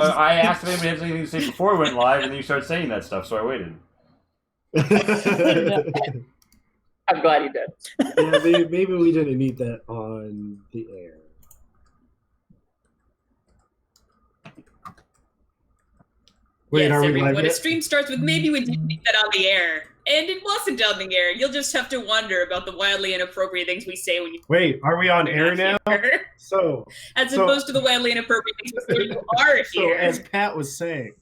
I asked if anybody had anything to say before we went live, and then you started saying that stuff, so I waited. I'm glad you did. Yeah, maybe we didn't need that on the air. Wait, yes, are we everyone. live A yet? stream starts with maybe we didn't need that on the air. And it wasn't on the air. You'll just have to wonder about the wildly inappropriate things we say when you Wait, are we on air now? here. As opposed to the wildly inappropriate things we say when you are here. So as Pat was saying,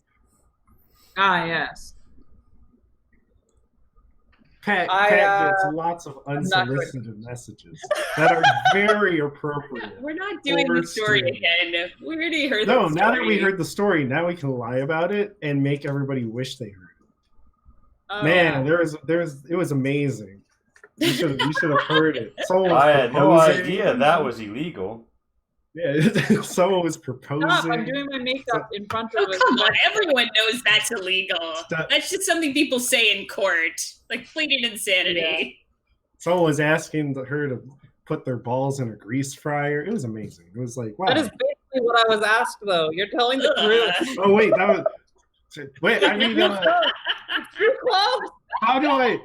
Ah, yes. Pat gets lots of unsolicited messages that are very appropriate. We're not doing the story again. We already heard the story. No, now that we heard the story, now we can lie about it and make everybody wish they heard it. Oh. Man, it was amazing. You should have heard it. I had no idea that was illegal. Yeah, someone was proposing. Stop, I'm doing my makeup in front of come on, everyone knows that's illegal. That's just something people say in court, like pleading insanity. Yeah. Someone was asking her to put their balls in a grease fryer. It was amazing. It was like, wow. That is basically what I was asked, though. You're telling the truth. Oh wait, wait. I mean, It's too close. how do I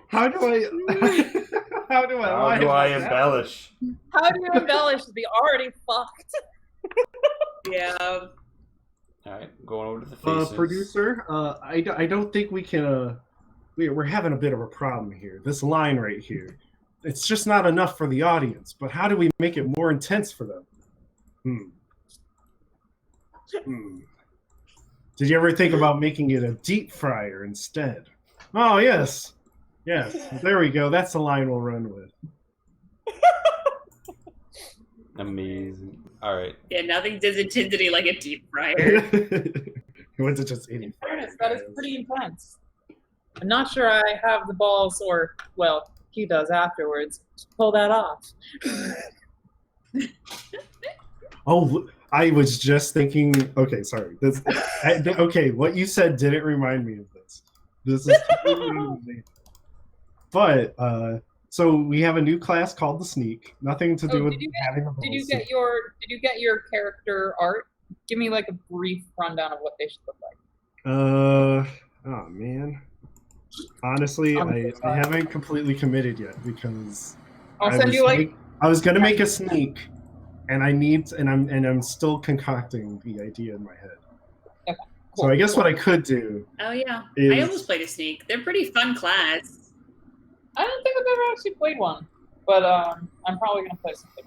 embellish? How do you embellish the already fucked? Yeah. All right, going over to the faces. Producer, I don't think we can. We're having a bit of a problem here. This line right here, it's just not enough for the audience. But how do we make it more intense for them? Did you ever think about making it a deep fryer instead? Oh yes. There we go. That's the line we'll run with. Amazing. All right. Yeah, nothing does intensity like a deep fryer. He went to just eating fries. That is pretty intense. I'm not sure I have the balls, or, well, he does afterwards, to pull that off. Oh, I was just thinking. Okay, sorry. Okay, what you said didn't remind me of this. This is totally amazing. But so we have a new class called the Sneak. Nothing to do with having a balls. Did you get your character art? Give me like a brief rundown of what they should look like. Oh man. Honestly, I haven't completely committed yet because I was gonna make a sneak, and I'm still concocting the idea in my head. Okay, cool. So I guess what I could do. Oh yeah, I almost played a sneak. They're pretty fun class. I don't think I've ever actually played one, but I'm probably gonna play something.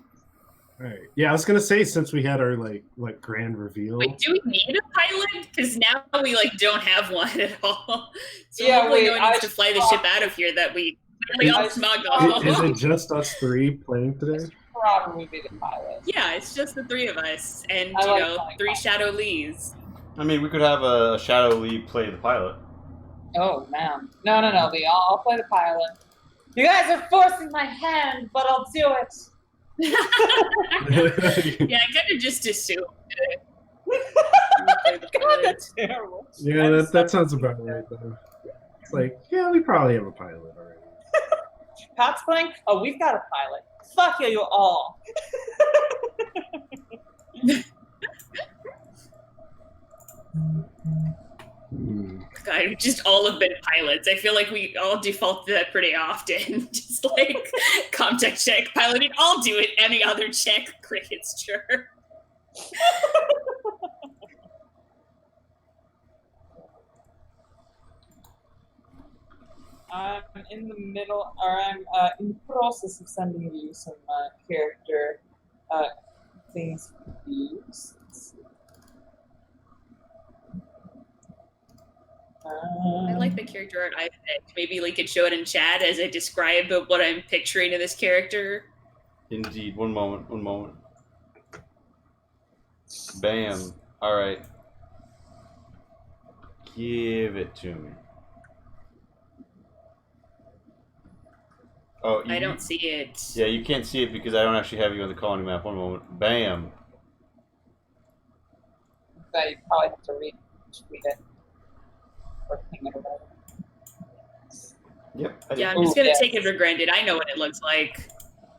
All right. Yeah, I was gonna say since we had our like grand reveal. Wait, do we need a pilot? Because now we don't have one at all. So yeah, hopefully no one needs to fly the ship out of here that we all smuggle. Is it just us three playing today? Probably be the pilot. Yeah, it's just the three of us, and three Shadow Lees. I mean, we could have a Shadow Lee play the pilot. Oh man, no, Lee, I'll play the pilot. You guys are forcing my hand, but I'll do it. Yeah, I kind of just assumed it. God, that's terrible. Yeah, that sounds about right though. It's like, yeah, we probably have a pilot already. Pat's playing? Oh, we've got a pilot. Fuck you all. God, we just all have been pilots. I feel like we all default to that pretty often. Just like contact check, piloting. I'll do it. Any other check, crickets, sure. I'm in the middle, or I'm in the process of sending you some character things to use. I like the character art I picked. Maybe we could show it in chat as I describe what I'm picturing of this character. Indeed. One moment. Bam. All right. Give it to me. Oh, I don't see it. Yeah, you can't see it because I don't actually have you on the colony map. One moment. Bam. So you probably have to retweet it. Or ping it or whatever. Yep. Yeah, I'm just going to take it for granted. I know what it looks like.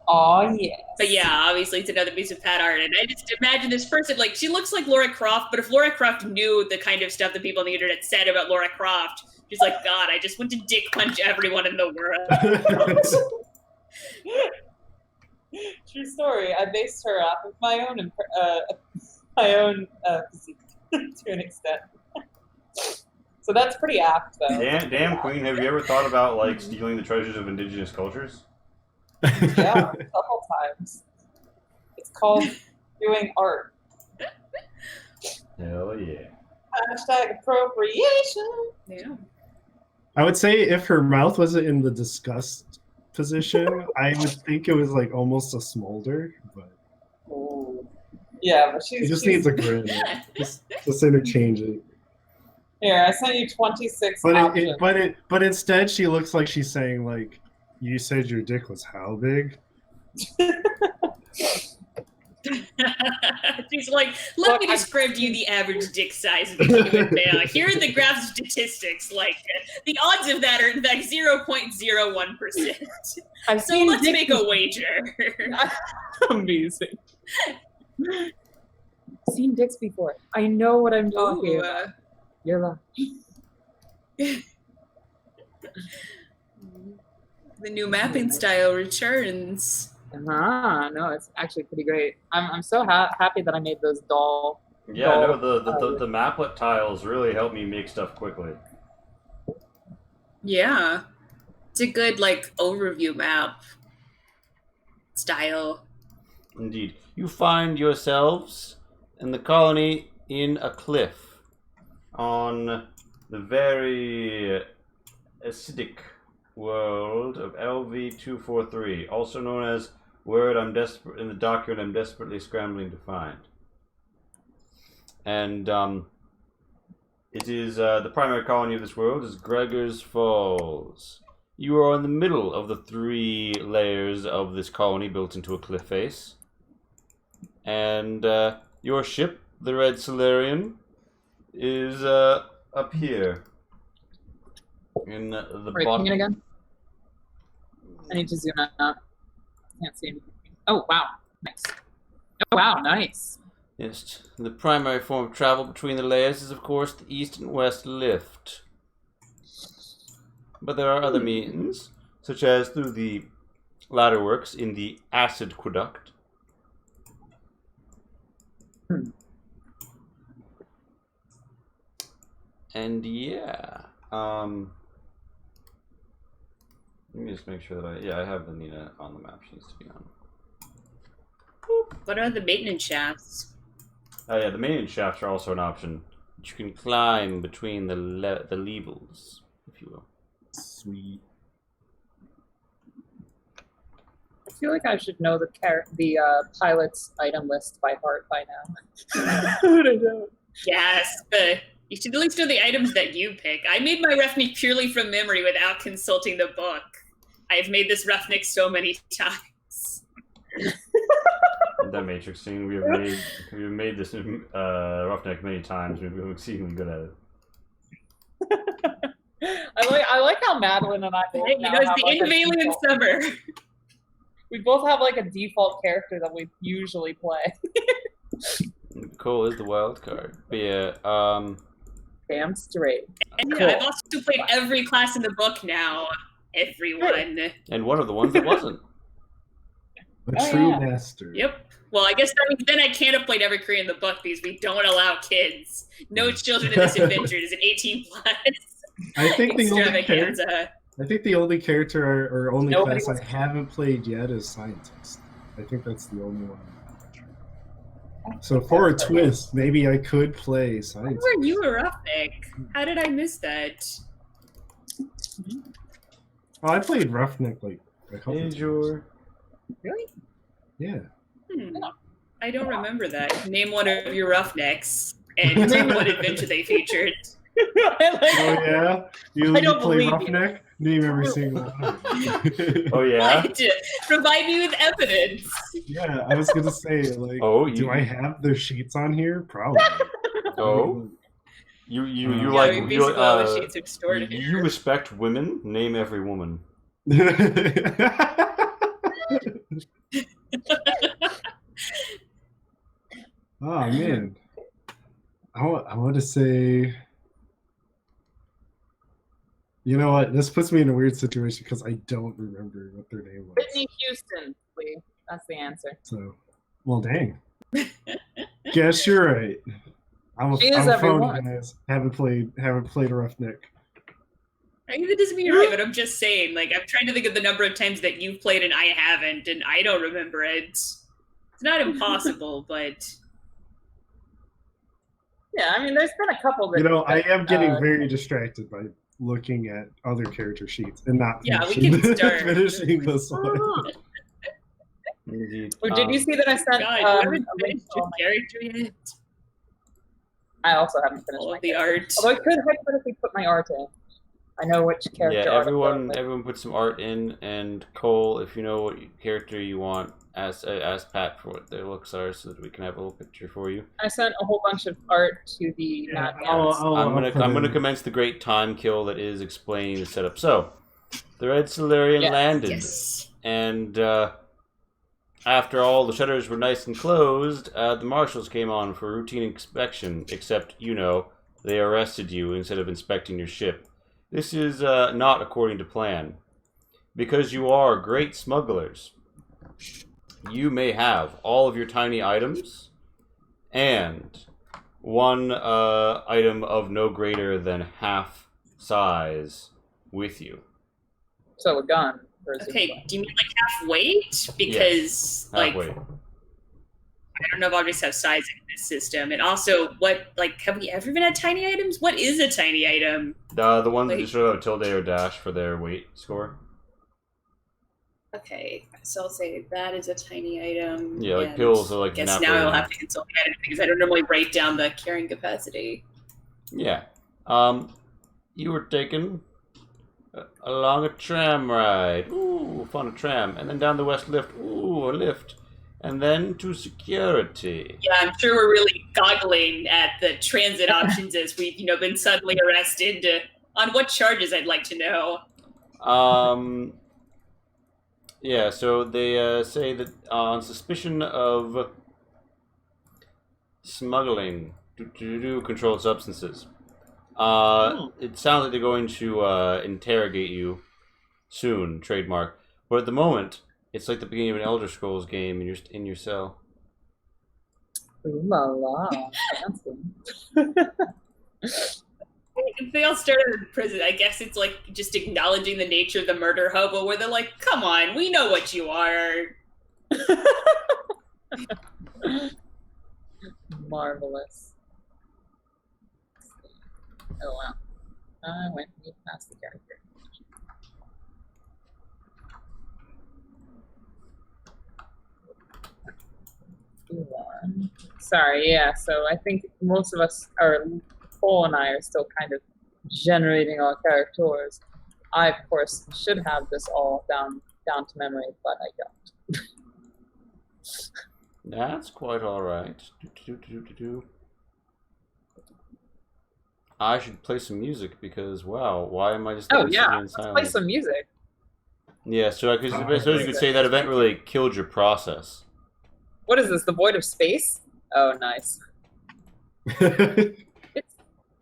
Oh yes. But yeah, obviously it's another piece of pad art, and I just imagine this person, like, she looks like Laura Croft, but if Laura Croft knew the kind of stuff that people on the internet said about Laura Croft, she's like, God, I just want to dick punch everyone in the world. True story. I based her off of my own physique to an extent. So that's pretty apt, though. Damn, Queen, have you ever thought about like stealing the treasures of indigenous cultures? Yeah, a couple times. It's called doing art. Hell yeah. Hashtag appropriation. Yeah. I would say if her mouth wasn't in the disgust position, I would think it was like almost a smolder, but Ooh. Yeah, but it just needs a grin. Just interchange it. Here, I sent you 26 options. But instead she looks like she's saying like, you said your dick was how big? She's like, let me describe to you the average dick size of a human male. Here are the graph statistics. Like, the odds of that are in fact 0.01%. So let's make a wager. Amazing. Seen dicks before. I know what I'm talking about. You're lying. The new mapping style returns. No, it's actually pretty great. I'm so happy that I made those doll. Yeah, no, the maplet tiles really help me make stuff quickly. Yeah. It's a good, like, overview map style. Indeed. You find yourselves in the colony in a cliff on the very acidic world of LV-243, also known as word in the document I'm desperately scrambling to find. And it is the primary colony of this world is Gregor's Falls. You are in the middle of the 3 layers of this colony built into a cliff face. And your ship, the Red Solarian, is up here. In the bottom. Can you again? I need to zoom out. Can't see anything. Oh wow, nice. Oh wow, nice. Yes, the primary form of travel between the layers is, of course, the east and west lift. But there are other means, such as through the ladderworks in the acid aqueduct. And yeah, let me just make sure that I have the Nina on the map. She needs to be on. What are the maintenance shafts? Oh yeah, the maintenance shafts are also an option. You can climb between the levels, if you will. Sweet. I feel like I should know the pilot's item list by heart by now. I don't know. Yes, but you should at least know the items that you pick. I made my Roughneck purely from memory without consulting the book. I've made this Roughneck so many times. That Matrix scene, we've made this Roughneck many times. We've been exceedingly good at it. I like how Madeline and I both You know, it's the Invaliant Summer. We both have like a default character that we usually play. Cole is the wild card. But yeah, Damn straight. And Cool. I've also played every class in the book now. Everyone. and one of the ones that wasn't. A Oh, true yeah. master. Yep. Well, I guess that means then I can't have played every career in the book because we don't allow kids. No children in this adventure. It is an 18+. I think the only Extravaganza. character or only Nobody class was- I haven't played yet is scientist. I think that's the only one. So for a twist, maybe I could play scientist. Where you were Roughneck? How did I miss that? Oh, I played Roughneck like a couple times. Really? Yeah. I don't remember that. Name one of your Roughnecks and name what adventure they featured. I like Oh yeah. You I don't play believe you. Roughneck? Name every single one. Oh yeah. What? Provide me with evidence. Yeah, I was gonna say like, Oh, do I have their sheets on here? Probably. Oh. You Yeah, like we you, basically all the sheets are stored in you here. respect women? Name every woman. Oh man, I want to say. You know what? This puts me in a weird situation because I don't remember what their name was. Whitney Houston, please. That's the answer. So, well, dang. Guess you're right. She is I'm a phony, everyone. guys. Haven't played a Roughneck. I mean, that doesn't mean you're right, but I'm just saying, like, I'm trying to think of the number of times that you've played and I haven't, and I don't remember it. It's not impossible, but Yeah, I mean, there's been a couple that. You know, I am getting very distracted by looking at other character sheets and not yeah, we can start. finishing this one. Indeed. Or did you see that I sent? God, you haven't finished your character yet. I also haven't finished All my of the character. art. Although I could hypothetically put my art in. I know which character Yeah, art I'm going everyone with. put some art in, and Cole, if you know what character you want, ask Pat for what their looks are, so that we can have a little picture for you. I sent a whole bunch of art to the Yeah, Nat I'll Gats. I'm gonna commence the great time kill that is explaining the setup. So, the Red Solarian Yes. landed, Yes. and after all the shutters were nice and closed, the marshals came on for routine inspection. Except, you know, they arrested you instead of inspecting your ship. This is not according to plan. Because you are great smugglers, you may have all of your tiny items and one item of no greater than half size with you. So a gun. Okay, do you mean like half weight? Because like Halfway. I don't know if objects have size in this system. And also, what like have we ever been at tiny items? What is a tiny item? The ones that Like- just show a tilde or dash for their weight score. Okay, so I'll say that is a tiny item. Yeah, like and pills are like I guess not now very I'll have much. to consult the edit because I don't normally write down the carrying capacity. Yeah. You were taken along a tram ride. Ooh, fun, a tram. And then down the west lift. Ooh, a lift. And then to security. Yeah, I'm sure we're really goggling at the transit options as we've, been suddenly arrested. On what charges, I'd like to know. Yeah, so they say that on suspicion of smuggling controlled substances. It sounds like they're going to interrogate you soon, trademark. But at the moment, it's like the beginning of an Elder Scrolls game, and you're in your cell. Ooh la la, fancy. If they all started in prison, I guess it's like just acknowledging the nature of the murder hobo, where they're like, "Come on, we know what you are." Marvelous. Oh wow. I went past the character. Sorry, yeah, so I think most of us are, Cole and I are still kind of generating our characters. I, of course, should have this all down to memory, but I don't. That's quite alright. I should play some music because, wow, why am I just Oh sitting yeah, in let's silence? play some music. Yeah, so I suppose you could say that event really killed your process. What is this, the Void of Space? Oh, nice.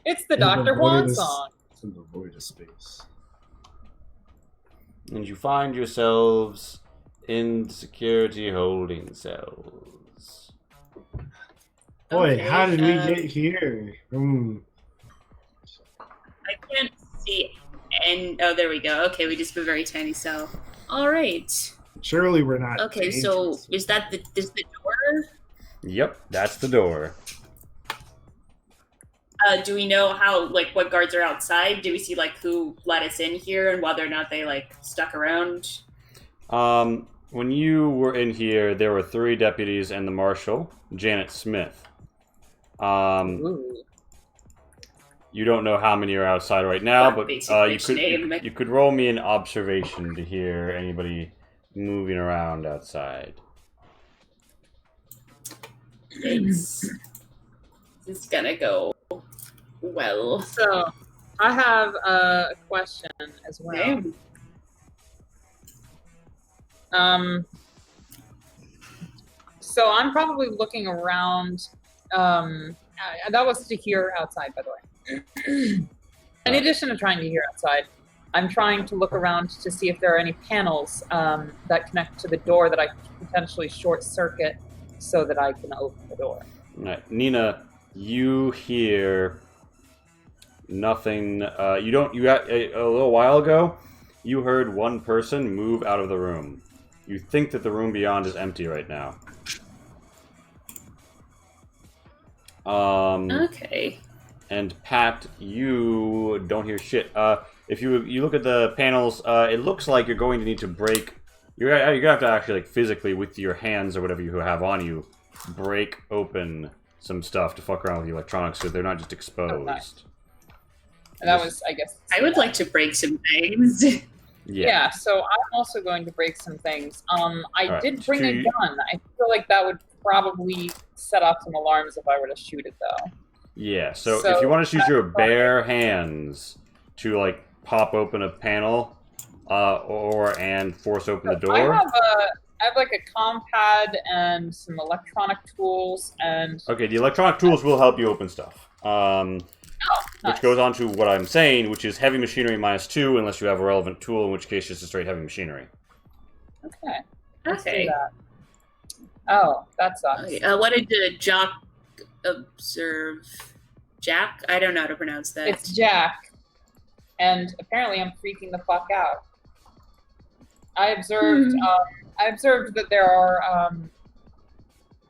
It's the Dr. Juan song. It's in the void of space. And you find yourselves in security holding cells. Boy, Okay, how did we get here? I can't see. And oh, there we go. Okay, we just have a very tiny cell. All right. Surely we're not. Okay, so dangerous. is that the door? Yep, that's the door. Do we know how what guards are outside? Do we see who let us in here and whether or not they stuck around? When you were in here, there were 3 deputies and the marshal, Janet Smith. Ooh. You don't know how many are outside right now, What but basic you bitch could name. you could roll me an observation to hear anybody moving around outside. This is gonna go well. So, I have a question as well. Okay. So I'm probably looking around That was to hear outside, by the way. In addition to trying to hear outside, I'm trying to look around to see if there are any panels that connect to the door that I can potentially short circuit so that I can open the door. All right. Nina, you hear nothing. You don't. You got a little while ago. You heard one person move out of the room. You think that the room beyond is empty right now. Okay. And Pat, you don't hear shit. If you look at the panels, it looks like you're going to need to break. You're gonna have to actually, like, physically with your hands or whatever you have on you, break open some stuff to fuck around with the electronics so they're not just exposed. Oh, nice. And that was, I guess. I would like to break some things. Yeah, so I'm also going to break some things. I did bring a to- gun. I feel like that would probably set off some alarms if I were to shoot it, though. Yeah, so So if you want to use your that's bare hands to, like, pop open a panel, and force open the door. I have like a comm pad and some electronic tools and. Okay, the electronic tools will help you open stuff. Nice. Which goes on to what I'm saying, which is heavy machinery -2, unless you have a relevant tool, in which case it's just straight heavy machinery. Okay. Let's do Okay. that. Oh, that sucks. Okay. What did Jock observe? Jack? I don't know how to pronounce that. It's Jack, and apparently I'm freaking the fuck out. I observed. I observed that there are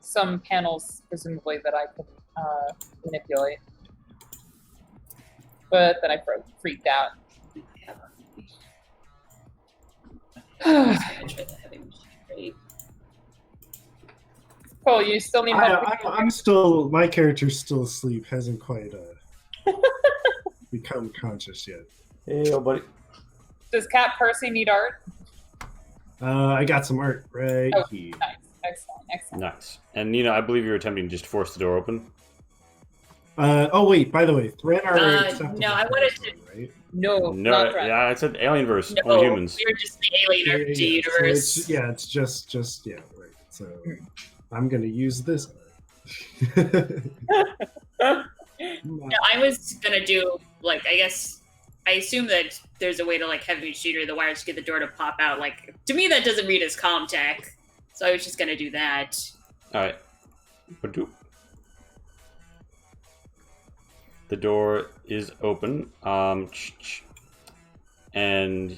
some panels, presumably, that I can manipulate, but then I freaked out. Cole, you still need help. I'm still. My character's still asleep. Hasn't quite become conscious yet. Hey, old buddy. Does Cat Percy need art? I got some art right Oh, here. nice. Excellent. Nice. And Nina, I believe you're attempting to just force the door open. Oh wait, by the way, threat are acceptable. no, I wanted to- right? No, No, not Trent. yeah, I said Alienverse, No, only humans. we were just the alien RPG universe. So it's just right. So I'm gonna use this. No, I was gonna do, like, I guess I assume that there's a way to, like, heavy machinery the wires to get the door to pop out. Like, to me that doesn't read as comm tech, so I was just gonna do that. All right. Badoop. The door is open, and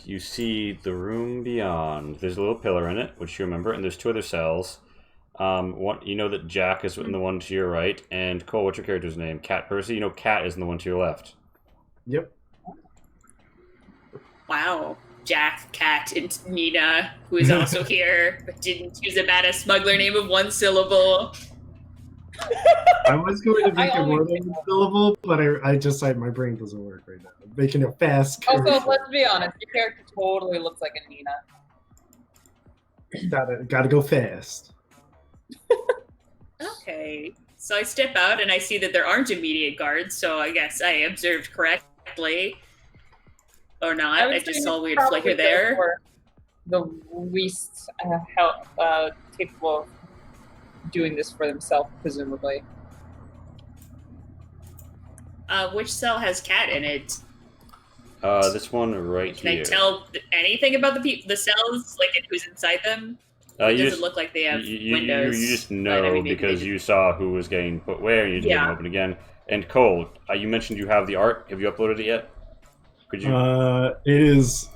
you see the room beyond. There's a little pillar in it, which you remember, and there's 2 other cells. One, you know that Jack is in the one to your right, and Cole, what's your character's name? Cat Percy. You know Cat is in the one to your left. Yep. Wow. Jack, Cat, and Nina, who is also here, but didn't use a badass smuggler name of 1 syllable. I was going to make I it more only- than a syllable, but I just my brain doesn't work right now. I'm making a fast. Also, commercial. let's be honest, your character totally looks like a Nina. Gotta go fast. Okay. So I step out and I see that there aren't immediate guards, so I guess I observed correctly. Or not. would I say just saw a weird probably flicker there. were the least capable of doing this for themselves, presumably. Which cell has Cat in it? This one right Can here. I tell anything about the cells, like who's inside them? You It doesn't just, look like they have you windows. just but, know I mean, maybe because they you saw who was getting put where, and you didn't Yeah. open again. And Cole, you mentioned you have the art. Have you uploaded it yet? Could you? It is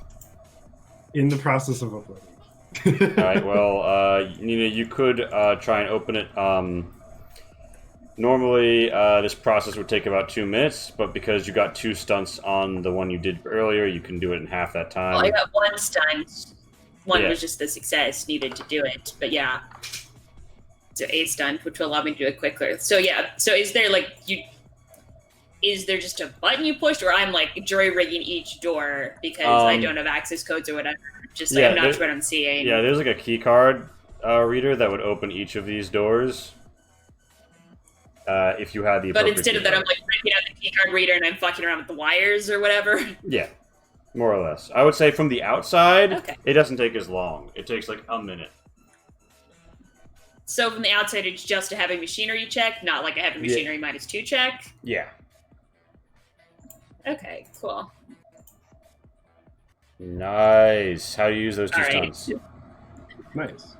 in the process of uploading. All right. Well, Nina, you could try and open it. Normally, this process would take about 2 minutes, but because you got 2 stunts on the one you did earlier, you can do it in half that time. Well, I got 1 stunt. One Yeah. was just the success needed to do it. But yeah. So a stunt, which will allow me to do it quicker. So yeah. So is there is there just a button you pushed, or I'm like jury rigging each door because I don't have access codes or whatever? Just yeah, I'm not there- sure what I'm seeing. Yeah, there's like a key card reader that would open each of these doors. If you had the. But appropriate instead of that, key I'm like breaking out the keycard reader and I'm fucking around with the wires or whatever. Yeah, more or less. I would say from the outside, Okay. it doesn't take as long. It takes like a minute. So from the outside, it's just a heavy machinery check, not like a heavy machinery -2 check. Yeah. Okay, cool. Nice. How do you use those two All right. stunts? Nice.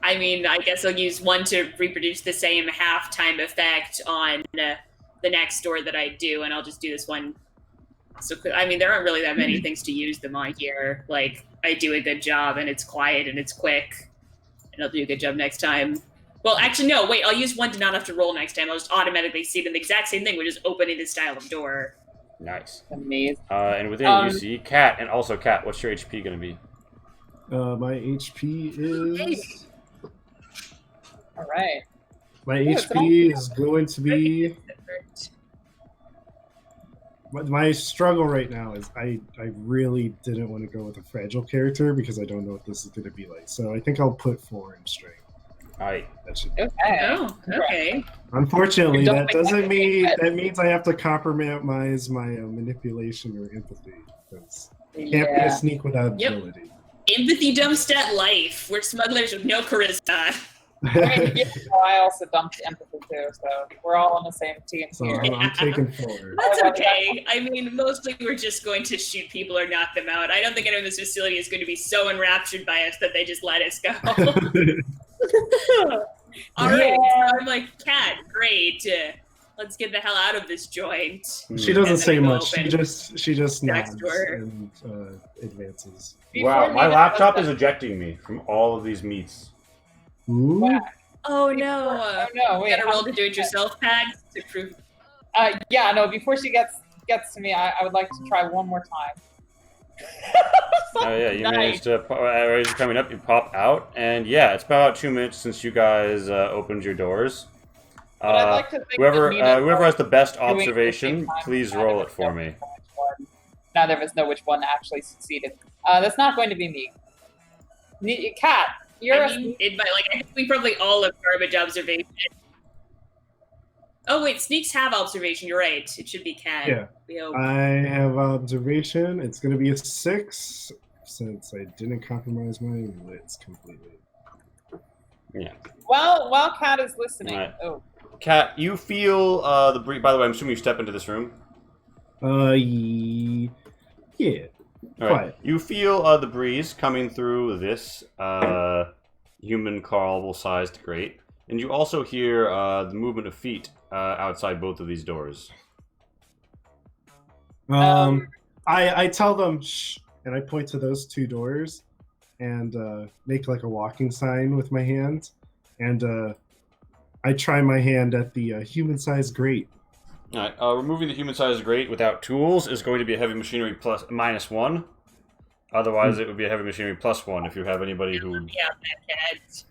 I mean, I guess I'll use one to reproduce the same half-time effect on the next door that I do, and I'll just do this one. So, I mean, there aren't really that many things to use them on here. Like, I do a good job, and it's quiet, and it's quick, and I'll do a good job next time. Well, actually, no, wait, I'll use one to not have to roll next time. I'll just automatically see them the exact same thing, which is opening this style of door. Nice. Amazing. And within you see Cat, and also Cat, what's your HP going to be? My HP is. All right. My HP is going to be. My struggle right now is I really didn't want to go with a fragile character because I don't know what this is going to be like. So I think I'll put 4 in strength. Alright. That should. Okay. Oh, okay. Unfortunately, Don't that make doesn't that mean bad. that means I have to compromise my manipulation or empathy. Because can't be Yeah. a sneak without Yep. agility. Empathy dump stat life. We're smugglers with no charisma. I mean, yeah, I also dumped empathy too, so we're all on the same team So here. I'm taking 4. That's okay. I mean, mostly we're just going to shoot people or knock them out. I don't think anyone in this facility is going to be so enraptured by us that they just let us go. All right, Yeah. so I'm like, Cat, great. Let's get the hell out of this joint. She doesn't And then say I go much. She open just next nods door. and advances. Wow, Before my we- laptop is ejecting me from all of these meets. Ooh. Wow. Oh no. Oh no! Wait. Gotta roll the do-it-yourself packs to prove. Yeah. No. Before she gets to me, I would like to try one more time. Oh yeah, you Nice. managed to, as you're coming up, you pop out, and yeah, it's been about 2 minutes since you guys opened your doors. But I'd like to think Whoever that Nina whoever has the best doing it at the observation, same time. please Neither roll of it us for know me. which one. Neither of us know which one actually succeeded. That's not going to be me. Cat, you're I mean, it might, like, I think we probably all have garbage observation. Oh wait, sneaks have observation. You're right. It should be Cat. Yeah. We hope. I have observation. It's going to be a 6 since I didn't compromise my wits completely. Yeah. while Cat is listening. Right. Oh, Kat, you feel the breeze. By the way, I'm assuming you step into this room. Yeah. All right. Quiet. You feel the breeze coming through this human crawlable-sized grate, and you also hear the movement of feet outside both of these doors. I tell them shh, and I point to those 2 doors, and make like a walking sign with my hand, and I try my hand at the human-sized grate. All right. Removing the human-sized grate without tools is going to be a heavy machinery plus -1. Otherwise, it would be a heavy machinery +1 if you have anybody who. Yeah, that Cat.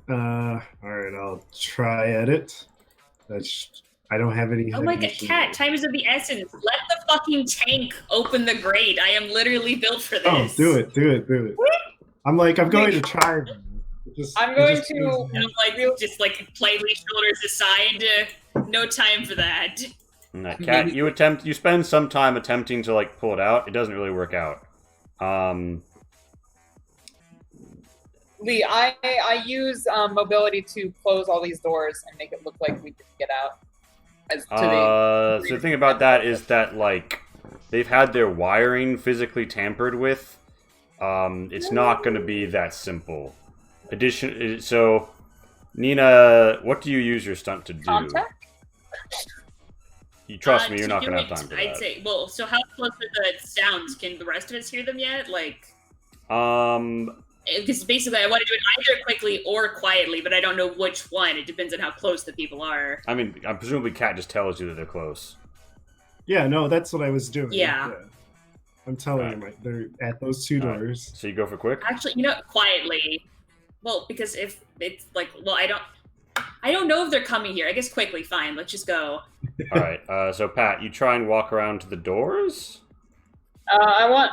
All right, I'll try at it. I don't have any. Oh my heavy god, machinery. Cat, time is of the essence. Let the fucking tank open the grate. I am literally built for this. Oh, do it. I'm going to try. I'm going to- And I'm like, just like politely shoulders aside. No time for that. All right, Kat, you spend some time attempting to like pull it out. It doesn't really work out. Lee, I use mobility to close all these doors and make it look like we can get out. So the thing about that is that like they've had their wiring physically tampered with. It's not going to be that simple. So Nina, what do you use your stunt to do? Contact? You trust me, you're To not do going to have it, time for I'd that. say. Well, so how close are the sounds? Can the rest of us hear them yet? Like, because basically I want to do it either quickly or quietly, but I don't know which one. It depends on how close the people are. I mean, presumably Kat just tells you that they're close. Yeah, no, that's what I was doing. Yeah. I'm telling you, they're at those 2 All right. doors. So you go for quick? Actually, quietly. Well, because if it's like, well, I don't know if they're coming here. I guess quickly, fine. Let's just go. All right. So Pat, you try and walk around to the doors.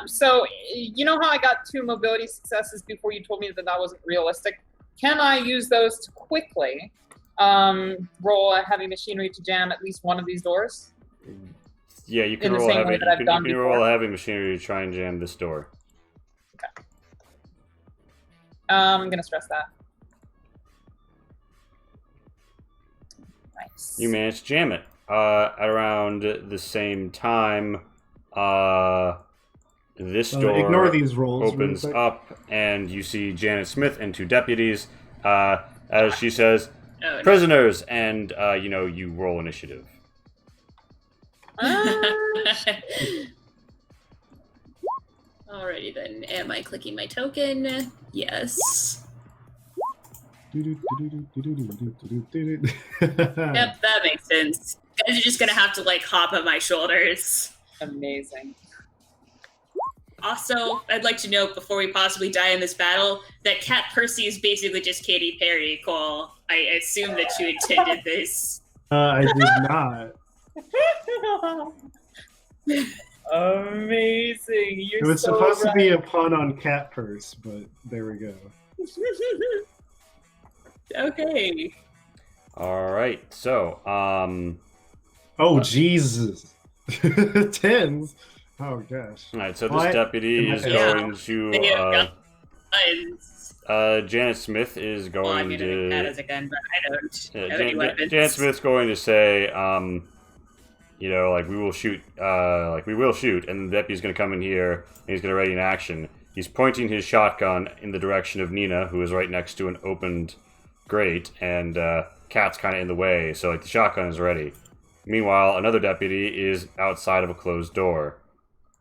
So you know how I got 2 mobility successes before you told me that wasn't realistic? Can I use those to quickly roll a heavy machinery to jam at least one of these doors? Yeah, you can In the roll a same way heavy. that I've done You can roll before. a heavy machinery to try and jam this door. I'm gonna stress that. Nice. You managed to jam it. At around the same time, this door Ignore these rolls. opens really quick. up, and you see Janet Smith and 2 deputies. As she says, Oh, no. "Prisoners," and you roll initiative. Alrighty then. Am I clicking my token? Yes. Yep, that makes sense. Guys are just gonna have to like hop on my shoulders. Amazing. Also, I'd like to note before we possibly die in this battle that Cat Percy is basically just Katy Perry. Cole, I assume that you intended this. I did not. Amazing. You're It was so supposed right. to be a pun on cat purse, but there we go. Okay. All right. So, Oh Jesus! Tens. Oh gosh. all right. So this What? deputy is Yeah. going to. They have guns. Janet Smith is going Well, I mean, to. Cat has a gun, but I don't Yeah, have any weapons. Janet Smith's going to say, we will shoot, and the deputy's going to come in here, and he's going to ready an action. He's pointing his shotgun in the direction of Nina, who is right next to an opened grate, and Cat's kind of in the way, so the shotgun is ready. Meanwhile, another deputy is outside of a closed door.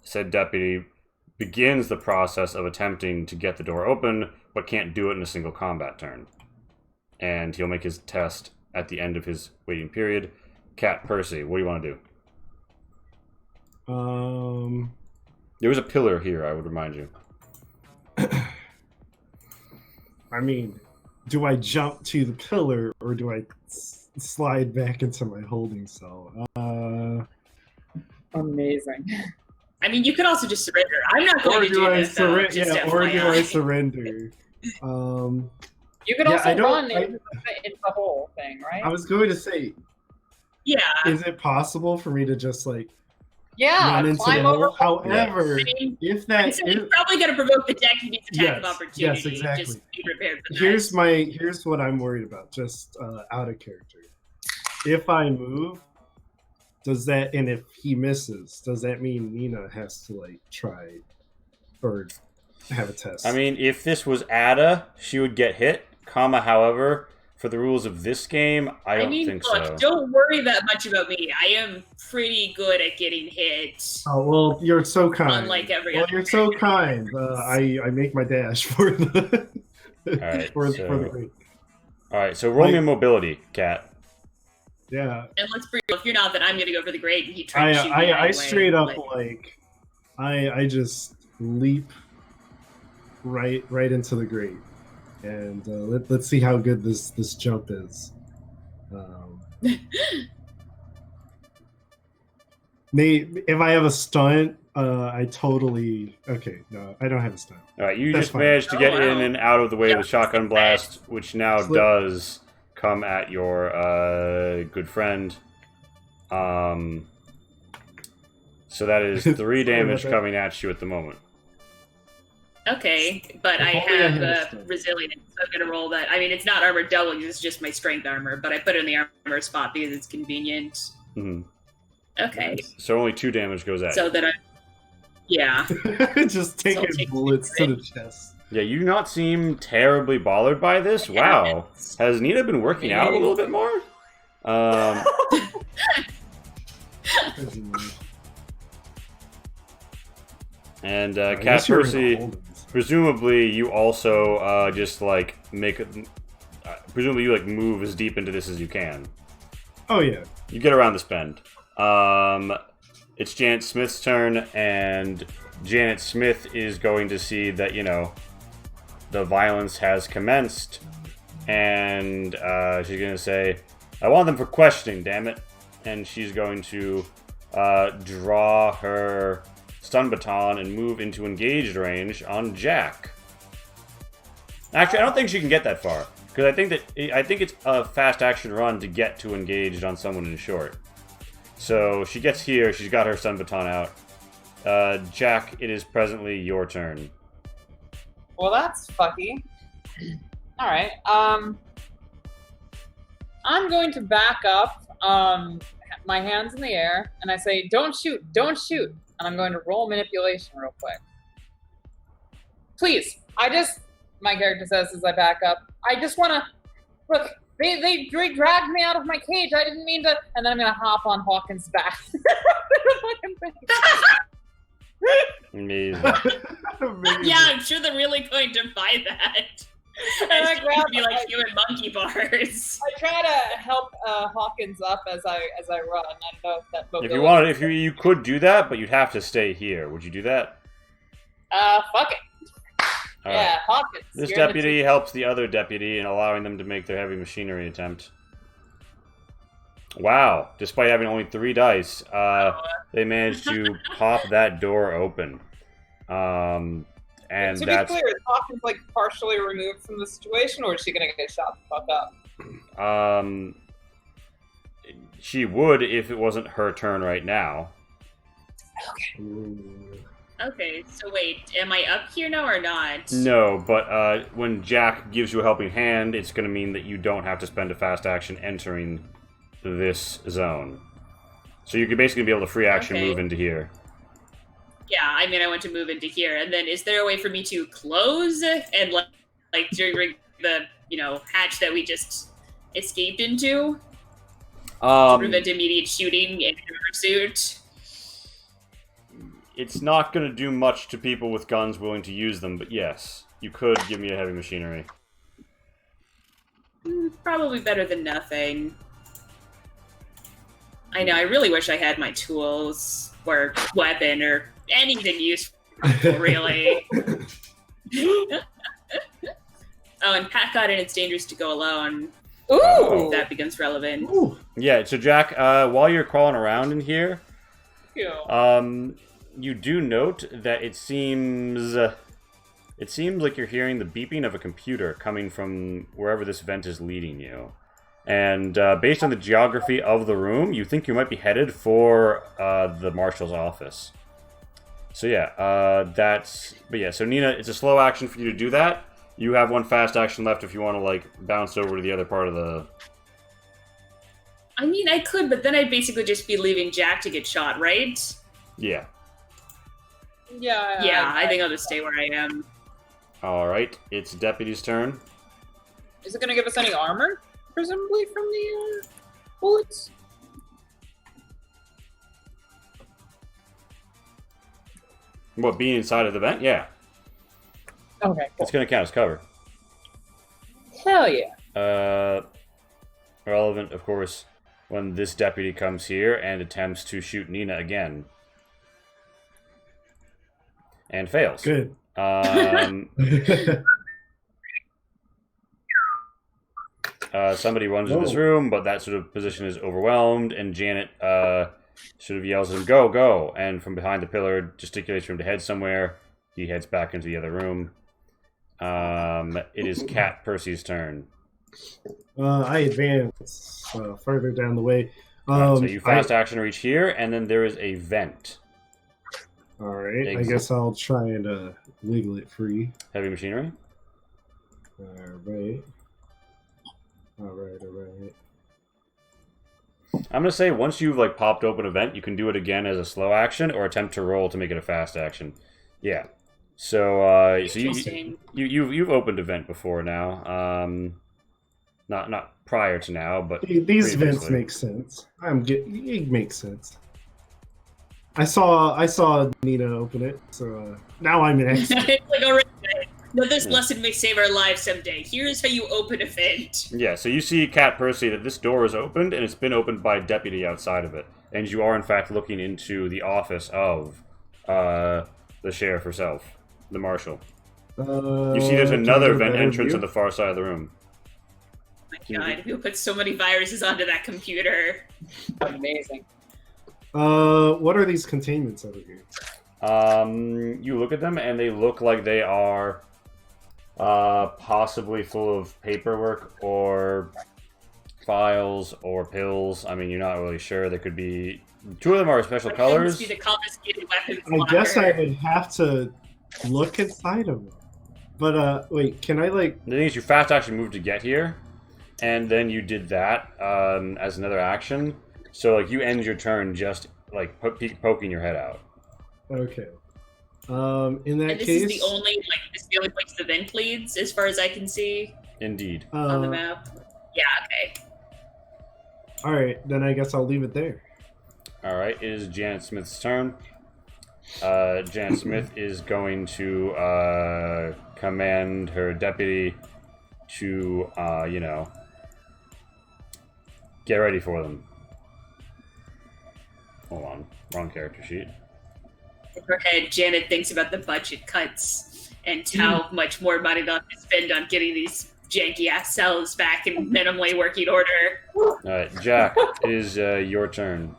Said deputy begins the process of attempting to get the door open, but can't do it in a single combat turn. And he'll make his test at the end of his waiting period. Cat Percy, what do you want to do? There was a pillar here, I would remind you. I mean, do I jump to the pillar or do I slide back into my holding cell? Amazing. I mean, you could also just surrender. I'm not going Or to do this, though, just or do I FYI. surrender? You could Yeah, also I don't- run into the whole thing, right? I was going to say, Yeah. is it possible for me to just like yeah, run into the climb over. hole? However, I mean, if that so you're probably going to provoke the deck who needs attack of Yes, opportunity. yes, exactly. Just be prepared for that. here's what I'm worried about, just out of character. If I move, does that, and if he misses, does that mean Nina has to like try or have a test? I mean, if this was Ada, she would get hit, however, for the rules of this game, I don't think look, so. don't worry that much about me. I am pretty good at getting hit. Oh well, you're so kind. Unlike every well, other you're so kind. I make my dash for the Alright, for so- the grade. Alright, so roll me Like- a mobility, Cat. Yeah, And let's be real, if you're not, then I'm going to go for the grade and he tried to shoot me I anyway. straight up Like, I just leap right into the grate, and let's see how good this jump is. If I have a stunt, I totally okay. No, I don't have a stunt. Alright, you That's just fine. managed to get Oh, wow. in and out of the way of Yeah, the shotgun blast, which now Slip. does come at your good friend. So that is 3 Sorry damage about that. coming at you at the moment. okay, but I If only I have had a stun. resilience, so I'm going to roll that. I mean, it's not armor double, it's just my strength armor, but I put it in the armor spot because it's convenient. Mhm. Okay, So only 2 damage goes at so you. that yeah. Just taking take bullets to the chest. Yeah, you do not seem terribly bothered by this. Wow. Has Nina been working out a little bit more? And I Cat guess you're in Percy, Holdens. presumably you also just like make it. Presumably you like move as deep into this as you can. Oh yeah. You get around this bend. It's Janet Smith's turn, and Janet Smith is going to see that, the violence has commenced, and she's going to say, I want them for questioning, damn it. And she's going to draw her stun baton and move into engaged range on Jack. Actually, I don't think she can get that far, because I think it's a fast action run to get to engaged on someone in short. So she gets here. She's got her stun baton out. Jack, it is presently your turn. Well, that's fucky. All right. I'm going to back up, my hands in the air, and I say, don't shoot, don't shoot. And I'm going to roll manipulation real quick. Please, my character says as I back up, I just want to, look, they dragged me out of my cage. I didn't mean to, and then I'm going to hop on Hawkins' back. Amazing. Yeah, I'm sure they're really going to buy that. And I grab be like human monkey bars. I try to help Hawkins up as I run. I don't know if that If you wanted, if you could do that, but you'd have to stay here. Would you do that? Fuck it. All Yeah, right. Hawkins. This you're the deputy helps the other deputy in allowing them to make their heavy machinery attempt. Wow! Despite having only 3 dice, they managed to pop that door open. And to that's be clear, is Hawkins like partially removed from the situation, or is she gonna get shot the fuck up? She would if it wasn't her turn right now. Okay, so wait, am I up here now or not? No, but when Jack gives you a helping hand, it's going to mean that you don't have to spend a fast action entering this zone. So you could basically be able to free action move into here. Yeah, I mean, I want to move into here, and then is there a way for me to close and like during the hatch that we just escaped into to prevent immediate shooting and pursuit? It's not going to do much to people with guns willing to use them, but yes, you could give me a heavy machinery. Probably better than nothing. I know, I really wish I had my tools or weapon or anything useful, really. Oh, and Pat got in It's Dangerous to Go Alone. Ooh! If that becomes relevant. Ooh. Yeah, so Jack, while you're crawling around in here, Ew. you do note that it seems like you're hearing the beeping of a computer coming from wherever this vent is leading you. And based on the geography of the room, you think you might be headed for the marshal's office. So yeah, so Nina, it's a slow action for you to do that. You have 1 fast action left if you want to like bounce over to the other part of the... I mean, I could, but then I'd basically just be leaving Jack to get shot, right? Yeah. Yeah. I think I'll just stay where I am. Alright, it's Deputy's turn. Is it gonna give us any armor, presumably from the bullets? What, being inside of the vent? Yeah. Okay, cool. It's going to count as cover. Hell yeah. Relevant, of course, when this deputy comes here and attempts to shoot Nina again. And fails. Good. Somebody runs in this room, but that sort of position is overwhelmed, and Janet sort of yells at him, "Go, go!" And from behind the pillar, gesticulates for him to head somewhere. He heads back into the other room. It is Cat Percy's turn. I advance further down the way. So you fast action reach here, and then there is a vent. All right. I guess I'll try and wiggle it free. Heavy machinery. All right. I'm gonna say once you've like popped open a vent, you can do it again as a slow action or attempt to roll to make it a fast action. Yeah. So you've opened a vent before now. Not prior to now, but these vents make sense. It makes sense. I saw Nina open it, so now I'm an expert. It's like, all right, this lesson may save our lives someday. Here's how you open a vent. Yeah, so you see, Cat Percy, that this door is opened, and it's been opened by a deputy outside of it. And you are, in fact, looking into the office of the sheriff herself, the marshal. You see there's another vent entrance on the far side of the room. Oh my god, who put so many viruses onto that computer? Amazing. What are these containments over here? You look at them, and they look like they are possibly full of paperwork or files or pills. I mean, you're not really sure. They could be... 2 of them are special colors. Be the confiscated weapons I guess I would have to look inside of them. But, wait, can I, like... The thing is, you fast action move to get here. and then you did that as another action. So like you end your turn just like poking your head out. Okay. In that And this case, is the only place the vent leads, as far as I can see Indeed. on the map. Yeah. Okay. All right, then I guess I'll leave it there. All right, it is Janet Smith's turn. Janet Smith is going to command her deputy to, get ready for them. Hold on, wrong character sheet. In her head, Janet thinks about the budget cuts and how much more money they'll have to spend on getting these janky ass cells back in minimally working order. All right, Jack, it is your turn.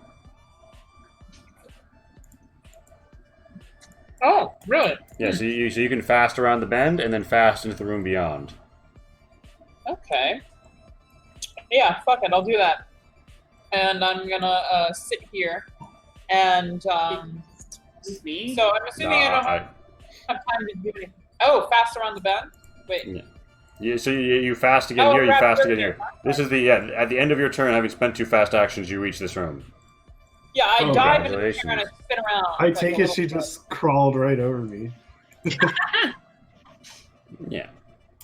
Oh, really? Yeah, so you can fast around the bend and then fast into the room beyond. Okay. Yeah, fuck it, I'll do that. And I'm gonna sit here, and Me? so I'm assuming I don't have time to do anything. Oh, fast around the bend? Wait. Yeah. So you fast again here, you fast again here. This is at the end of your turn, having spent 2 fast actions, you reach this room. Yeah, I Oh, dive into the chair and I spin around. I like take a it she little just crawled right over me. Yeah.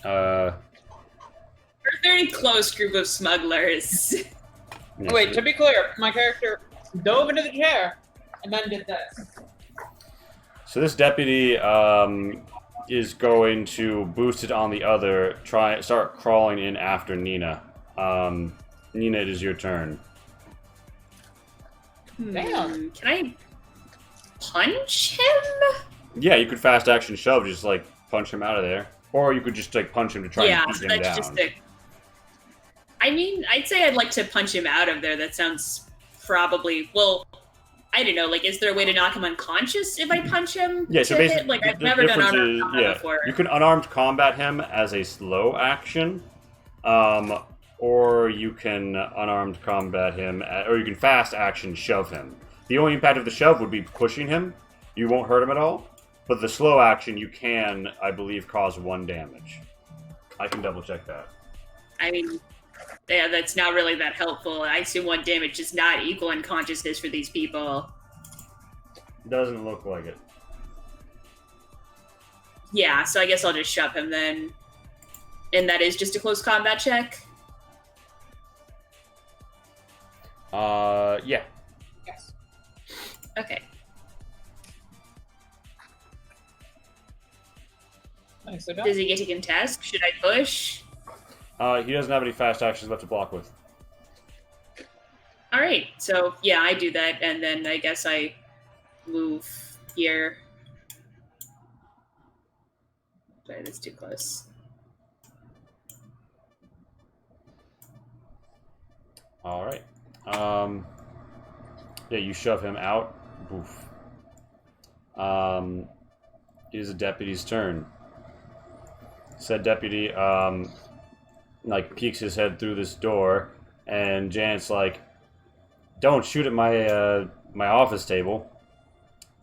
We're a very close group of smugglers. Yes, Wait, to be clear, my character dove into the chair and then did this. So this deputy is going to boost it on the other, start crawling in after Nina. Nina, it is your turn. Damn. Can I punch him? Yeah, you could fast action shove, just like punch him out of there. Or you could just like punch him to try and keep him down. I mean, I'd say I'd like to punch him out of there. That sounds probably, well, I don't know, like, is there a way to knock him unconscious if I punch him? Yeah, so basically, like, I've never done unarmed combat before. You can unarmed combat him as a slow action, or you can unarmed combat him, or you can fast action shove him. The only impact of the shove would be pushing him. You won't hurt him at all, but the slow action, you can, I believe, cause 1 damage. I can double check that. I mean, yeah, that's not really that helpful. I assume 1 damage does not equal unconsciousness for these people. Doesn't look like it. Yeah, so I guess I'll just shove him then. And that is just a close combat check? Yeah. Yes. Okay. Nicely done. Does he get to contest? Should I push? He doesn't have any fast actions left to block with. Alright, so yeah, I do that, and then I guess I move here. Sorry, that's too close. Alright. Yeah, you shove him out. Oof. It is a deputy's turn. Said deputy, like, peeks his head through this door, and Janet's like, "Don't shoot at my my office table."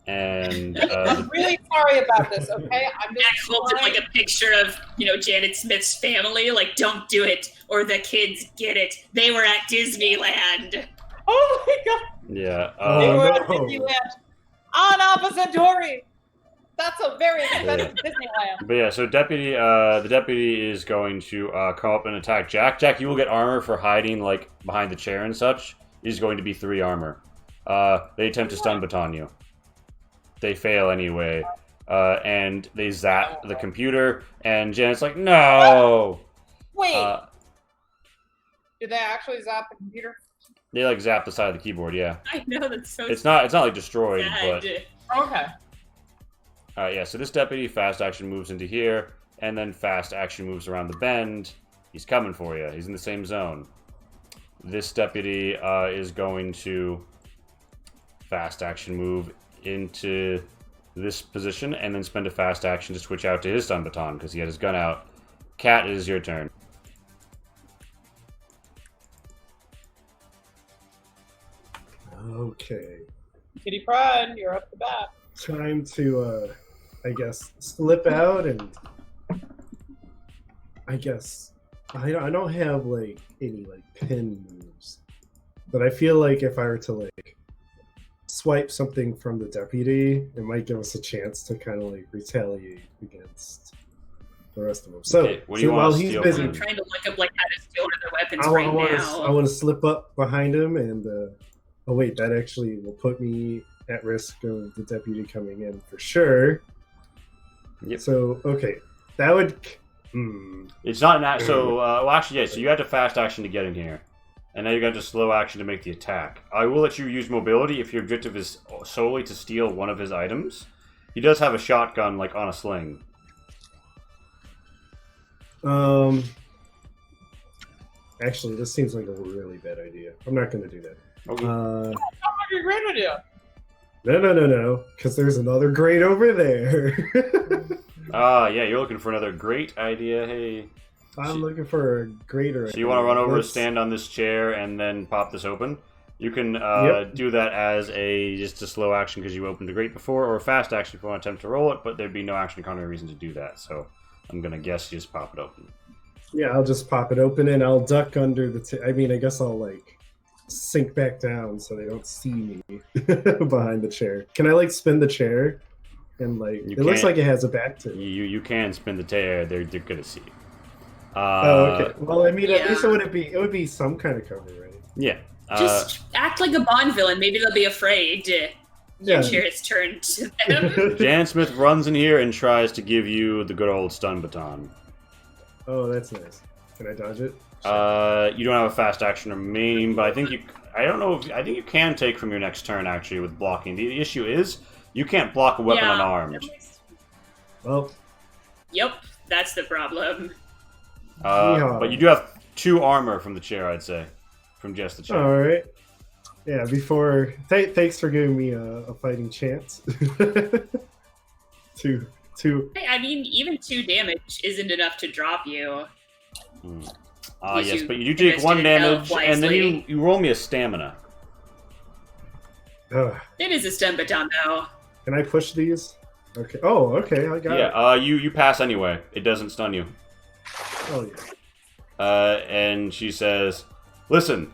And I'm really sorry about this, okay? I'm Jack just holds it trying- like a picture of, Janet Smith's family. Like, don't do it, or the kids get it. They were at Disneyland. Oh my god! yeah, They were at no. Disneyland on opposite Dory. That's a very expensive Disneyland. but yeah, so the deputy is going to come up and attack Jack. Jack, you will get armor for hiding like behind the chair and such. Is going to be 3 armor. They attempt to stun baton you. They fail anyway, and they zap the computer. And Janet's like, "No!" Wait, did they actually zap the computer? They like zap the side of the keyboard. Yeah, I know, that's so it's not like destroyed, sad. but Okay. yeah. So this deputy fast action moves into here, and then fast action moves around the bend. He's coming for you. He's in the same zone. This deputy is going to fast action move into this position, and then spend a fast action to switch out to his stun baton because he had his gun out. Cat, it is your turn. Okay. Kitty Pride, you're up the bat. Time to, I guess, slip out and, I guess, I don't have like any like pin moves, but I feel like if I were to like swipe something from the deputy, it might give us a chance to kind of like retaliate against the rest of them. So, Okay, what do you while want to he's steal busy, I'm trying to look up like how to steal one of their weapons I right want now. to slip up behind him and oh wait, that actually will put me at risk of the deputy coming in for sure. Yep. So okay, that would. It's not an so. Well, actually, yeah. So you had to fast action to get in here, and now you got to slow action to make the attack. I will let you use mobility if your objective is solely to steal one of his items. He does have a shotgun, like on a sling. Actually, this seems like a really bad idea. I'm not going to do that. Okay. That might be a great idea. No, because there's another grate over there. Yeah, you're looking for another great idea. Hey. I'm looking for a greater. So you want to run over, Let's- stand on this chair, and then pop this open? You can Yep. do that as just a slow action because you opened a grate before, or a fast action if you want to attempt to roll it, but there'd be no action economy reason to do that. So I'm going to guess you just pop it open. Yeah, I'll just pop it open and I'll duck under the. I mean, I guess I'll like sink back down so they don't see me behind the chair. Can I like spin the chair? And like You it looks can't. like it has a back to it. You can spin the chair. They're going to see you. Oh, okay. Well, I mean, at least yeah. it would be some kind of cover, right? Yeah. Just act like a Bond villain. Maybe they'll be afraid. Yeah. Chair is turned to them. Jan Smith runs in here and tries to give you the good old stun baton. Oh, that's nice. Can I dodge it? You don't have a fast action remaining, but I think you. I don't know. I think you can take from your next turn actually with blocking. The issue is you can't block a weapon Yeah. unarmed. Well, Yep, that's the problem. But you do have 2 armor from the chair, I'd say, from just the chair. all right. Yeah. Before, thanks for giving me a fighting chance. Two. I mean, even 2 damage isn't enough to drop you. Yes, you but you do take 1 invested in damage, health and then wisely. you roll me a stamina. It is a stun baton, though. Can I push these? Okay. Oh, okay. I got it. Yeah, you pass anyway. It doesn't stun you. Oh yeah. And she says, "Listen,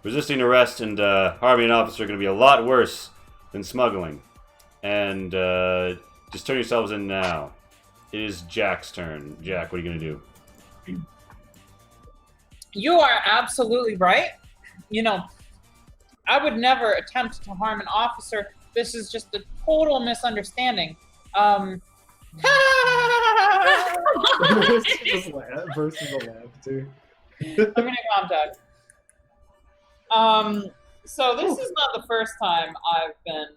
resisting arrest and harming an officer are going to be a lot worse than smuggling. And just turn yourselves in now. It is Jack's turn. Jack, what are you going to do?" You are absolutely right. You know, I would never attempt to harm an officer. This is just a total misunderstanding. Just laugh versus a laugh too. I'm gonna contact. So this is not the first time I've been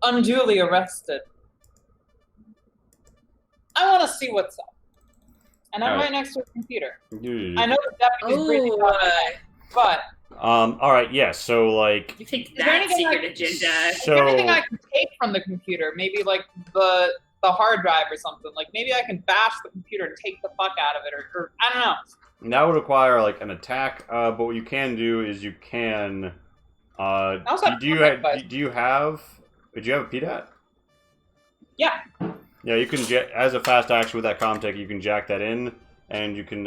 unduly arrested. I want to see what's up, and I'm right next to a computer. I know the deputy's breathing Oh, down my neck, but all right, yes. So, like, you think there that's anything secret I- agenda? is there so anything I can take from the computer? Maybe like the hard drive or something. Like maybe I can bash the computer and take the fuck out of it, or I don't know. that would require like an attack. But what you can do is you can. also have do you contact device. do you have? Did you have a PDAT? Yeah. Yeah, you can as a fast action with that Comtech, you can jack that in, and you can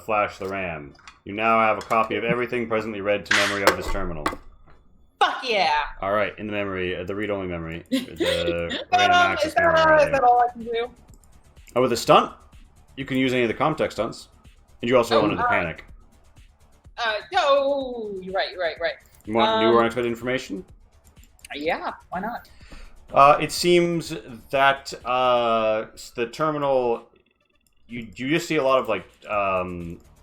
flash the RAM. You now have a copy of everything presently read to memory of this terminal. Fuck yeah! All right, in the memory, the read-only memory, the random access Is memory. Right that there. all I can do? Oh, with a stunt, you can use any of the Comtech stunts, and you also Oh, go into the alright. panic. You're right. You want new or unexpected information? Yeah, why not? It seems that the terminal, you just see a lot of like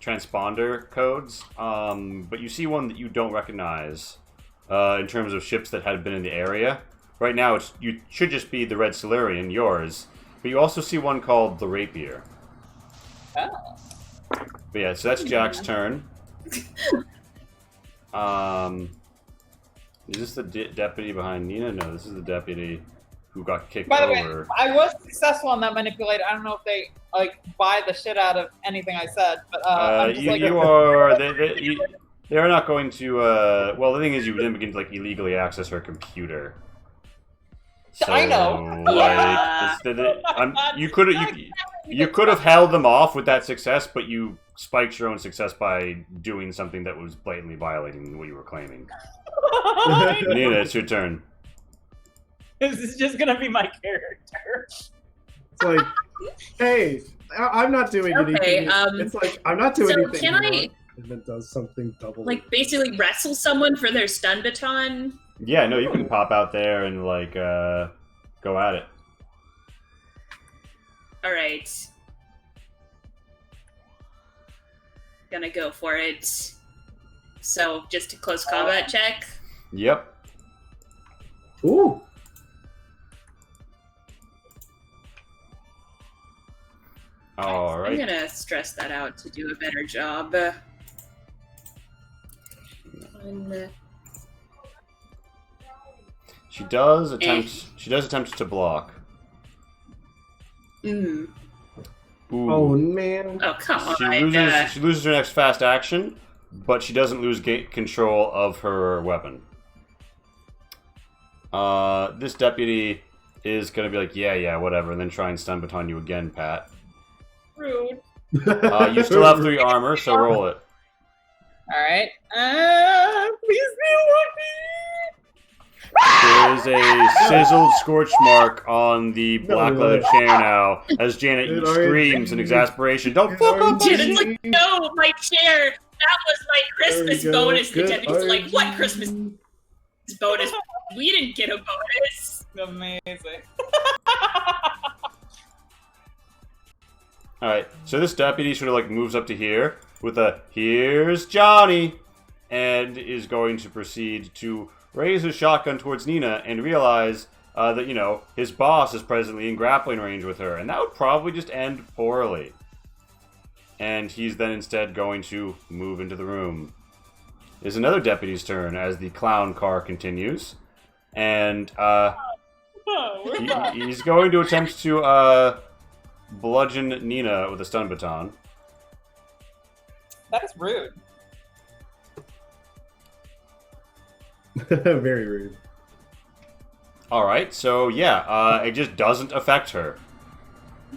transponder codes, but you see one that you don't recognize in terms of ships that had been in the area. Right now, you should just be the Red Silurian, yours, but you also see one called the Rapier. Oh. But yeah, so that's Jack's turn. Is this the deputy behind Nina? No, this is the deputy who got kicked By the way, over. I was successful on that manipulator. I don't know if they like buy the shit out of anything I said, but I'm just like, you are. They're not going to. Well, the thing is, you didn't begin to like illegally access her computer. So, I know. Like, Yeah. you could. You could have held them off with that success, but you spiked your own success by doing something that was blatantly violating what you were claiming. Nina, it's your turn. This is just gonna be my character. It's like, hey, I'm not doing anything. It's like, I'm not doing So anything. can I, And it does something double. like, basically wrestle someone for their stun baton? Yeah, no, you can pop out there and, like, go at it. Alright. Gonna go for it. So, just a close combat check. Yep. Ooh. Alright. I'm gonna stress that out to do a better job. She does attempt to block. Mm. Ooh. Oh man. Oh, come on. She loses her next fast action, but she doesn't lose control of her weapon. This deputy is gonna be like, yeah, whatever, and then try and stun baton you again, Pat. Rude. You still have 3 armor, so roll it. Alright. Please be There is a sizzled scorch mark on the black leather chair now, as Janet Good screams in RNG. exasperation. Don't Good fuck up my RNG. Janet's like, no, my chair! That was my Christmas There we go. bonus. The Good deputy's like, RNG. what Christmas bonus? We didn't get a bonus. amazing. Alright, so this deputy sort of like moves up to here with a "Here's Johnny," and is going to proceed to raise his shotgun towards Nina and realize that, you know, his boss is presently in grappling range with her, and that would probably just end poorly. And he's then instead going to move into the room. It's another deputy's turn as the clown car continues, and he's going to attempt to bludgeon Nina with a stun baton. That is rude. Very rude. Alright, so yeah, it just doesn't affect her.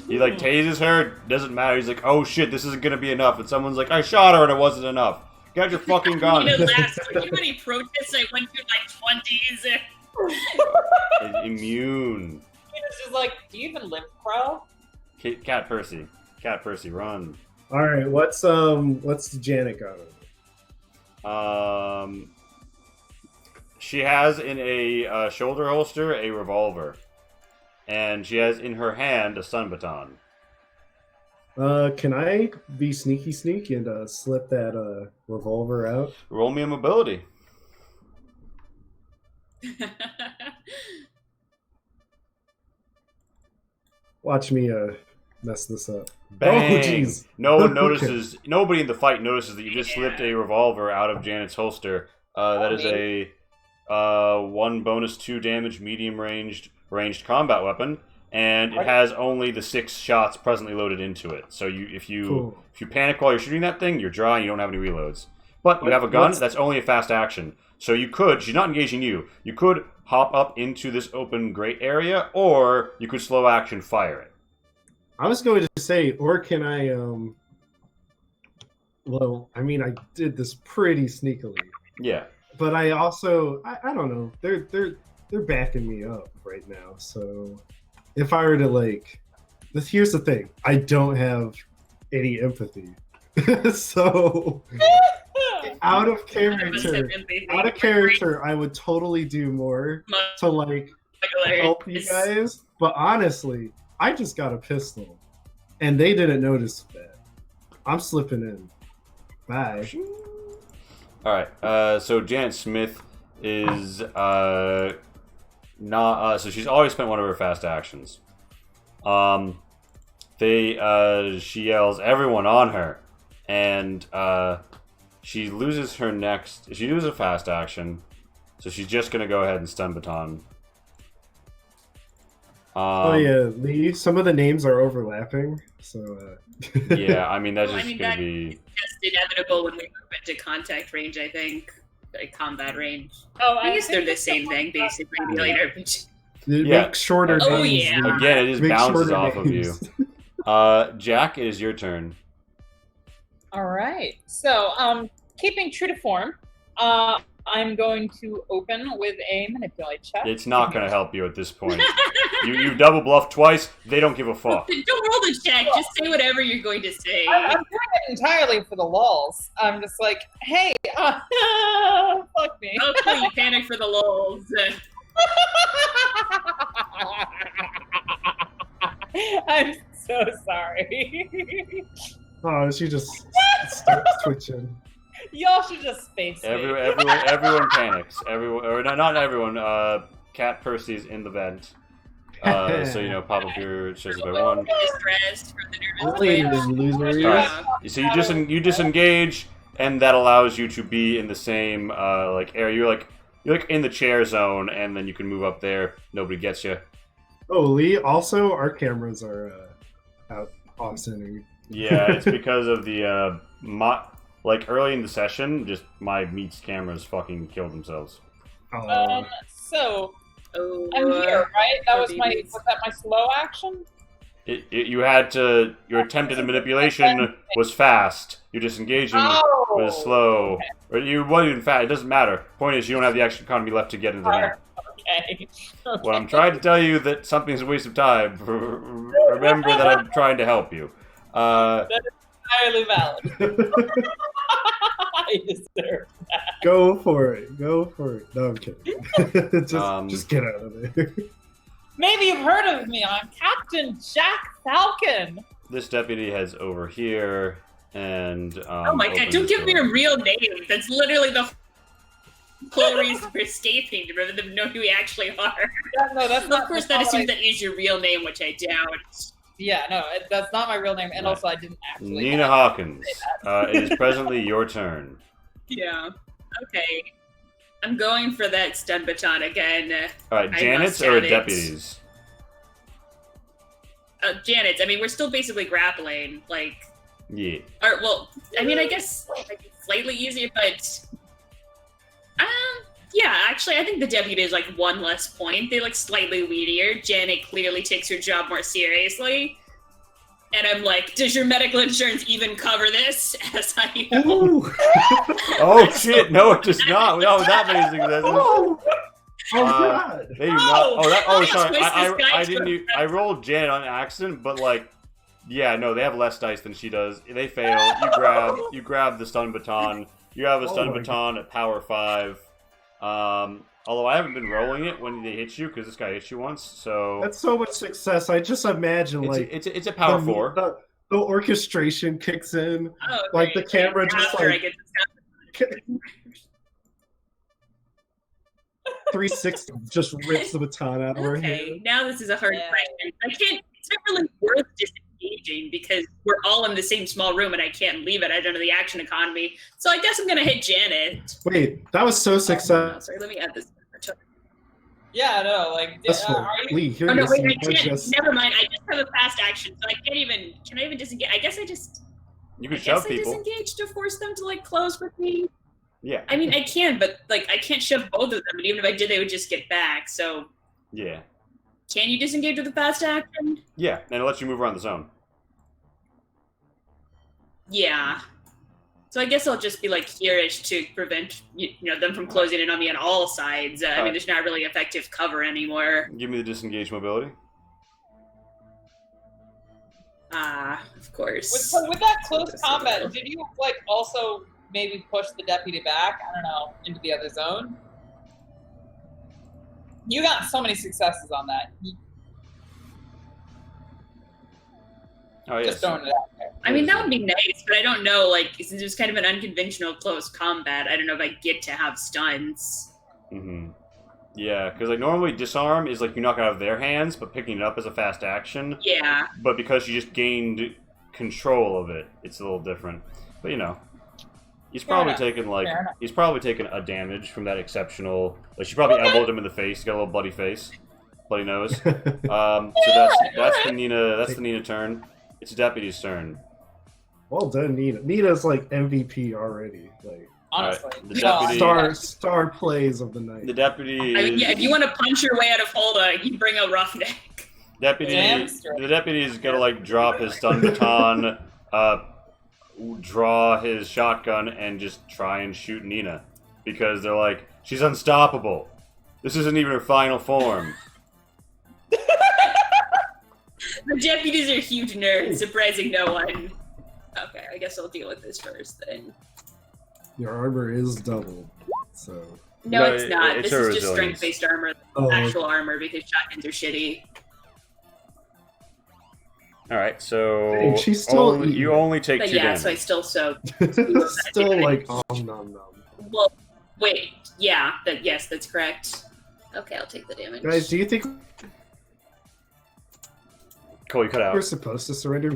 He like tases her, doesn't matter, he's like, oh shit, this isn't gonna be enough, and someone's like, I shot her and it wasn't enough. Get your fucking gun. You know, last when you any protests, I went through like 20s. Immune. It's just like, do you even live, Crow? Cat Percy. Cat Percy, run. All right, what's Janet got on? She has in a shoulder holster a revolver, and she has in her hand a stun baton. Can I be sneaky and slip that revolver out? Roll me a mobility. Watch me mess this up. Bang! Oh, jeez. No one Okay. notices. Nobody in the fight notices that you just slipped a revolver out of Janet's holster. That is a 1 bonus 2 damage medium ranged combat weapon, and it has only the 6 shots presently loaded into it. So if you panic while you're shooting that thing, you're dry and you don't have any reloads. But you have a gun. That's only a fast action. So you could. She's not engaging you. You could hop up into this open grate area, or you could slow action fire it. I was going to say, or can I? Well, I mean, I did this pretty sneakily, Yeah. but I also, I don't know. They're backing me up right now. So if I were to like, here's the thing: I don't have any empathy. So out of character, I would totally do more to like help you guys. But honestly, I just got a pistol, and they didn't notice that. I'm slipping in. Bye. All right. So Janet Smith is not. So she's always spent one of her fast actions. She yells everyone on her, and she loses her next. She loses a fast action, so she's just gonna go ahead and stun baton. Oh yeah, some of the names are overlapping. So Yeah, I mean that's Well, just I mean, gonna that- be. Just inevitable when we move into contact range, I think. Like combat range. Oh, I guess they're the same thing, basically, later. Yeah. Make shorter Oh, names. yeah. dude. Again, it just Make bounces shorter off of you. names. Jack, it is your turn. All right. So, keeping true to form, I'm going to open with a manipulate check. It's not going to help you at this point. You've double bluffed twice. They don't give a fuck. Don't roll the check. Just say whatever you're going to say. I'm doing it entirely for the lulz. I'm just like, hey, fuck me. Oh, cool. You panic for the lulz. I'm so sorry. Oh, she just starts twitching. Y'all should just space me. Everyone panics. Everyone, or not everyone. Cat Percy's in the vent. So pop up your chest by one. Distressed for the nervous Later, twitch. losers. Alright. So you disengage, and that allows you to be in the same area. You're like in the chair zone, and then you can move up there. Nobody gets you. Oh, Lee. Also, our cameras are out off-centering. Yeah, it's because of the early in the session, just my meat's cameras fucking killed themselves. So Oh, I'm here, right? That was babies. was that my slow action? You had to. Your attempted manipulation was fast. Your disengaging was slow. Okay. Or you wasn't even fast. It doesn't matter. Point is, you don't have the action economy left to get into the vent. Okay. Well, I'm trying to tell you that something's a waste of time. Remember that I'm trying to help you. That is entirely valid. I deserve that. Go for it. Go for it. No, I'm kidding. just get out of there. Maybe you've heard of me. I'm Captain Jack Falcon. This deputy heads over here and. Oh my god! opens Don't the give me door. a real name. That's literally the whole reason for escaping, to rather than know who we actually are. Yeah, no, that's not. Of course, that's that not assumes my- that is your real name, which I doubt. Yeah, no, that's not my real name, and Right. also I didn't actually. Nina Hawkins. It is presently your turn. Yeah. Okay. I'm going for that stun baton again. All right, I Janet's must or have it. deputies? Janet's. I mean, we're still basically grappling. Like, Yeah. or well, I mean, I guess like, slightly easier, but yeah. Actually, I think the deputy is like one less point. They look slightly weedier. Janet clearly takes her job more seriously. And I'm like, does your medical insurance even cover this? As I Ooh. Oh shit! No, it does not. No, that makes sense. Oh, God. They do not. Oh, Let's sorry. twist this guy I to didn't. a- I rolled Janet on accident, but like, yeah, no, they have less dice than she does. They fail. You grab the stun baton. You have a Oh stun my baton at power 5. Although I haven't been rolling it when they hit you because this guy hit you once. So That's so much success. I just imagine it's a power 4. The orchestration kicks in. Oh, Like, the great. camera just, After like- I get this 360 just rips the baton out of her hand. Okay, now this is a hard Yeah. question. I can't. It's not really worth disengaging because we're all in the same small room and I can't leave it. I don't know the action economy, so I guess I'm gonna hit Janet. Wait, that was so Oh, successful. sorry, let me add this. Yeah, no, like, are you? Lee, here Oh no, you wait, see. I can't. Just, Never mind. I just have a fast action, so I can't even. Can I even disengage? I guess I just. You I can guess shove I people. disengage to force them to like close with me. Yeah. I mean, I can, but like I can't shove both of them. And even if I did, they would just get back. So, Yeah. can you disengage with a fast action? Yeah, and it lets you move around the zone. Yeah. So I guess I'll just be like here-ish to prevent them from closing in on me on all sides. I mean, there's not really effective cover anymore. Give me the disengage mobility. Of course. With that close combat, did you like also maybe push the deputy back? I don't know, into the other zone. You got so many successes on that. Oh yes. Just throwing it out there. I mean, that would be nice, but I don't know. Like, since it was kind of an unconventional close combat, I don't know if I get to have stunts. Mm-hmm. Yeah, because like normally disarm is like you knock it out of their hands, but picking it up is a fast action. Yeah. But because you just gained control of it, it's a little different. But he's probably taken like Fair enough. he's probably taken a damage from that exceptional. Like she probably elbowed him in the face. He got a little bloody face, bloody nose. So that's the Nina turn. It's deputy's turn. well done, Nina. Nina's like MVP already. Like Honestly, Alright, the deputy- star plays of the night. The deputy. I mean, is- yeah, if you want to punch your way out of Holda, you bring a roughneck. Deputy, Damn straight. the deputy is gonna like drop his stun baton, draw his shotgun, and just try and shoot Nina because they're like, she's unstoppable. This isn't even her final form. The deputies are huge nerds, surprising no one. Okay, I guess I'll deal with this first then. Your armor is doubled, so. No, No, it's not. it's This her is just resilience. strength-based armor, Oh, actual armor, because shotguns are shitty. All right, so Dang, she's still eating. you only take But 2 yeah, damage. so I still Still like, oh, nom nom. Well, wait, yeah, yes, that's correct. Okay, I'll take the damage. Guys, do you think Cole, you cut out. we're supposed to surrender?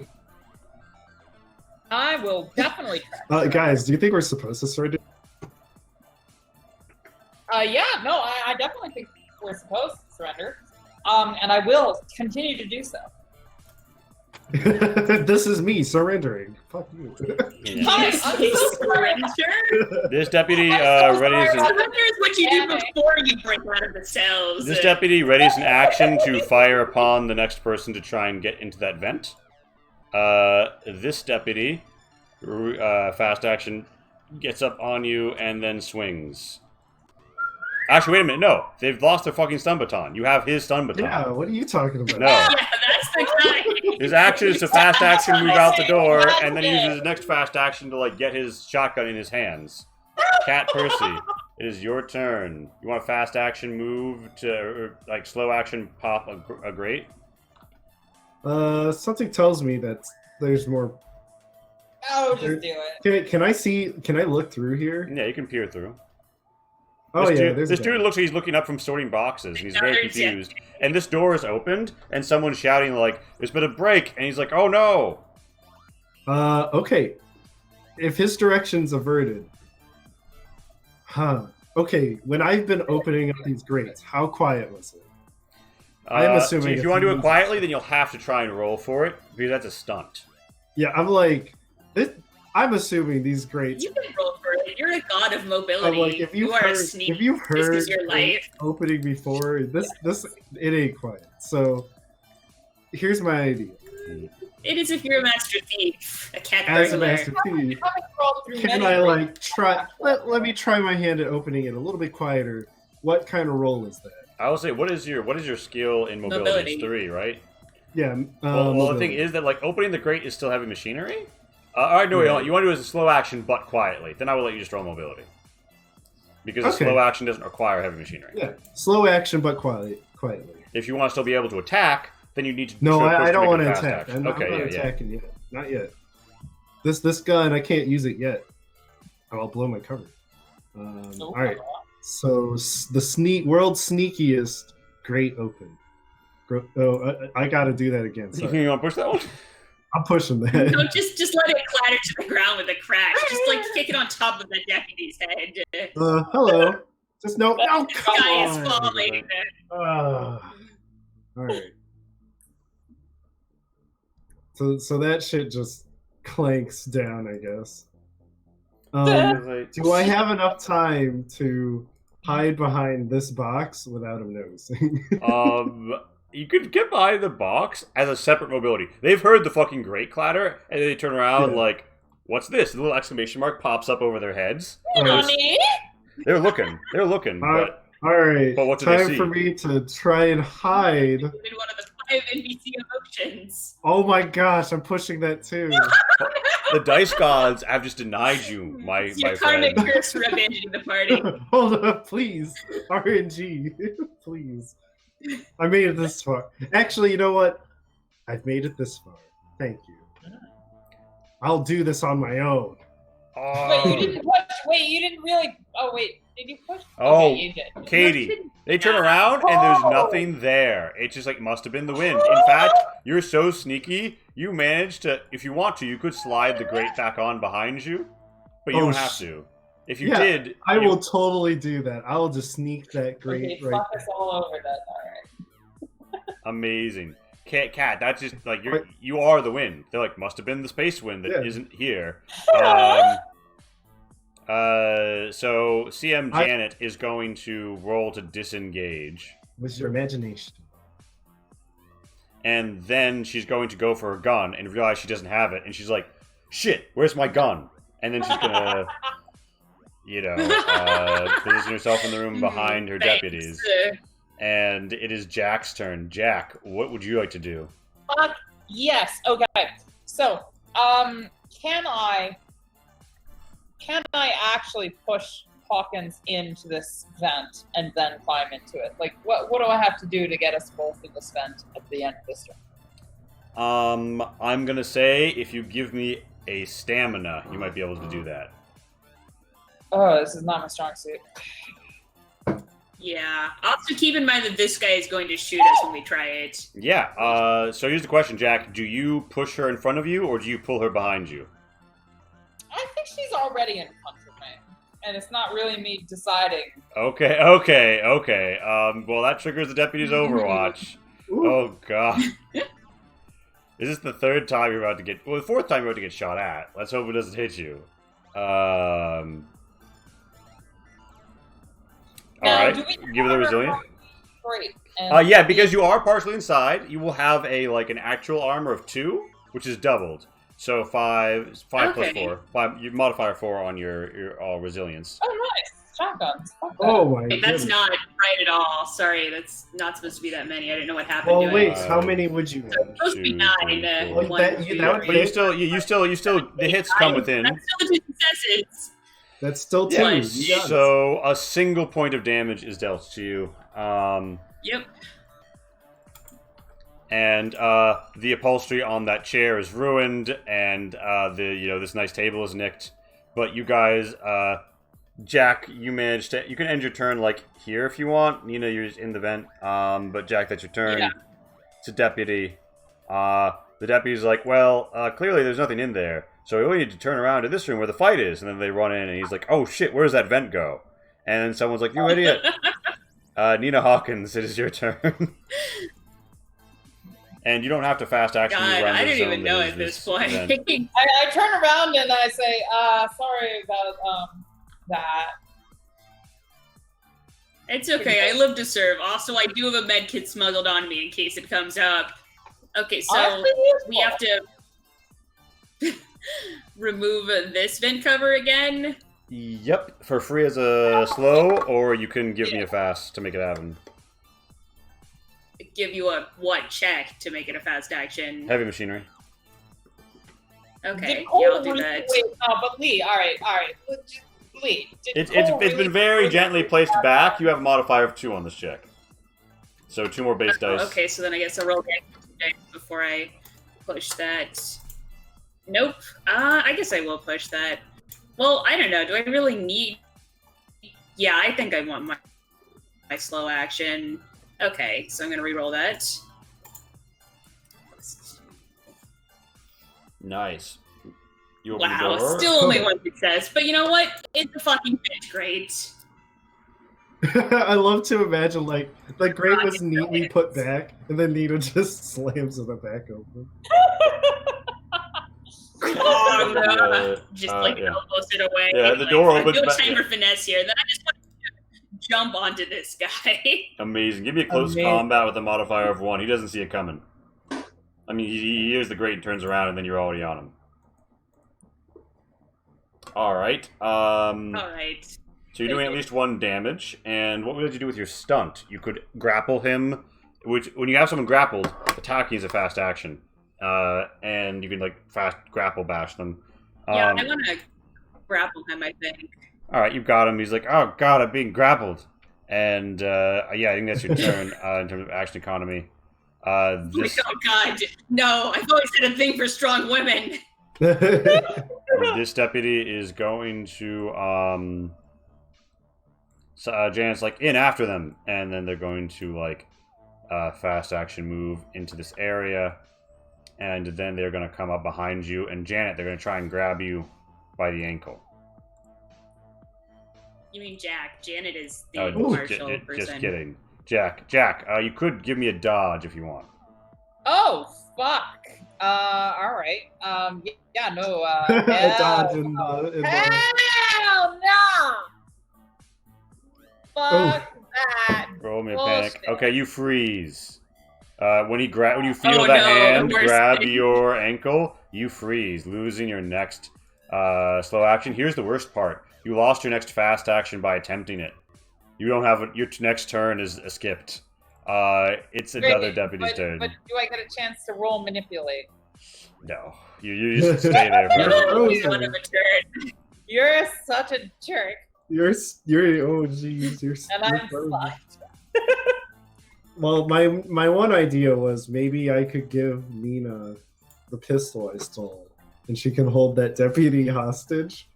I will definitely try. Guys, do you think we're supposed to surrender? Yeah, no, I definitely think we're supposed to surrender. And I will continue to do so. This is me surrendering. Fuck you. Yeah. Guys, I'm so sorry. Surrender? This deputy I'm so readies sorry. an, Surrender is what you do Damn it. before you break out of the cells. this deputy readies an action to fire upon the next person to try and get into that vent. This deputy, fast action, gets up on you and then swings. Actually, wait a minute. No, they've lost their fucking stun baton. You have his stun baton. Yeah, what are you talking about? No. Yeah, that's the guy. His action is to fast action move out the door, and then he uses his next fast action to like get his shotgun in his hands. Cat Percy, it is your turn. You want a fast action move to or, like slow action pop a grate? Something tells me that there's more. Oh, just do it. Can I see? Can I look through here? Yeah, you can peer through. Oh this yeah, dude, there's this a dude guy. looks like he's looking up from sorting boxes, and he's very Another confused. And this door is opened, and someone's shouting like, "There's been a break!" And he's like, "Oh no!" Okay. If his direction's averted. Huh. Okay, when I've been opening up these grates, how quiet was it? I'm assuming so if if you want to do he it quietly, then you'll have to try and roll for it because that's a stunt. Yeah, I'm like, I'm assuming these grates. You can roll for it. You're a god of mobility. I'm like, if you you've are a heard, sneak. if you've This heard is your life. opening before, this it ain't quiet. So here's my idea. It is if you're a master thief, a cat As a burglar. master thief, Having crawled through can many I rooms. like try? Let me try my hand at opening it a little bit quieter. What kind of roll is that? I will say, what is your skill in mobility? Mobility. It's 3, right? Yeah. Well, the mobility. thing is that like opening the grate is still heavy machinery. All right, no, wait, hold on. You want to do it as a slow action, but quietly. Then I will let you just roll mobility because a Okay. slow action doesn't require heavy machinery. Yeah, slow action, but quietly. If you want to still be able to attack, then you need to. No, show first I don't make a want to fast attack. action. I'm not Okay, yeah. attacking yet. Not yet. This gun, I can't use it yet. I'll blow my cover. Oh, all right. So the world's sneakiest grate open. I got to do that again. You Sorry. want to push that one? I'm pushing that. No, just let it clatter to the ground with a crash. Just like kick it on top of the deputy's head. Hello. Just no. No, The come guy is on. falling. All right. So that shit just clanks down, I guess. Do I have enough time to hide behind this box without him noticing? You could get by the box as a separate mobility. They've heard the fucking grate clatter, and they turn around Yeah. like, "What's this?" The little exclamation mark pops up over their heads. Nani? They're looking. They're looking. But All right. But what do they time see? for me to try and hide. In one of the 5 NPC emotions. Oh my gosh, I'm pushing that too. the dice gods have just denied you, my It's your my karmic friend. curse for abandoning the party. Hold up, please. RNG, please. I made it this far. Actually, you know what? I've made it this far. Thank you. I'll do this on my own. Wait, you didn't push. Wait, you didn't really. Oh, wait. Did you push? Oh, Okay, you did. Katie, they turn around and there's Oh. nothing there. It just like must have been the wind. In fact, you're so sneaky, you managed to. If you want to, you could slide the grate back on behind you, but you Oh, don't have to. If you yeah, did, I you- will totally do that. I will just sneak that grate Okay, right. fuck us all over that. All right. Amazing. Cat, that's just like you are the wind. They're like must have been the space wind that Yeah. not here. So CM Janet is going to roll to disengage. With your imagination. and then she's going to go for her gun and realize she doesn't have it, and she's like, "Shit, where's my gun?" And then she's gonna, position herself in the room behind her deputies. And it is Jack's turn. Jack, what would you like to do? Fuck yes. Okay. So, can I actually push Hawkins into this vent and then climb into it? Like, what do I have to do to get us both in this vent at the end of this turn? I'm gonna say if you give me a stamina, you might be able to do that. Oh, this is not my strong suit. Yeah. Also, keep in mind that this guy is going to shoot us when we try it. Yeah. So here's the question, Jack. Do you push her in front of you, or do you pull her behind you? I think she's already in front of me, and it's not really me deciding. Okay. Well, that triggers the deputy's Overwatch. Ooh. Oh God. Is this the third time you're about to get? Well, the fourth time you're about to get shot at. Let's hope it doesn't hit you. All right. Give it a resilient. Great. Yeah, because you are partially inside, you will have an actual armor of 2, which is doubled. So 5 plus Okay. 4. 5. You modifier 4 on your resilience. Oh, nice. Shotguns. Fuck that. Oh my That's goodness. not right at all. Sorry, that's not supposed to be that many. I didn't know what happened Well, to wait. it. How many would you So it's have? supposed to be 2, 9. 3, 4. Well, 1, that- 2, that would But you 3. still, the hits come within. That's still the 2 successes. That's still 2. Yeah, You got it. so a single point of damage is dealt to you. Yep. And the upholstery on that chair is ruined, and this nice table is nicked. But you guys, Jack, you managed to. You can end your turn here if you want. Nina, you're just in the vent. But Jack, that's your turn. Yeah. It's a deputy. The deputy's like, well, clearly there's nothing in there, so we only need to turn around to this room where the fight is. And then they run in, and he's like, oh shit, where does that vent go? And then someone's like, you idiot. Nina Hawkins, it is your turn. And you don't have to fast action. God, around I the didn't zone even that know is at this this point. event. I turn around and I say, sorry about that. It's okay. I live to serve. Also, I do have a med kit smuggled on me in case it comes up. Okay, so Honestly, we have to remove this vent cover again. Yep, for free as a slow, or you can give me a fast to make it happen. Give you a what check to make it a fast action. Heavy machinery. Okay, Cole yeah, I'll do really- that. Wait, but Lee, all right. Lee, did It's Cole been really- very gently placed back. You have a modifier of 2 on this check. So 2 more base dice. Okay, so then I guess I'll roll dice before I push that. Nope. I guess I will push that. Well, I don't know. Do I really need... Yeah, I think I want my slow action. Okay, so I'm going to re-roll that. Nice. You open the Wow, door. still only 1 success. But you know what? It's a fucking bitch great. I love to imagine the grate was neatly put back, and then Nina just slams the back open. Oh, no. Yeah, Just yeah. elbows it away. Yeah, the door opens No back- time for finesse here. Then I just want to jump onto this guy. Amazing. Give me a close Amazing. combat with a modifier of 1. He doesn't see it coming. I mean, he hears the grate and turns around, and then you're already on him. Alright. Alright. So you're doing at least 1 damage, and what would you do with your stunt? You could grapple him, which, when you have someone grappled, attacking is a fast action. And you can, fast grapple bash them. Yeah, I want to grapple him, I think. Alright, you've got him. He's like, oh god, I'm being grappled. And, yeah, I think that's your turn, in terms of action economy. This, Oh god, no, I've always had a thing for strong women. this deputy is going to, Janet's like, in after them. And then they're going to, fast action move into this area. And then they're going to come up behind you. And Janet, they're going to try and grab you by the ankle. You mean Jack? Janet is the Oh, martial person. just kidding. Jack, you could give me a dodge if you want. Oh, fuck. All right. Yeah, no. Dodge in the- Hell no! Fuck that. Roll me a Bullshit. panic. Okay, you freeze. When you feel Oh, that no, the hand worst grab thing. your ankle, you freeze, losing your next slow action. Here's the worst part: you lost your next fast action by attempting it. You don't have your next turn is skipped. It's another deputy's turn. But do I get a chance to roll manipulate? No, you just stay there You forever. only one of a turn. You're such a jerk, You're oh jeez, you're and I'm frozen. fucked. Well, my one idea was maybe I could give Nina the pistol I stole, and she can hold that deputy hostage.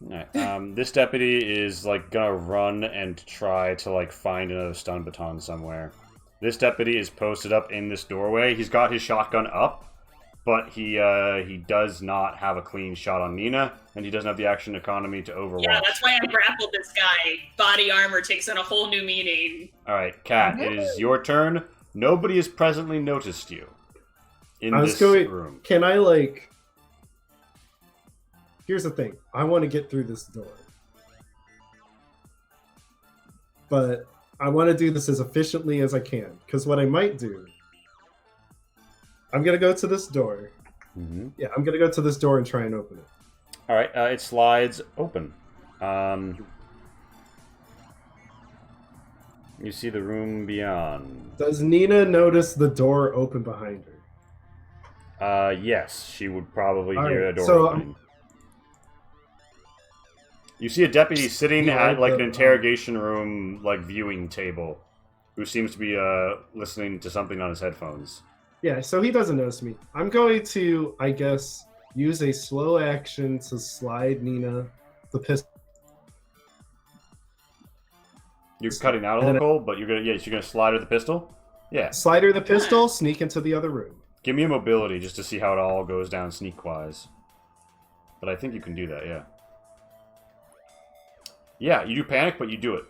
Alright, this deputy is like gonna run and try to like find another stun baton somewhere. This deputy is posted up in this doorway. He's got his shotgun up, but he does not have a clean shot on Nina, and he doesn't have the action economy to overwatch. Yeah, that's why I grappled this guy. Body armor takes on a whole new meaning. Alright, Kat, it is your turn. Nobody has presently noticed you in this room. Can I like? Here's the thing. I want to get through this door, but I want to do this as efficiently as I can. Because what I might do, I'm gonna go to this door. Mm-hmm. Yeah, I'm gonna go to this door and try and open it. Alright, it slides open. You see the room beyond. Does Nina notice the door open behind her? Yes, she would probably All hear right, a door so, opening. You see a deputy sitting Yeah, at like an the- interrogation room, like viewing table, who seems to be listening to something on his headphones. Yeah, so he doesn't notice me. I'm going to, I guess, use a slow action to slide Nina the pistol. You're cutting out a And then little, but you're gonna slide her the pistol. Yeah, Slide her the pistol, sneak into the other room. give me a mobility just to see how it all goes down sneak wise. But I think you can do that. Yeah. Yeah, you do panic, but you do it.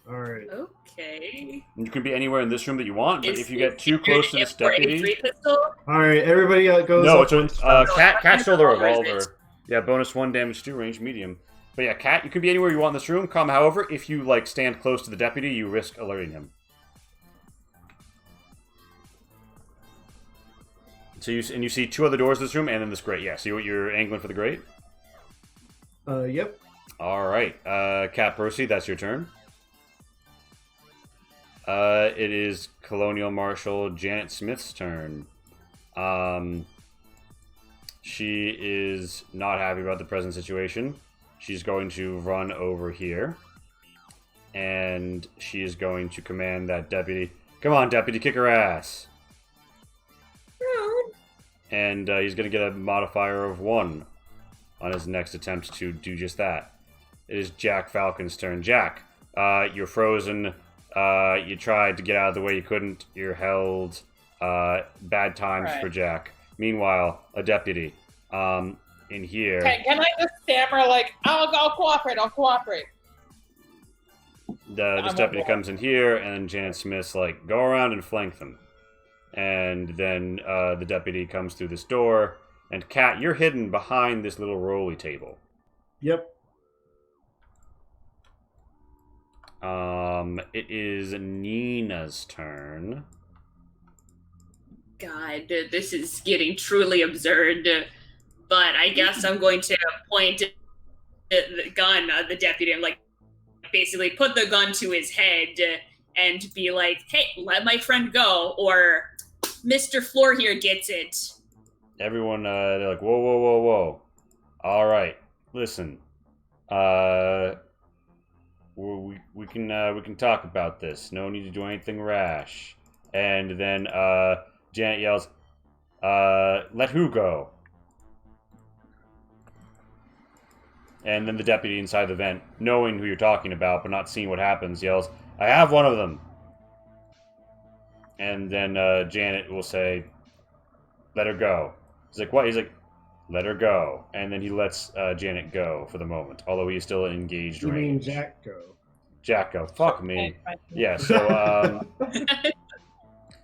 All right. Okay. And you can be anywhere in this room that you want, but Is- if you get is too it close to this for a deputy... three pistol? All right, everybody goes. No, up it's one Cat stole the Or is it- revolver. Yeah, bonus 1 damage to range medium. But yeah, Cat, you can be anywhere you want in this room. However, if you like stand close to the deputy, you risk alerting him. So you see 2 other doors in this room, and then this grate. Yeah, so you're angling for the grate. Yep. All right, Cat, proceed. That's your turn. It is Colonial Marshal Janet Smith's turn. She is not happy about the present situation. She's going to run over here. And she is going to command that deputy, "Come on, deputy, kick her ass." And he's going to get a modifier of 1 on his next attempt to do just that. It is Jack Falcon's turn. Jack, you're frozen. You tried to get out of the way, you couldn't. You're held. Bad times Right. for Jack. Meanwhile, a deputy in here. Can I just stammer like, I'll cooperate. This won't deputy go. comes in here, and Janet Smith's like, "Go around and flank them." And then the deputy comes through this door. And Kat, you're hidden behind this little rolly table. Yep. It is Nina's turn. God, this is getting truly absurd. But I guess I'm going to point the gun at the deputy and like basically put the gun to his head and be like, "Hey, let my friend go," or "Mr. Floor here gets it." Everyone, they're like, "Whoa, whoa, whoa, whoa! All right, listen. We can talk about this. No need to do anything rash." And then Janet yells, "Let who go?" And then the deputy inside the vent, knowing who you're talking about but not seeing what happens, yells, "I have one of them." And then Janet will say, "Let her go." He's like, "What?" He's like, "Let her go." And then he lets Janet go for the moment, although he's still engaged You mean range. Jack go? Jack go. Fuck me. Okay, Yeah, so,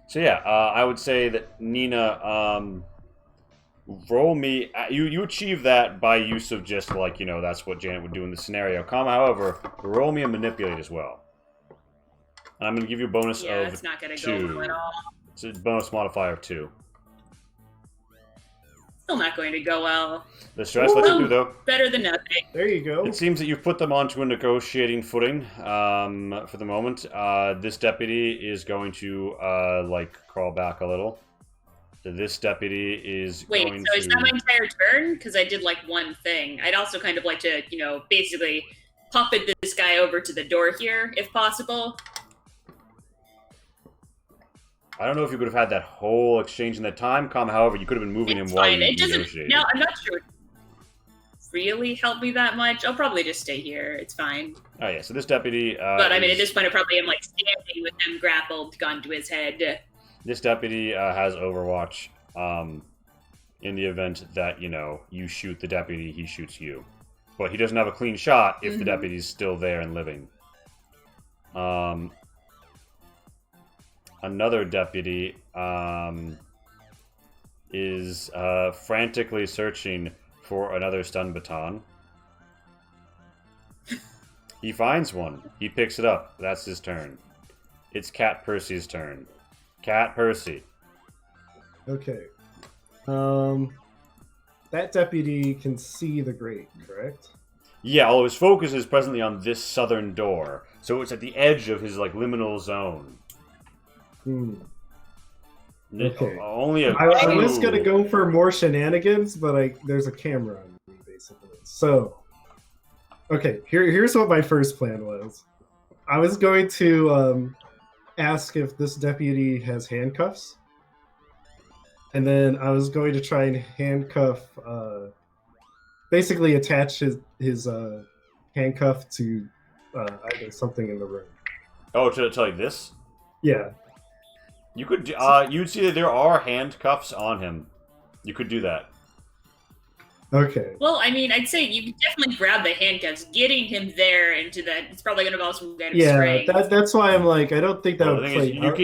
so yeah, I would say that Nina, roll me, you achieve that by use of just, like, that's what Janet would do in the scenario. However, roll me a manipulate as well. And I'm going to give you a bonus Yeah, of it's not gonna 2. go well at all. It's a bonus modifier of 2. Still not going to go well. The stress lets you do, though. Better than nothing. There you go. It seems that you've put them onto a negotiating footing for the moment. This deputy is going to, crawl back a little. So this deputy is Wait, going so to... is that my entire turn? Because I did like one thing. I'd also kind of like to, basically puppet this guy over to the door here, if possible. I don't know if you could have had that whole exchange in that time, however, you could have been moving It's him while fine. you It doesn't. negotiated. No, I'm not sure. It really help me that much. I'll probably just stay here. It's fine. Oh, yeah, so this deputy... But I mean, at this point, I probably am like standing with him grappled, gun to his head. This deputy has Overwatch in the event that, you shoot the deputy, he shoots you. But he doesn't have a clean shot if the deputy's still there and living. Another deputy is frantically searching for another stun baton. He finds one. He picks it up. That's his turn. It's Cat Percy's turn. Cat Percy. Okay. That deputy can see the grate, correct? Yeah, although his focus is presently on this southern door. So it's at the edge of his, liminal zone. Okay. Only a I was gonna go for more shenanigans, but there's a camera on me, basically. So, okay, here's what my first plan was. I was going to ask if this deputy has handcuffs, and then I was going to try and handcuff, basically attach his handcuff to either something in the room. Oh, to like this? Yeah. You could. You'd see that there are handcuffs on him. You could do that. Okay. Well, I mean, I'd say you can definitely grab the handcuffs. Getting him there into that, it's probably going to involve some kind of strength. That's why I'm like, I don't think that Well, would the thing play. is, you could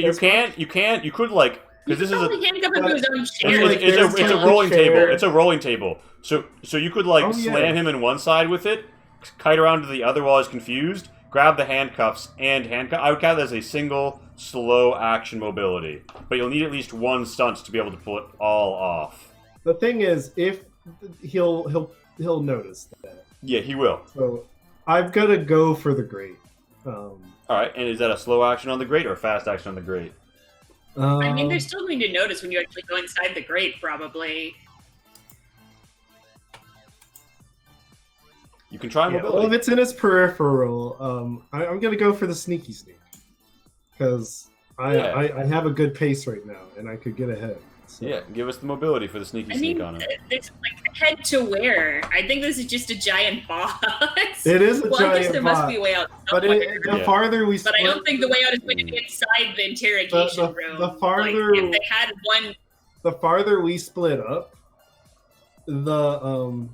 because this is probably handcuff him to his own chair. it's a rolling table. It's a rolling table. So you could slam him in one side with it, kite around to the other while he's confused, grab the handcuffs and handcuff. I would count that as a single slow action mobility, but you'll need at least one stunt to be able to pull it all off. The thing is, if he'll notice that. Yeah, he will. So I'm gonna go for the grate. All right, and is that a slow action on the grate or a fast action on the grate? I mean, they're still going to notice when you actually go inside the grate, probably. You can try mobility. Well, if it's in his peripheral, I'm gonna go for the sneaky sneak because I have a good pace right now, and I could get ahead. So. Yeah, give us the mobility for the sneaky sneak on it. There's head to where? I think this is just a giant box. It is a well, giant I guess there box. must be a way out But the farther we But split, I don't think the way out is going to be inside the interrogation room. The farther if they had one, the farther we split up, the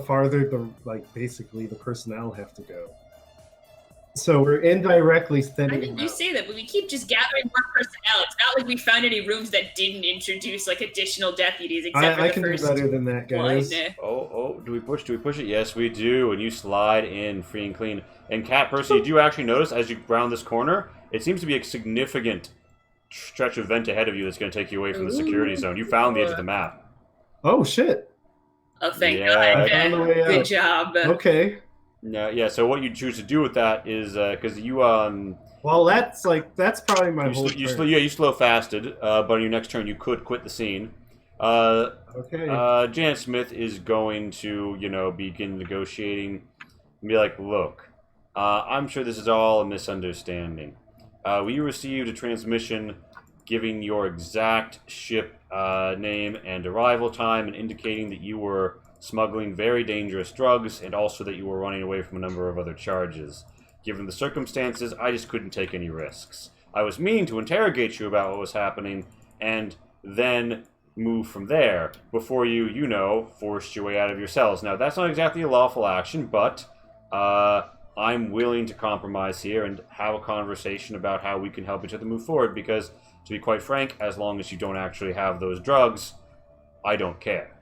farther basically the personnel have to go. So we're indirectly thinning. I mean, you say that, but we keep just gathering more personnel. It's not like we found any rooms that didn't introduce additional deputies, except for I the can first do better than that, guys. one. Oh, do we push? Do we push it? Yes, we do. And you slide in free and clean. And Cat Percy, did you actually notice as you round this corner, it seems to be a significant stretch of vent ahead of you that's going to take you away from the security zone. You found the edge of the map. Oh shit! Oh, thank Yeah, God. I found the way Good out. job. Okay. Yeah. So what you choose to do with that is because you Well, that's probably my whole. you slow fasted, but on your next turn you could quit the scene. Okay. Janet Smith is going to begin negotiating and be like, look, I'm sure this is all a misunderstanding. We received a transmission giving your exact ship name and arrival time and indicating that you were smuggling very dangerous drugs and also that you were running away from a number of other charges. Given the circumstances, I just couldn't take any risks. I was mean to interrogate you about what was happening and then move from there before you forced your way out of your cells. Now, that's not exactly a lawful action, but I'm willing to compromise here and have a conversation about how we can help each other move forward because, to be quite frank, as long as you don't actually have those drugs, I don't care.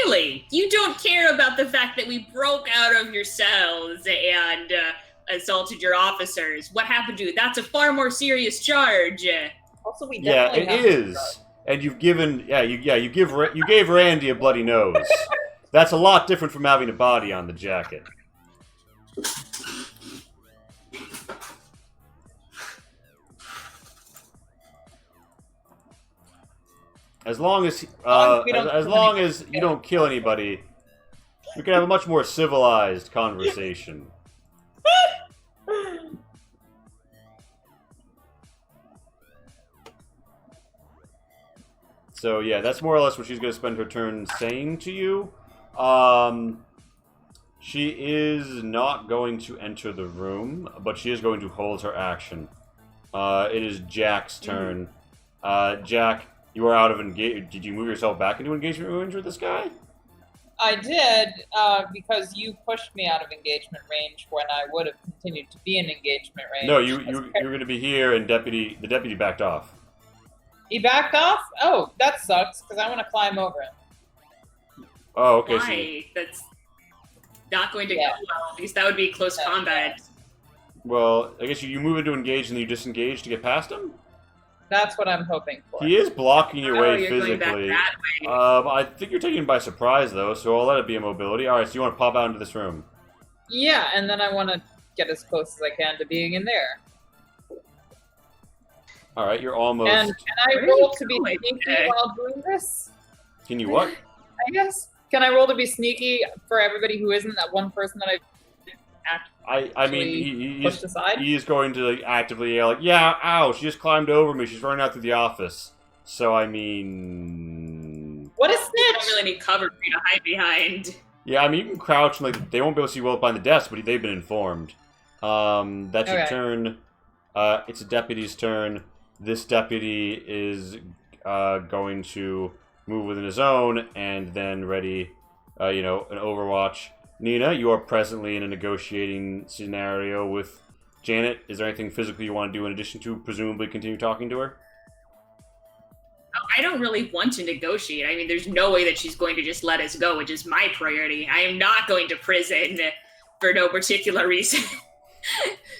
Really? You don't care about the fact that we broke out of your cells and assaulted your officers. What happened to you? That's a far more serious charge. Also, we Yeah, definitely it have is. And you've given, you gave Randy a bloody nose. That's a lot different from having a body on the jacket. As long as you don't kill anybody, we can have a much more civilized conversation. So yeah, that's more or less what she's going to spend her turn saying to you. She is not going to enter the room, but she is going to hold her action. It is Jack's turn. Jack, you are out of engage. Did you move yourself back into engagement range with this guy? I did, because you pushed me out of engagement range when I would have continued to be in engagement range. No, you're going to be here, and the deputy backed off. He backed off? Oh, that sucks, because I want to climb over him. Oh, okay. Why? That's not going to Yeah. go well. At least that would be close combat. Well, I guess you move into engage and then you disengage to get past him? That's what I'm hoping for. He is blocking your Oh, way you're going back physically. that way. I think you're taking him by surprise, though, so I'll let it be a mobility. Alright, so you want to pop out into this room. Yeah, and then I want to get as close as I can to being in there. Alright, you're almost... And can I Where are roll you to be going? sneaky Okay. while doing this? Can you what? I guess. Can I roll to be sneaky for everybody who isn't that one person that I mean, pushed aside? he is going to like, actively yell, like, yeah, ow, she just climbed over me. She's running out through the office. So, I mean... What a You don't snitch! really need cover for you to hide behind. Yeah, I mean, you can crouch, and like, they won't be able to see well behind the desk, but they've been informed. That's your Okay. turn. It's a deputy's turn. This deputy is going to move within his zone and then ready, an Overwatch. Nina, you are presently in a negotiating scenario with Janet. Is there anything physically you want to do in addition to presumably continue talking to her? I don't really want to negotiate. I mean, there's no way that she's going to just let us go, which is my priority. I am not going to prison for no particular reason.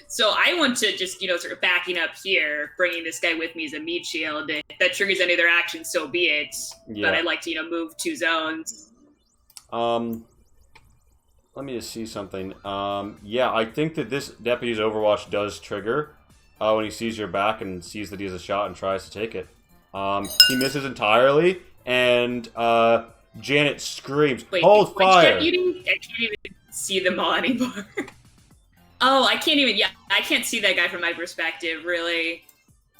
So I want to just, sort of backing up here, bringing this guy with me as a meat shield. If that triggers any of their actions, so be it. Yeah. But I'd like to, move 2 zones. Let me just see something. Yeah, I think that this deputy's Overwatch does trigger when he sees your back and sees that he has a shot and tries to take it. He misses entirely, and Janet screams, Wait, "Hold which fire!" deputy? I can't even see them all anymore. Oh, I can't even, I can't see that guy from my perspective, really.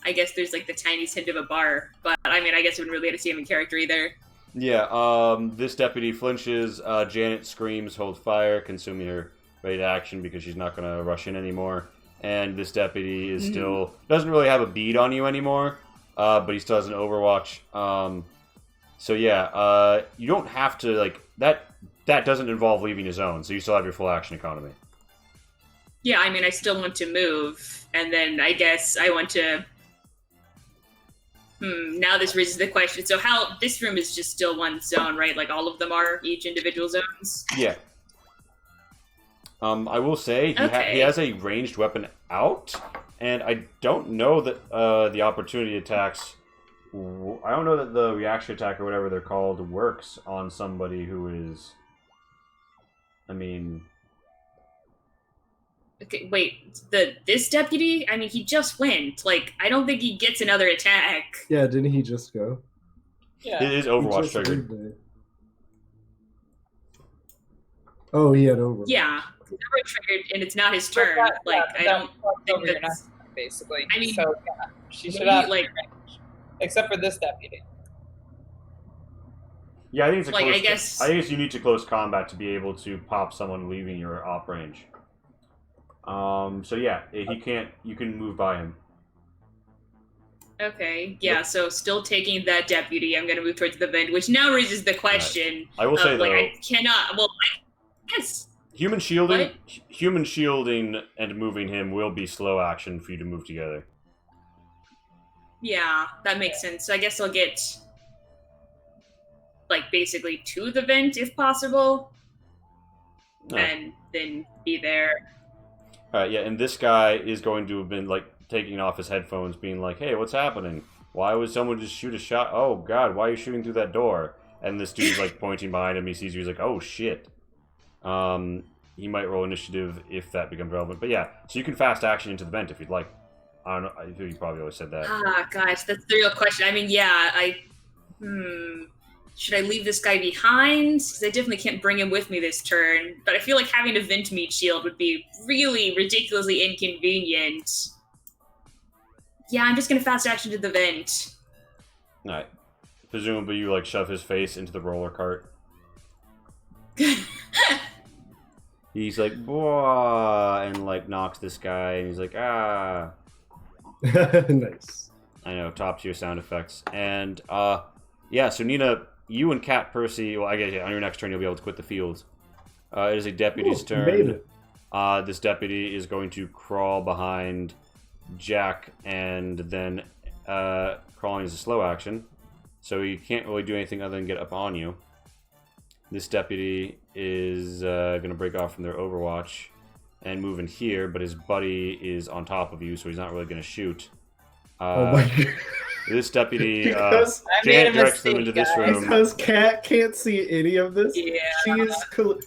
I guess there's like the tiniest hint of a bar, but I mean, I guess I wouldn't really be able to see him in character either. Yeah, this deputy flinches. Janet screams, "Hold fire," consuming her ready to action because she's not going to rush in anymore. And this deputy is still doesn't really have a bead on you anymore, but he still has an Overwatch. So yeah, you don't have to like that. That doesn't involve leaving his zone, so you still have your full action economy. Yeah, I mean, I still want to move, and then I guess I want to... now this raises the question. So how... This room is just still one zone, right? Like, all of them are each individual zones? Yeah. I will say, he has a ranged weapon out, and I don't know that the opportunity attacks... I don't know that the reaction attack, or whatever they're called, works on somebody who is... I mean... Okay, wait, this deputy? I mean, he just went. Like, I don't think he gets another attack. Yeah, didn't he just go? Yeah. It is He Overwatch just triggered. leave it. Oh, he had over. Yeah, it's never triggered, and it's not his But turn. that- Like, yeah, I that don't fucked think over your that's... neck, basically. I mean, so yeah, she should maybe, have like- range, except for this deputy. Yeah, I think it's a Like, close... I guess- I think it's unique to close combat to be able to pop someone leaving your op range. So yeah, he can't... You can move by him. Okay, yeah, so still taking that deputy, I'm gonna move towards the vent, which now raises the question I will of, say, like, though... I cannot... Well, yes. Human shielding, and moving him will be slow action for you to move together. Yeah, that makes sense. So I guess I'll get, like, basically to the vent if possible, No. and then be there. All right, yeah, and this guy is going to have been like taking off his headphones, being like, "Hey, what's happening? Why would someone just shoot a shot? Oh God, why are you shooting through that door?" And this dude's like pointing behind him. He sees you. He's like, "Oh shit." He might roll initiative if that becomes relevant. But yeah, so you can fast action into the vent if you'd like. I don't know. I think you probably always said that. Ah, gosh, that's the real question. I mean, yeah, should I leave this guy behind? Because I definitely can't bring him with me this turn. But I feel like having a vent meat shield would be really ridiculously inconvenient. Yeah, I'm just gonna fast action to the vent. All right. Presumably, you like shove his face into the roller cart. He's like, "Boah," and like knocks this guy, and he's like, "Ah." Nice. I know, top tier sound effects. And yeah, so Nina, you and Cat Percy, well, I guess yeah, on your next turn you'll be able to quit the field. It is a deputy's Ooh, made turn. it. This deputy is going to crawl behind Jack, and then crawling is a slow action, so he can't really do anything other than get up on you. This deputy is going to break off from their overwatch and move in here, but his buddy is on top of you, so he's not really going to shoot. Oh my God. This deputy Because- I made a directs them mistake, into this guys. room. Because Cat can't see any of this. Yeah.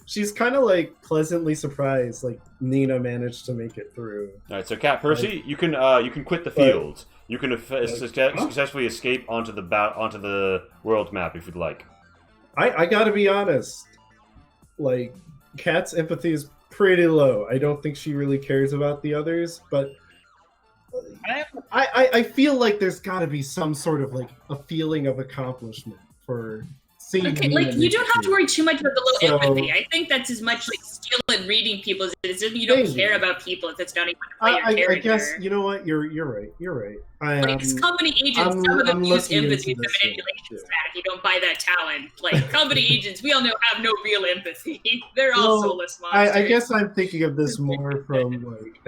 She's kind of like pleasantly surprised, like Nina managed to make it through. All right, so Cat Percy, you can quit the field. You can successfully escape onto the world map if you'd like. I gotta be honest, like Cat's empathy is pretty low. I don't think she really cares about the others, but I feel like there's gotta be some sort of like a feeling of accomplishment for seeing. Okay, Nina like you make don't it have to through. worry too much about the low So- empathy. I think that's as much like skill in reading people as it is. You don't Maybe. care about people if it's not even to play your I character. guess you know what, you're right. You're right. Like, as company agents, I'm- some of them I'm use looking empathy into as a this manipulation one, stat if you don't buy that talent. Like, company agents, we all know have no real empathy. They're all Well, soulless monsters. I guess I'm thinking of this more from like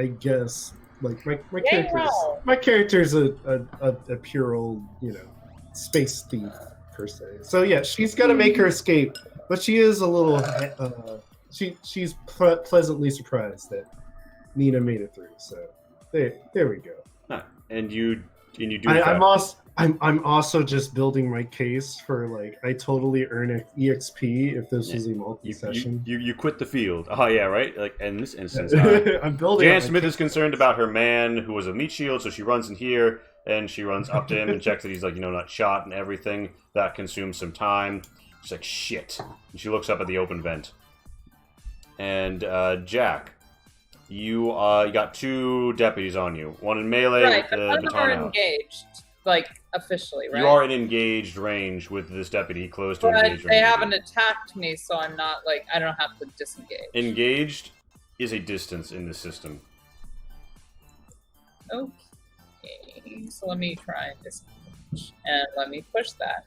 my character's a pure old space thief per se. So yeah, she's got to make her escape, but she is a little she's pleasantly surprised that Nina made it through. So there we go. And you do. I'm also just building my case for like I totally earn an EXP if this was a multi-session. You quit the field. Oh yeah, right. Like in this instance, I'm building. Jan up my Smith case. is concerned about her man who was a meat shield, so she runs in here and she runs up to him and checks that he's like not shot and everything. That consumes some time. She's like shit, and she looks up at the open vent. And Jack, you got two deputies on you. One in melee Right, with but the none of them baton are out. engaged, like officially, right? You are in engaged range with this deputy, close to But engaged they range. haven't attacked me, so I'm not like I don't have to disengage. Engaged is a distance in this system. Okay, so let me try and disengage, and let me push that.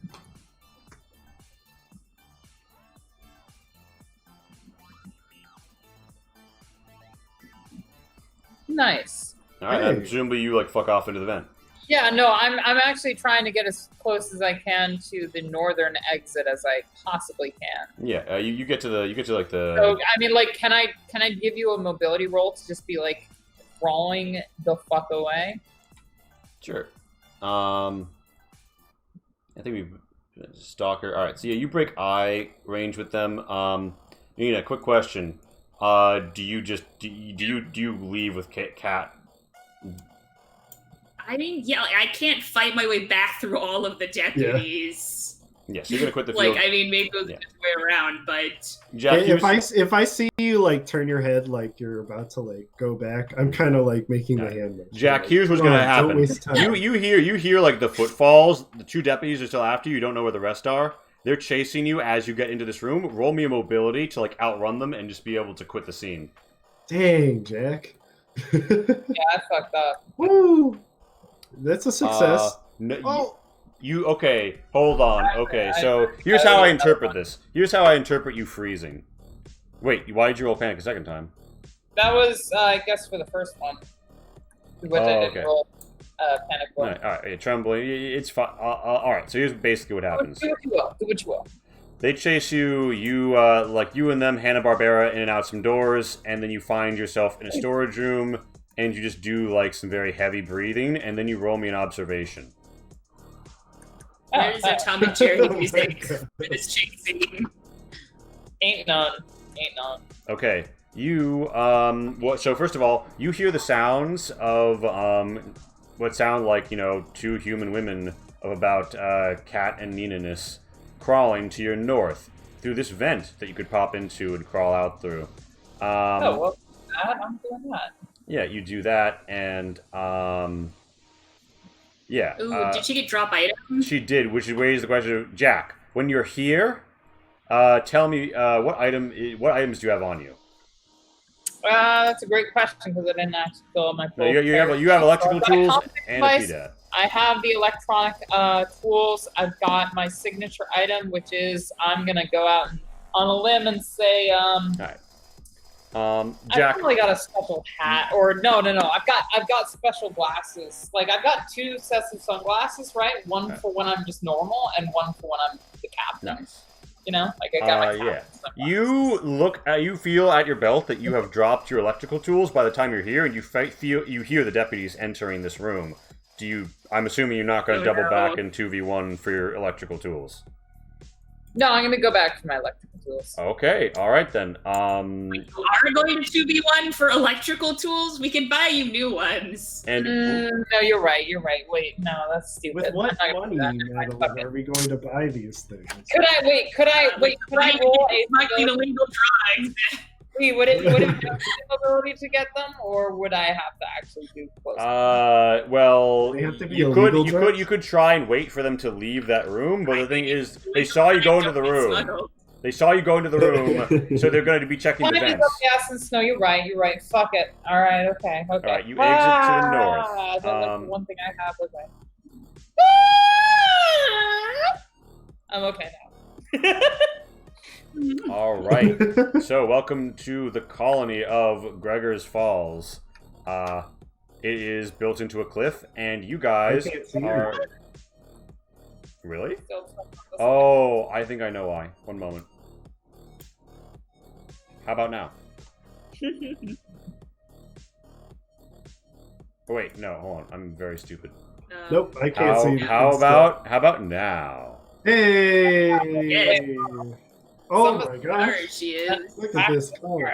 Nice. All right, Hey. and presumably you like fuck off into the vent. Yeah, no, I'm actually trying to get as close as I can to the northern exit as I possibly can. Yeah, you get to like the. So I mean, like, can I give you a mobility roll to just be like crawling the fuck away? Sure. I think we stalker. All right, so yeah, you break eye range with them. Nina, quick question. Do you leave with Cat? I mean, yeah, like, I can't fight my way back through all of the deputies. Yes, you're gonna quit the Like, field. I mean, maybe it was Yeah. this way around, but Jack, If I see you like turn your head like you're about to like go back, I'm kind of like making the hand motion. Jack, like, here's what's "Oh, gonna don't happen. waste time." You hear like the footfalls. The two deputies are still after you. You don't know where the rest are. They're chasing you as you get into this room. Roll me a mobility to like outrun them and just be able to quit the scene. Dang, Jack. Yeah, I fucked up. Woo! That's a success. No, Oh. you okay? Hold on. Okay, so here's how I interpret this. Here's how I interpret you freezing. Wait, why did you roll panic a second time? That was, I guess, for the first one, which I didn't okay. roll panic for. All right, yeah, trembling. It's fine. All right, so here's basically what happens. Do what you will. Do what you will. They chase you. You like you and them Hanna-Barbera in and out some doors, and then you find yourself in a storage room, and you just do like some very heavy breathing, and then you roll me an observation. Where is Atomic Cherry music for this chase scene? Ain't none. Ain't none. Okay. You so first of all, you hear the sounds of what sound like, two human women of about Cat and Nina-ness crawling to your north through this vent that you could pop into and crawl out through. Well, I'm doing that. Yeah, you do that, and yeah. Ooh, did she get drop items? She did, which raises the question, Jack. When you're here, tell me what items do you have on you? That's a great question because I didn't actually fill out my full. No, you have electrical tools and a PDAT. I have the electronic tools. I've got my signature item, which is I'm gonna go out on a limb and say, All right. Jack. I've probably got a special hat, or no. I've got special glasses. Like I've got 2 sets of sunglasses, right? One for when I'm just normal, and one for when I'm the captain. Nice. Like I got my captain sunglasses. You feel at your belt that you have dropped your electrical tools by the time you're here, and you hear the deputies entering this room. I'm assuming you're not going to double back in 2v1 for your electrical tools. No, I'm gonna go back for my electrical tools. Okay, all right then. You are going to 2v1 for electrical tools? We can buy you new ones. And no, you're right. Wait, no, that's stupid. With what money, Madeline, are we going to buy these things? Could I roll a smuggling illegal drugs? Wait, would it have the ability to get them, or would I have to actually do close? Well, They have to be you illegal could drugs? you could try and wait for them to leave that room, but the thing is, they saw you go into the room. They saw you go into the room, so they're going to be checking the vents. Gas and snow. You're right. Fuck it. All right. Okay. All right, you exit to the north. That's the one thing I have. Okay. I'm okay now. All right. So, welcome to the colony of Gregor's Falls. It is built into a cliff, and you guys I can't see are. it. Really? Oh, I think I know why. One moment. How about now? Oh, wait, no, hold on. I'm very stupid. Nope, I can't see. How about now? Hey! Yeah. Oh my There gosh! she is. Look at this color.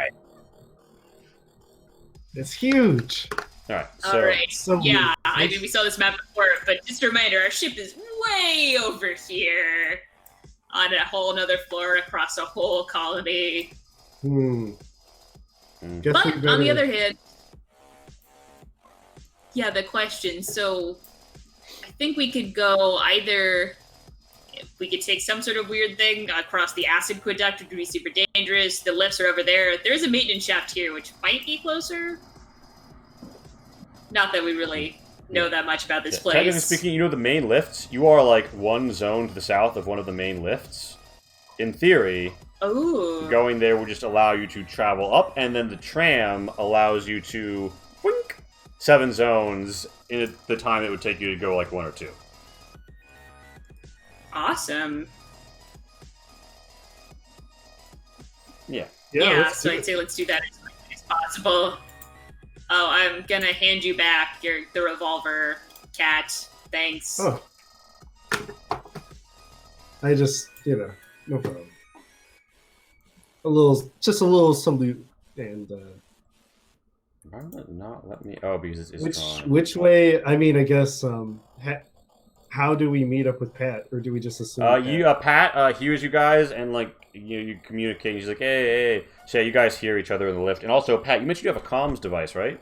It's huge. All right. So, All right. So Yeah, I mean, we saw this map before, but just a reminder, our ship is way over here on a whole nother floor across a whole colony. Guess But we on better- the other hand, yeah, the question. So I think we could go either. If we could take some sort of weird thing across the acid aqueduct, which would be super dangerous. The lifts are over there. There's a maintenance shaft here, which might be closer. Not that we really know that much about this technically place. speaking, the main lifts. You are like one zone to the south of one of the main lifts. In theory, Ooh. going there would just allow you to travel up, and then the tram allows you to 7 zones in the time it would take you to go like 1 or 2. Awesome. Yeah. Yeah, let's so do I'd it. say let's do that as quickly as possible. Oh, I'm gonna hand you back the revolver, Cat. Thanks. Oh. I just, no problem. Just a little salute, and Why would it not let me? Oh, because it's gone. which way? I mean, I guess. How do we meet up with Pat, or do we just assume? Pat hears you guys, and you communicate. She's like, hey. So you guys hear each other in the lift, and also Pat, you mentioned you have a comms device, right?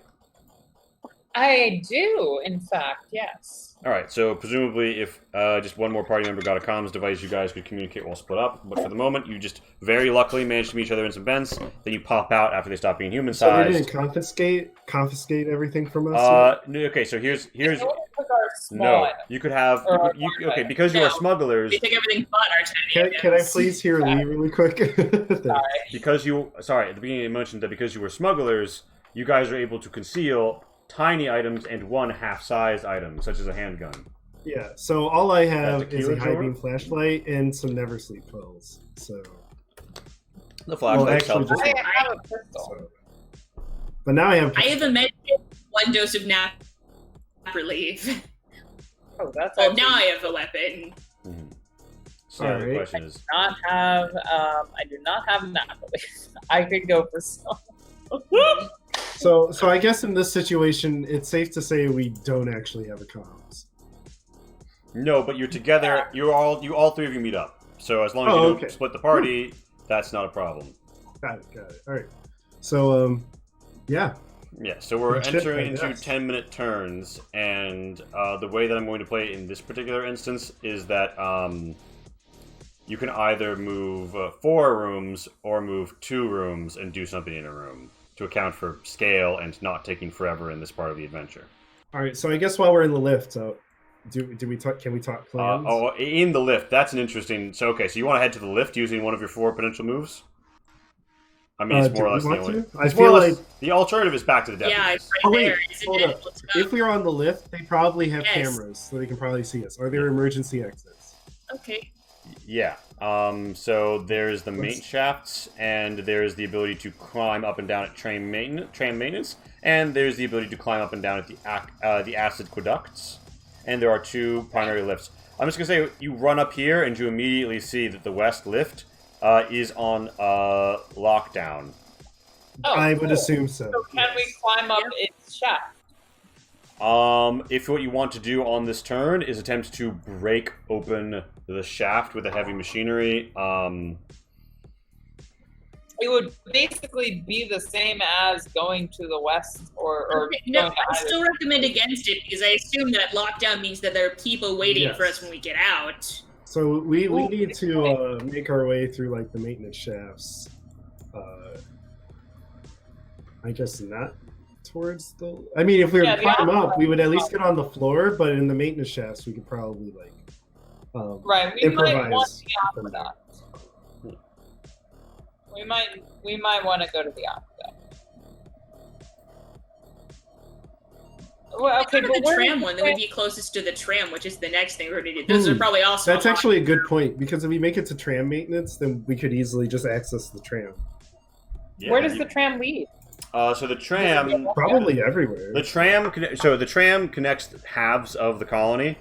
I do, in fact, yes. All right. So presumably, if just one more party member got a comms device, you guys could communicate while split up. But for the moment, you just very luckily managed to meet each other in some vents. Then you pop out after they stop being human So they sized. didn't confiscate everything from us. No, okay. So here's I know we took our small item. you could have Or okay, because you are No. smugglers. We take everything but our tiny Can I items. please hear Lee really quick? Sorry. Because at the beginning I mentioned that because you were smugglers, you guys are able to conceal tiny items and one half-sized item, such as a handgun. Yeah, so all I have is tequila a high drawer? beam flashlight and some never sleep pills. So, The flashlight's actually, helpful. just- I have a pistol. so. But now I have. I have a medkit, 1 dose of nap relief. Oh, that's Well, actually now I have a weapon. Mhm. So now the Alright. question is, not have. I do not have an apple. I could go for some. So I guess in this situation, it's safe to say we don't actually have a comms. no, but you're together. You all three of you meet up. So as long as Oh, you don't okay. split the party, that's not a problem. Got it. All right. So, yeah. Yeah, so we're Good shit, entering I into guess. 10-minute turns, and the way that I'm going to play it in this particular instance is that you can either move 4 rooms or move 2 rooms and do something in a room to account for scale and not taking forever in this part of the adventure. All right. So I guess while we're in the lift, do we talk? Can we talk plans? In the lift, that's an interesting... So, okay, so you want to head to the lift using one of your 4 potential moves? I mean, it's Do more or we less the want only... to? I It's more or feel less... like The alternative is back to the deputies. Yeah, it's right Oh, wait, there, isn't hold it? up. Let's go. if we're on the lift, they probably have Yes. cameras, so they can probably see us. Are there emergency exits? Okay. Yeah. So there's the main Let's- shafts, and there's the ability to climb up and down at tram maintenance, and there's the ability to climb up and down at the acid aqueducts, and there are 2 primary lifts. I'm just gonna say you run up here and you immediately see that the west lift is on lockdown. Oh, I would cool. assume so. So can we climb up its shaft? If what you want to do on this turn is attempt to break open the shaft with a heavy machinery, It would basically be the same as going to the west or Okay, no, going to I either. still recommend against it because I assume that lockdown means that there are people waiting for Yes. us when we get out. So we Ooh, need good to make our way through like the maintenance shafts. I guess not towards the. I mean, if we were Yeah, to the climb up, outside. we would at least get on the floor. But in the maintenance shafts, we could probably like Right, we might want improvise. the from there. aqueduct. We might want to go to the aqueduct. Well, okay, Go but to the where tram is one the that would be closest to the tram, which is the next thing we're going to do. Those are Hmm. probably also That's unlocked. actually a good point because if we make it to tram maintenance, then we could easily just access the tram. Where does the tram lead? So the tram... Probably everywhere. The tram connects the halves of the colony,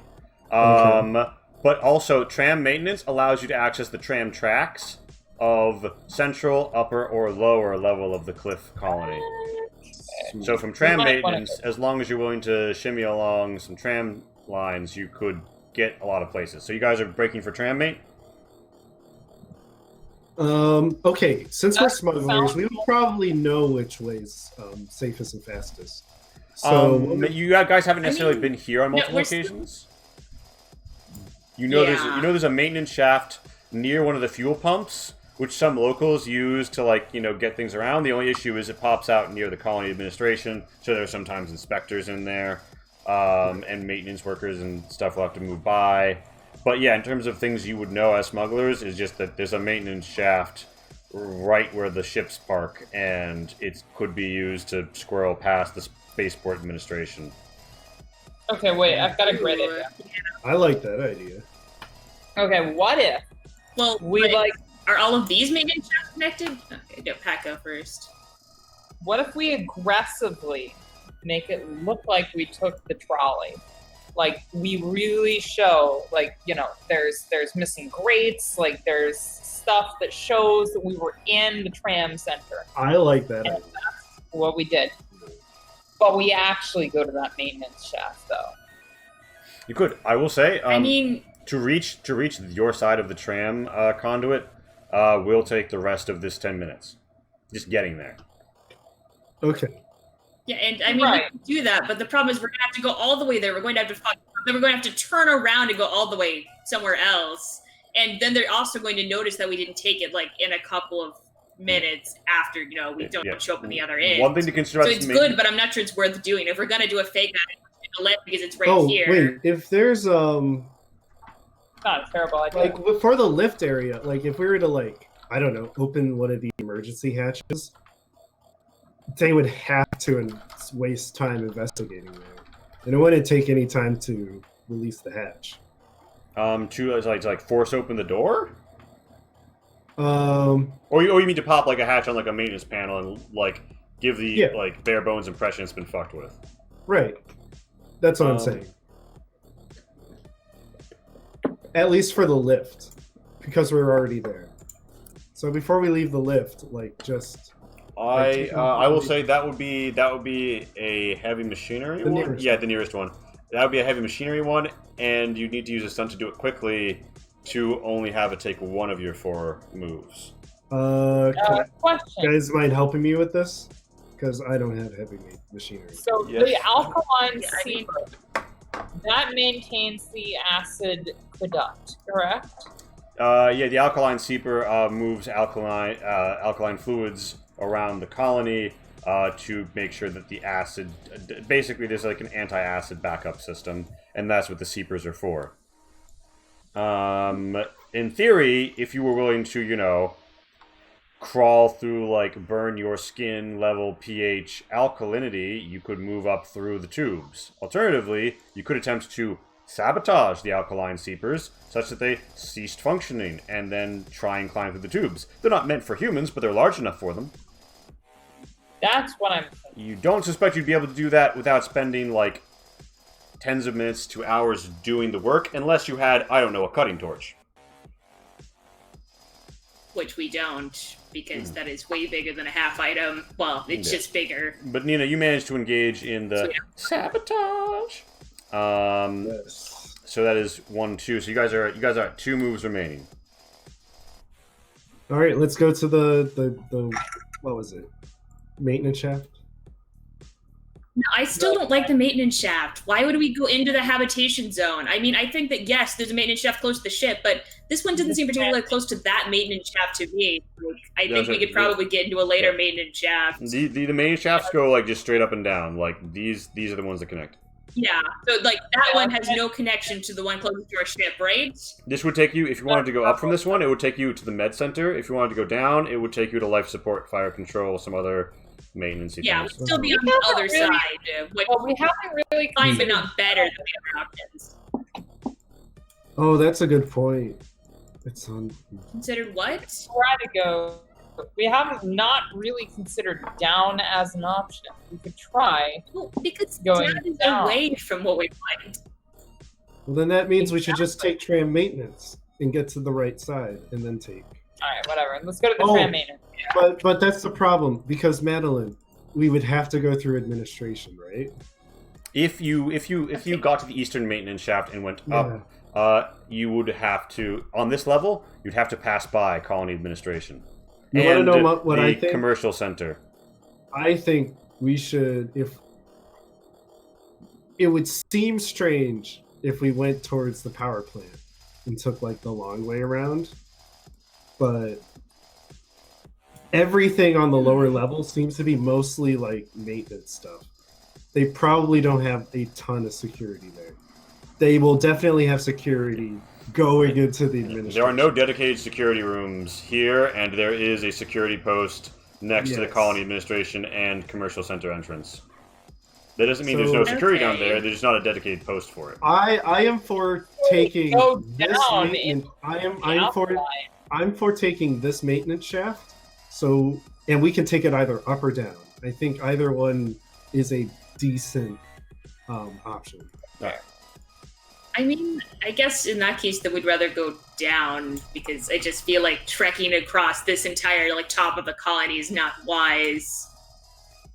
Okay. but also tram maintenance allows you to access the tram tracks of central, upper, or lower level of the cliff colony. So from tram We might wanna maintenance, as long as you're willing to shimmy along some tram lines, you could get a lot of places. So you guys are breaking for tram mate? Okay, since we're That smugglers, sounds we would cool. probably know which way's safest and fastest. So You guys haven't necessarily mean, been here on no, multiple we're still- occasions. You know, Yeah. there's a maintenance shaft near one of the fuel pumps, which some locals use to get things around. The only issue is it pops out near the colony administration, so there are sometimes inspectors in there, and maintenance workers and stuff will have to move by. But yeah, in terms of things you would know as smugglers, is just that there's a maintenance shaft right where the ships park, and it could be used to squirrel past the spaceport administration. Okay, wait, I've got a great Ooh. idea. I like that idea. Okay, what if Well, we like? are all of these maintenance shafts connected? Okay, no, Pat, go first. What if we aggressively make it look like we took the trolley? Like we really show, there's missing grates, like there's stuff that shows that we were in the tram center. I like that Yeah. idea. What we did, but we actually go to that maintenance shaft though. You could. I will say, I mean, to reach your side of the tram conduit will take the rest of this 10 minutes. Just getting there. Okay. yeah, and I mean, Right. we can do that, but the problem is we're going to have to go all the way there. We're going to have to then we're going to have to turn around and go all the way somewhere else. And then they're also going to notice that we didn't take it in a couple of minutes after, we don't Yeah. show up on the other end. One thing to consider So about it's this good, but I'm not sure it's worth doing. If we're going to do a fake out because it's right Oh here. wait, if there's Not a terrible idea. like for the lift area, like if we were to I don't know, open one of the emergency hatches, they would have to waste time investigating there, and it wouldn't take any time to release the hatch. To like force open the door, Um, or you mean to pop like a hatch on like a maintenance panel and like give the Yeah. like bare bones impression it's been fucked with. right. That's what I'm Um, saying. At least for the lift, because we're already there. So before we leave the lift, like just I will say that would be a heavy machinery The one. nearest Yeah, one. the nearest one. That would be a heavy machinery one, and you need to use a stunt to do it quickly to only have it take one of your 4 moves. Question. you guys mind helping me with this? Because I don't have heavy machinery. So Yes. the alkaline Yeah, I mean- seeper, that maintains the acid conduct, correct? Yeah, the alkaline seeper moves alkaline fluids around the colony to make sure that the acid. Basically, there's like an anti-acid backup system, and that's what the seepers are for. In theory, if you were willing to, crawl through like burn your skin level pH alkalinity, you could move up through the tubes. Alternatively, you could attempt to sabotage the alkaline seepers such that they ceased functioning and then try and climb through the tubes. They're not meant for humans, but they're large enough for them. That's what I'm thinking. You don't suspect you'd be able to do that without spending like tens of minutes to hours doing the work, unless you had, I don't know, a cutting torch. Which we don't, because that is way bigger than a half item. Well, it's Yeah. just bigger. But Nina, you managed to engage in the sabotage. Yes. So that is 1, 2. So you guys are at 2 moves remaining. All right, let's go to the what was it? Maintenance shaft. No, I still don't like the maintenance shaft. Why would we go into the habitation zone? I mean, I think that, yes, there's a maintenance shaft close to the ship, but this one doesn't seem particularly close to that maintenance shaft to me. Like, I think we could probably get into a later maintenance shaft. The main shafts go like just straight up and down. Like these are the ones that connect. Yeah, so like that one has no connection to the one closest to our ship, right? This would take you, if you wanted to go up from this one, it would take you to the med center. If you wanted to go down, it would take you to life support, fire control, some other maintenance. Yeah, we'd things. still be on We the haven't other really- side, which Well, we haven't really fine, but considered not better than the other options. Oh, that's a good point. It's on. Considered what? try to go. We haven't not really considered down as an option. We could try. Well, because Going that is down. away from what we want. Well, then that means we should just take tram maintenance and get to the right side, and then take. All right, whatever. Let's go to the Oh. tram maintenance. But that's the problem because Madeline, we would have to go through administration, right? If you got to the eastern maintenance shaft and went up, you would have to, on this level, you'd have to pass by colony administration. You want to And know what the I think? commercial center. I think we should, if it would seem strange if we went towards the power plant and took like the long way around, but everything on the lower level seems to be mostly like maintenance stuff. They probably don't have a ton of security there. They will definitely have security going into the administration. There are no dedicated security rooms here, and there is a security post next to the Yes. colony administration and commercial center entrance. That doesn't mean there's So- no security down Okay. there. There's just not a dedicated post for it. I am for taking Go this down maintenance. The I'm outline. for taking this maintenance shaft. So, and we can take it either up or down. I think either one is a decent option. I mean, I guess in that case, that we'd rather go down because I just feel like trekking across this entire like top of the colony is not wise.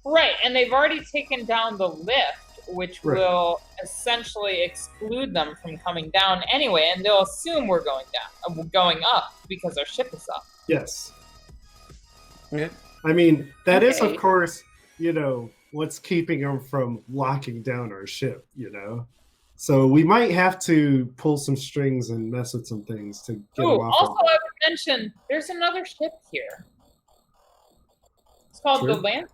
Right, and they've already taken down the lift, which Right. will essentially exclude them from coming down anyway, and they'll assume we're going down, going up because our ship is up. Yes. Okay. I mean, that is, Okay. of course, what's keeping them from locking down our ship, So we might have to pull some strings and mess with some things to get them Ooh, off. also I would mention there's another ship here. It's called Sure. the Land.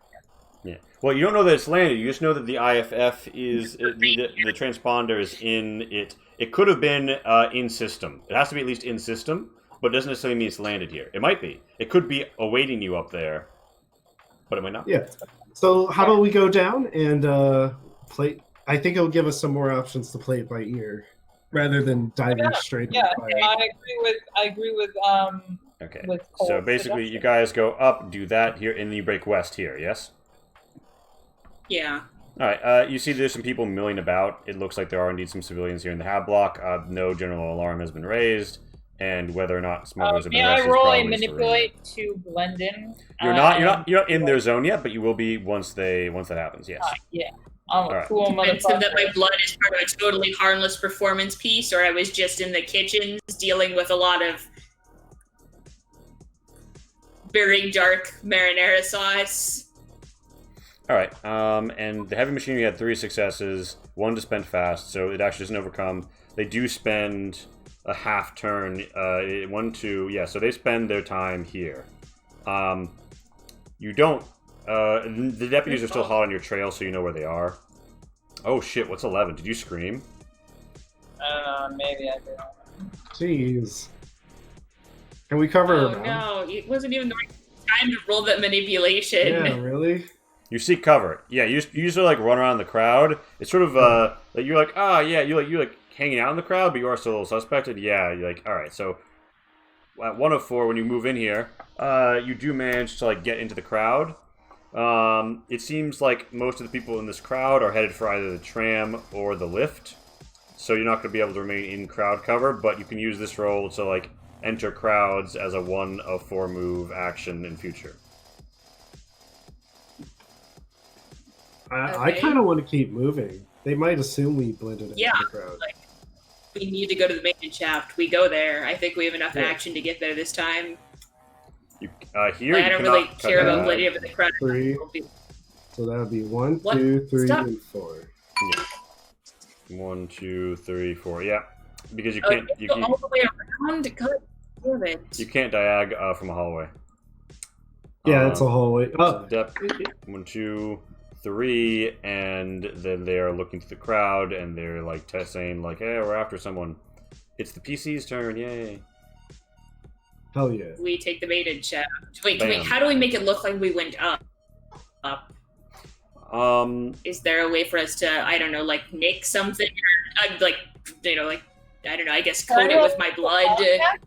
Yeah. Well, you don't know that it's landed. You just know that the IFF is the transponder is in it. It could have been in system. It has to be at least in system, but it doesn't necessarily mean it's landed here. It might be. It could be awaiting you up there, but it might not. Yeah. So how about we go down and I think it'll give us some more options to play it by ear, rather than diving straight Yeah, into fire. I agree with Okay. with So Cole's basically, you suggestion. guys go up, do that here, and then you break west here. Yes. Yeah. All right. You see, there's some people milling about. It looks like there are indeed some civilians here in the hab block. No general alarm has been raised, and whether or not smugglers have May been I arrested is roll a probably just a rumor. manipulate to blend in? You're not in their zone yet, but you will be once that happens. Yes. Yeah. I'm a Alright. cool Convince them that my motherfucker. blood is part of a totally harmless performance piece, or I was just in the kitchens dealing with a lot of very dark marinara sauce. All right. And the heavy machinery had 3 successes, 1 to spend fast, so it actually doesn't overcome. They do spend a half turn. 1, 2. Yeah. So they spend their time here. You don't. The deputies are still hot on your trail, so you know where they are. Oh shit! What's 11? Did you scream? Maybe I did. Jeez. Can we cover Oh around? no, it wasn't even the right time to roll that manipulation. Yeah, really? You seek cover. Yeah, you usually like run around the crowd. It's sort of like you're like, ah, yeah, you like hanging out in the crowd, but you are still a little suspected. Yeah, you're like, all right. So at 1 of 4, when you move in here, you do manage to like get into the crowd. It seems like most of the people in this crowd are headed for either the tram or the lift, so you're not going to be able to remain in crowd cover, but you can use this roll to like enter crowds as a 1 of 4 move action in future. I Okay. kind of want to keep moving. They might assume we blended into Yeah, the crowd. like we need to go to the maintenance shaft. We go there. I think we have enough Yeah. action to get there this time. You, here, Like, you I don't cannot really cut care about that. blending over the crowd. 3. So that would be 1, What? 2, 3, Stop. and 4. Yeah. 1, 2, 3, 4. Yeah, because you Oh, can't you go all the way around. God damn it. you can't diag from a hallway. Yeah, it's a hallway. Oh, Depth 1, 2, 3, and then they are looking to the crowd and they're like saying like, "Hey, we're after someone." It's the PC's turn, yay! hell yeah. We take the maintenance shaft. Wait, Bam. how do we make it look like we went up? Is there a way for us to, I don't know, like nick something, or like, you know, like, I don't know, I guess coat it with my blood,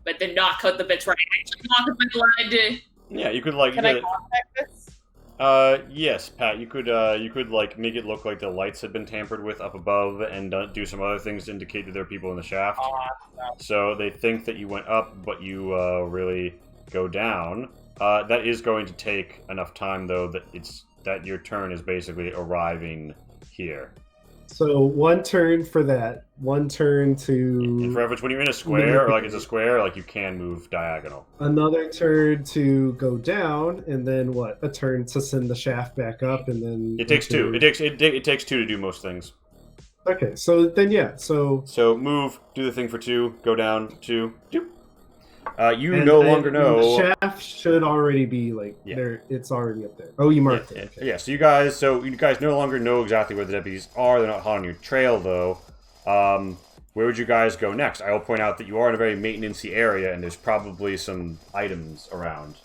but then not coat the bits where I actually knock with my blood. Yeah, you could like. Can I contact this? Yes, Pat. You could like make it look like the lights had been tampered with up above, and do some other things to indicate that there are people in the shaft. So they think that you went up, but you really go down. That is going to take enough time, though, that your turn is basically arriving here. So 1 turn for that. 1 turn And to for reference, when you're in a square, or like it's a square, like you can move diagonal. another turn to go down, and then what? A turn to send the shaft back up, and then It takes 2. It takes 2 to do most things. Okay, so then yeah, so So move, do the thing for 2, go down 2. Doop. You and no then longer know. the shaft should already be like Yeah. there. It's already up there. Oh, you marked it. Okay. Yeah, so you guys no longer know exactly where the deputies are. They're not hot on your trail, though. Where would you guys go next? I will point out that you are in a very maintenance-y area, and there's probably some items around.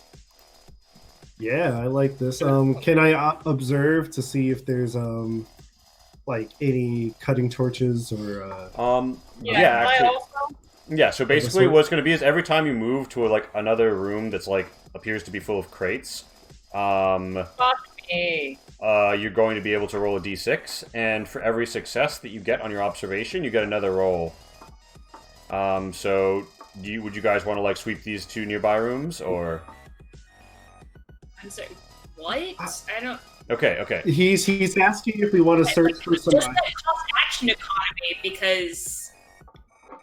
Yeah, I like this. Can I observe to see if there's like any cutting torches or Yeah, Can I actually, also? yeah. So basically, sort- what it's going to be is every time you move to like another room that's like appears to be full of crates, Fuck me. you're going to be able to roll a d6, and for every success that you get on your observation, you get another roll. So would you guys want to like sweep these 2 nearby rooms, or? I'm sorry, what? I don't. Okay. he's asking if we want to search for some. Just that cost action economy, because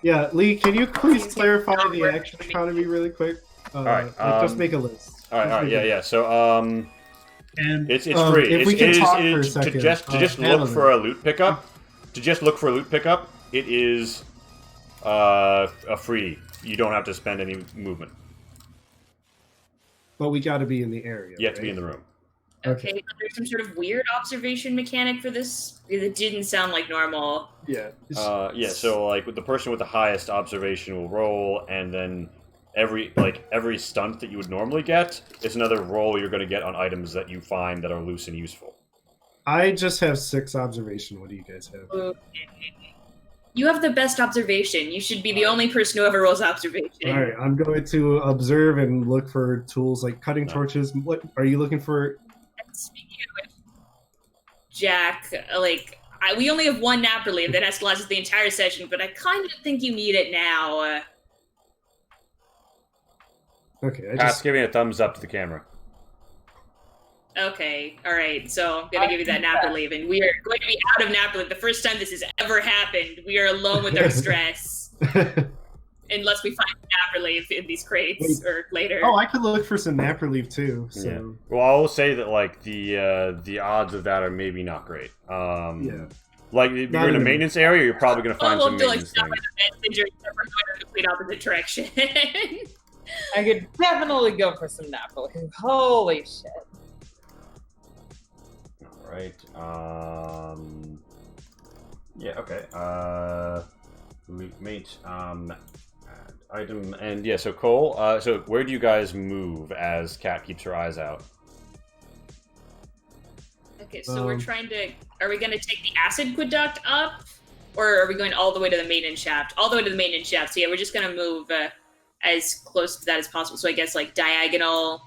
Yeah, Lee, can you please Seems clarify not the working action for me. economy really quick? Alright, Just make a list. All right, Just make a yeah. list. So, And it's free. If we can talk for a to second, just look Alan, for a loot pickup. To just look for a loot pickup, it is a free. You don't have to spend any movement. but we got to be in the area. You have to right? be in the room. okay, but there's some sort of weird observation mechanic for this. It didn't sound like normal. Yeah. Yeah. So like with the person with the highest observation will roll, and then every stunt that you would normally get is another roll you're going to get on items that you find that are loose and useful. I just have 6 observation. What do you guys have? Okay. You have the best observation. You should be the only person who ever rolls observation. All right, I'm going to observe and look for tools like cutting torches. What are you looking for? Speaking of which, Jack, like, we only have one nap relief that has to last us the entire session, but I kind of think you need it now. Okay, I Pat's just giving a thumbs up to the camera. Okay, all right. So I'm gonna give you that nap relief, and we are going to be out of nap relief. The first time this has ever happened, we are alone with our stress, unless we find nap relief in these crates or later. Oh, I could look for some nap relief too. So Yeah. Well, I will say that like the odds of that are maybe not great. yeah. Like if Not you're in a even- maintenance area, you're probably going to find we'll some have to like maintenance stop by things. the messenger and we're going in the complete opposite direction. I could definitely go for some nap relief. Holy shit. All right. Yeah. Okay. Mate. Item and yeah. So Cole. So where do you guys move as Cat keeps her eyes out? Okay, so we're trying to. Are we going to take the acid aqueduct up, or are we going all the way to the maintenance shaft? All the way to the maintenance shaft. So yeah, we're just going to move as close to that as possible. So I guess like diagonal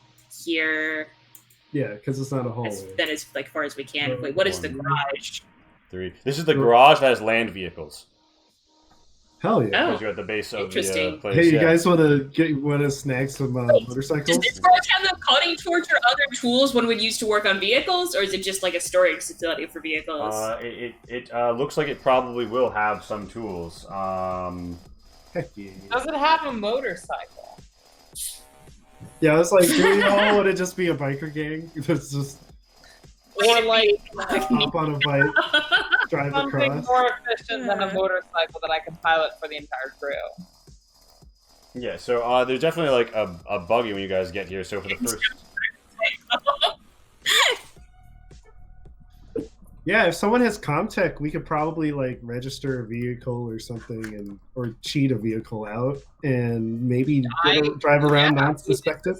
here, Yeah, because it's not a hallway. then as like far as we can. Wait, what is the garage? 3. This is the garage that has land vehicles. Hell yeah! Oh. Because you're at the base of the Interesting. place. Hey, you yeah. guys want to snag some motorcycles? Does this garage have the cutting torch or other tools one would use to work on vehicles, or is it just like a storage facility for vehicles? It looks like it probably will have some tools. Heck yeah! Does it have a motorcycle? Yeah, I was like, do we all want to just be a biker gang? That's just Or like hop on a bike, drive something across. more efficient than a motorcycle that I can pilot for the entire crew. Yeah, so there's definitely like a buggy when you guys get here. So for the first, Yeah, if someone has Comtech, we could probably like register a vehicle or something, and or cheat a vehicle out, and maybe drive around non-suspected.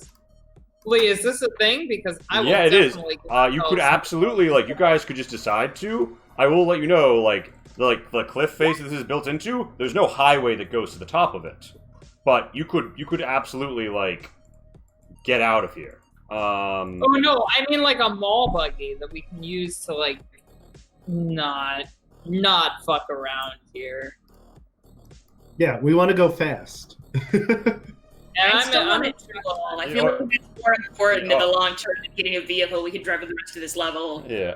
Lee, is this a thing? Because I will yeah, it is. definitely You could absolutely like you guys could just decide to. I will let you know like the cliff face that this is built into. There's no highway that goes to the top of it, but you could absolutely like get out of here. Oh no, I mean like a mall buggy that we can use to like not fuck around here. Yeah, we want to go fast. And I still want I'm to travel. I feel like it's more important in the long term than getting a vehicle we can drive for the rest of this level. Yeah.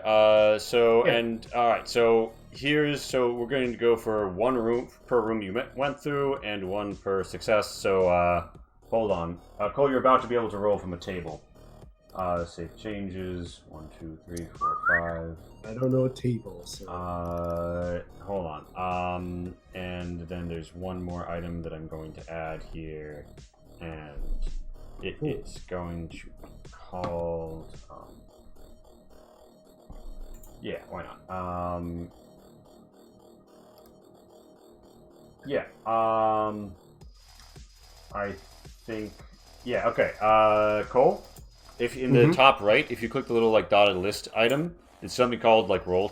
And all right. So we're going to go for 1 room per room you went through and 1 per success. So hold on, Cole, you're about to be able to roll from a table. Save changes 1, 2, 3, 4, 5. I don't know a table, so Hold on. And then there's 1 more item that I'm going to add here, and it's going to be called. Yeah, why not? Yeah. I think. Yeah. Okay. Cole, if in the top right, if you click the little like dotted list item, it's something called like rollable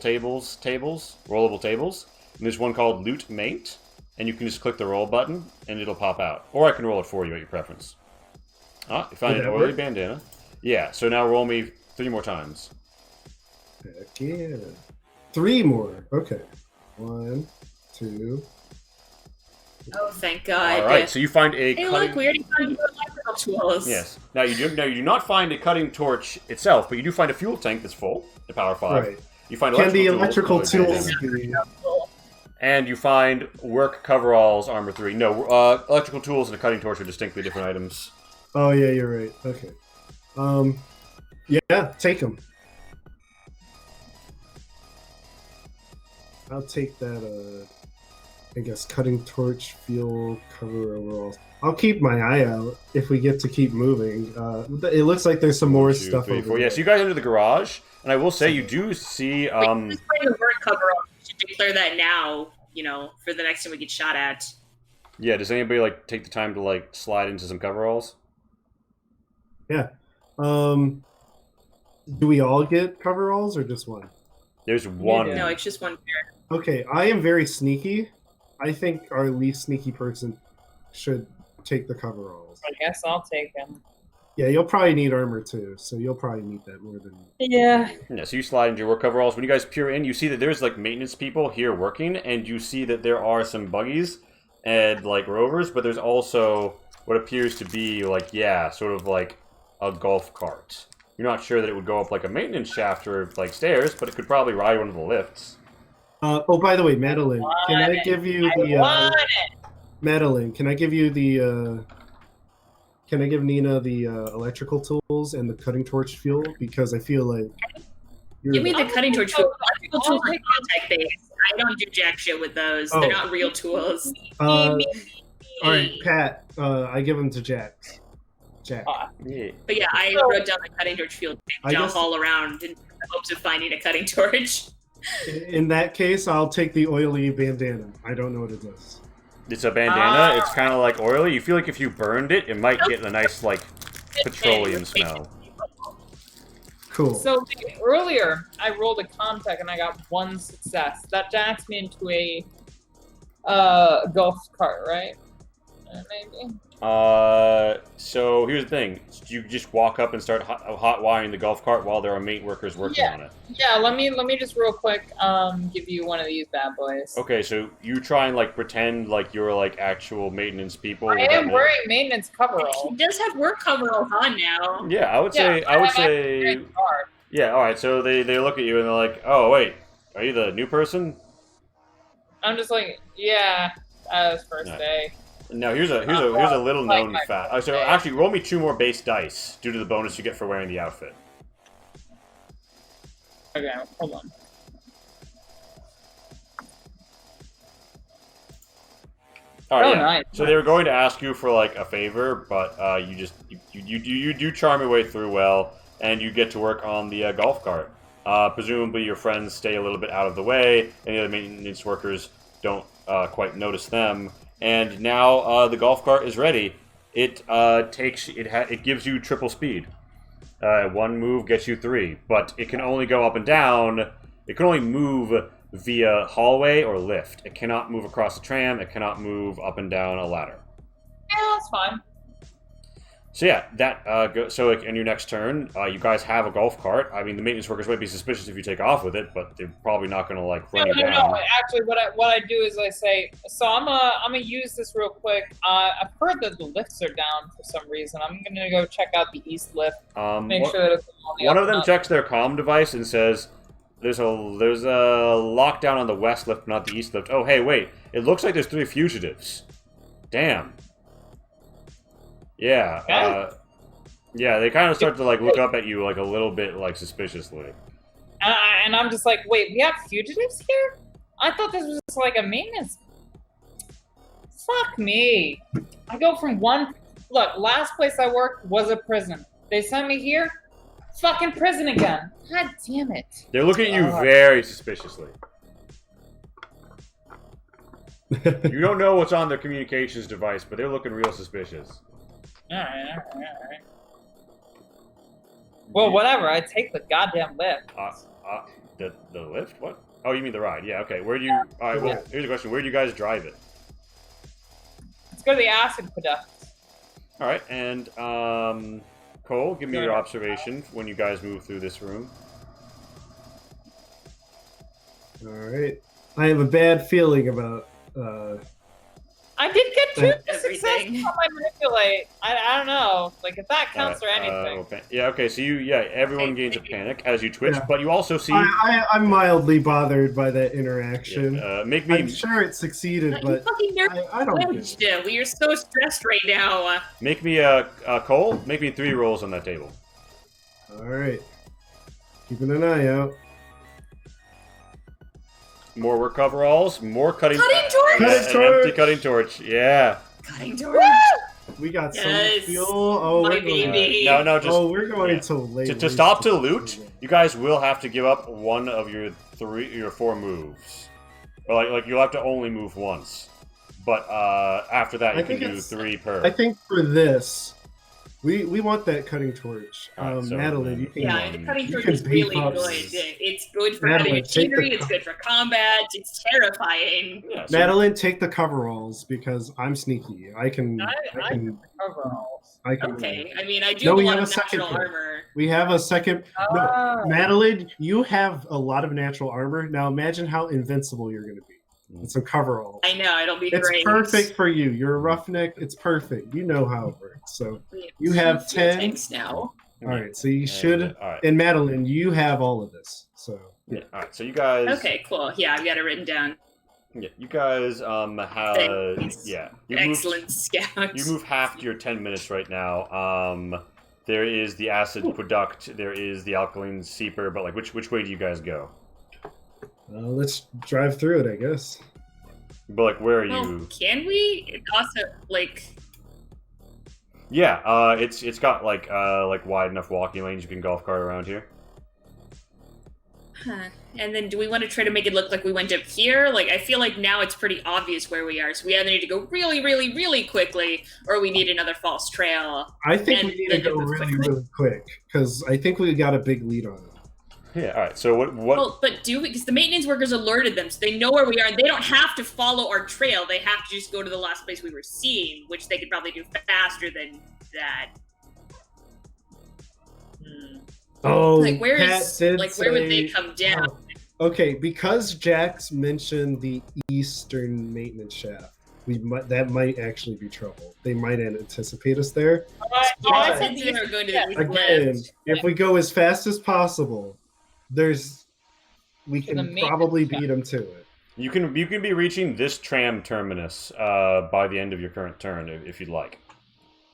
tables. And there's one called loot mate, and you can just click the roll button and it'll pop out. Or I can roll it for you at your preference. Ah, you find an oily bandana. Yeah. So now roll me 3 more times. heck yeah. 3 more. Okay. 1, 2. Oh, thank God. All right. So you find a Hey, cutting. look, we already found new electrical tools. Yes. Now you do not find a cutting torch itself, but you do find a fuel tank that's full to power 5. Right. You find Can the electrical electrical tools, tools be... and you find work coveralls, armor 3. No, electrical tools and a cutting torch are distinctly different items. Oh, yeah, you're right. Okay. Yeah, take them. I'll take that, I guess, cutting torch, fuel, cover overalls. I'll keep my eye out if we get to keep moving. It looks like there's some more 2, stuff 3, over 4. there. Yeah, so you guys enter the garage, and I will say you do see. Wait, this is the work cover up. We should declare that now, for the next time we get shot at. Yeah, does anybody like take the time to like slide into some coveralls? Yeah. Do we all get coveralls or just one? There's one. do. No, it's just one pair. Okay, I am very sneaky. I think our least sneaky person should take the coveralls. I guess I'll take him. Yeah, you'll probably need armor too, so you'll probably need that more than. Yeah. Yeah, so you slide into your work coveralls. When you guys peer in, you see that there's like maintenance people here working, and you see that there are some buggies and like rovers, but there's also what appears to be like, yeah, sort of like a golf cart. You're not sure that it would go up like a maintenance shaft or like stairs, but it could probably ride one of the lifts. Oh, by the way, Madeline, can I give you the Madeline? Can I give you the? Can I give Nina the electrical tools and the cutting torch fuel? Because I feel like. Give me the cutting torch tool. Electrical tools are take contact based. I don't do jack shit with those. Oh. They're not real tools. All right, Pat. I give them to Jack. Jack. Yeah. But yeah, I wrote down the cutting torch field I and jump guess- all around in the hopes of finding a cutting torch. In that case, I'll take the oily bandana. I don't know what it does. It's a bandana. It's kind of like oily. You feel like if you burned it, it might get a nice like petroleum smell. Cool. So earlier, I rolled a contact and I got 1 success. That jacks me into a golf cart, right? Maybe. So here's the thing: you just walk up and start hot wiring the golf cart while there are mate workers working on it. Yeah, let me just real quick give you one of these bad boys. Okay, so you try and like pretend like you're like actual maintenance people. I with am that wearing maintenance coverall. He does have work coveralls on now. Yeah, I would say. Yeah, all right. So they look at you and they're like, "Oh, wait, are you the new person?" I'm just like, yeah, it's first Yeah. day. Now here's a little like known my fact. first So day. actually, roll me 2 more base dice due to the bonus you get for wearing the outfit. Okay, hold on. All right, Oh, yeah. nice. So they were going to ask you for like a favor, but you do charm your way through well, and you get to work on the golf cart. Presumably, your friends stay a little bit out of the way, and the other maintenance workers don't quite notice them. And now the golf cart is ready. It gives you triple speed. 1 move gets you 3, but it can only go up and down. It can only move via hallway or lift. It cannot move across a tram. It cannot move up and down a ladder. Yeah, that's fine. So yeah, so like, in your next turn, you guys have a golf cart. I mean, the maintenance workers might be suspicious if you take off with it, but they're probably not going to like run you down. No. Actually, what I do is I say, so I'm gonna use this real quick. I've heard that the lifts are down for some reason. I'm gonna go check out the east lift. Make sure that it's on the One up of them and up. checks their comm device and says, "There's a lockdown on the west lift, not the east lift." Oh, hey, wait! It looks like there's 3 fugitives. Damn. Yeah. Okay. Yeah, they kind of start to like look up at you like a little bit like suspiciously. And I'm just like, wait, we have fugitives here? I thought this was just like a maintenance. Fuck me. I go from one. Look, last place I worked was a prison. They sent me here. Fucking prison again. God damn it. They're looking at you Oh. very suspiciously. You don't know what's on their communications device, but they're looking real suspicious. Alright. Well, whatever. I take the goddamn lift. The lift? What? Oh, you mean the ride? Yeah. Okay. Where do you? All right. Well, here's a question. Where do you guys drive it? Let's go to the acid aqueduct. All right. And Cole, give me your observation when you guys move through this room. All right. I have a bad feeling about. I did get 2 Everything. successes on my manipulate. I don't know. Like, if that counts for anything. Yeah. Okay. So everyone gains a panic as you twitch, Yeah. but you also see. I'm mildly bothered by that interaction. Make me I'm sure it succeeded, You but fucking nerd. I don't get it. We are so stressed right now. make me Cole. Make me 3 rolls on that table. All right. Keeping an eye out. More work coveralls. More cutting. Cutting torch! Cutting An torch! empty cutting torch. Yeah. Cutting torch. We got so much Yes, fuel. Oh, my we're going, baby. No. Just we're going yeah. to late. To stop to loot, you guys will have to give up one of your 4 moves. Or like you'll have to only move once. But after that, you can do 3 per. I think for this, We want that cutting torch. Alright, so Madeline, you can, Yeah, the cutting you torch can is really beef up- good. It's good for Madeline, having take the machinery. It's co- good for combat. It's terrifying. Yeah, so Madeline, take the coveralls because I'm sneaky. I can. I can. Overalls. I can. Okay, I mean, I do No, have a we lot have of a second natural kit. armor. We have a second. No, Oh. Madeline, you have a lot of natural armor. Now imagine how invincible you're going to be. With some coveralls. I know, it'll be It's great. perfect for you. You're a roughneck. It's perfect. You know how it works. So you We have fuel 10. tanks now. all right. So you should. All right. And Madeline, you have all of this. So Yeah. All right. So you guys. Okay, cool. Yeah, I've got it written down. Yeah. You guys have. Thanks. Yeah. Excellent scout. You move half your 10 minutes right now. There is the acid product. There is the alkaline seeper. But like, which way do you guys go? let's drive through it, I guess. But like, where are Well, you? can we? It also, like, Yeah. It's got like wide enough walking lanes. You can golf cart around here. huh. And then do we want to try to make it look like we went up here? Like, I feel like now it's pretty obvious where we are. So we either need to go really, really, really quickly, or we need another false trail. I think And we need to then go move really, quickly. really quick because I think we got a big lead on it. Yeah. All right. So what? Well, but because the maintenance workers alerted them, so they know where we are, and they don't have to follow our trail. They have to just go to the last place we were seen, which they could probably do faster than that. Hmm. Oh, Like, where Pat is did like where would they say- come down? Oh, okay, because Jax mentioned the eastern maintenance shaft, that might actually be trouble. They might anticipate us there. I said they were going to the east Again, left. if we go as fast as possible, we the can maintenance probably shaft. beat them to it. You can be reaching this tram terminus by the end of your current turn if you'd like.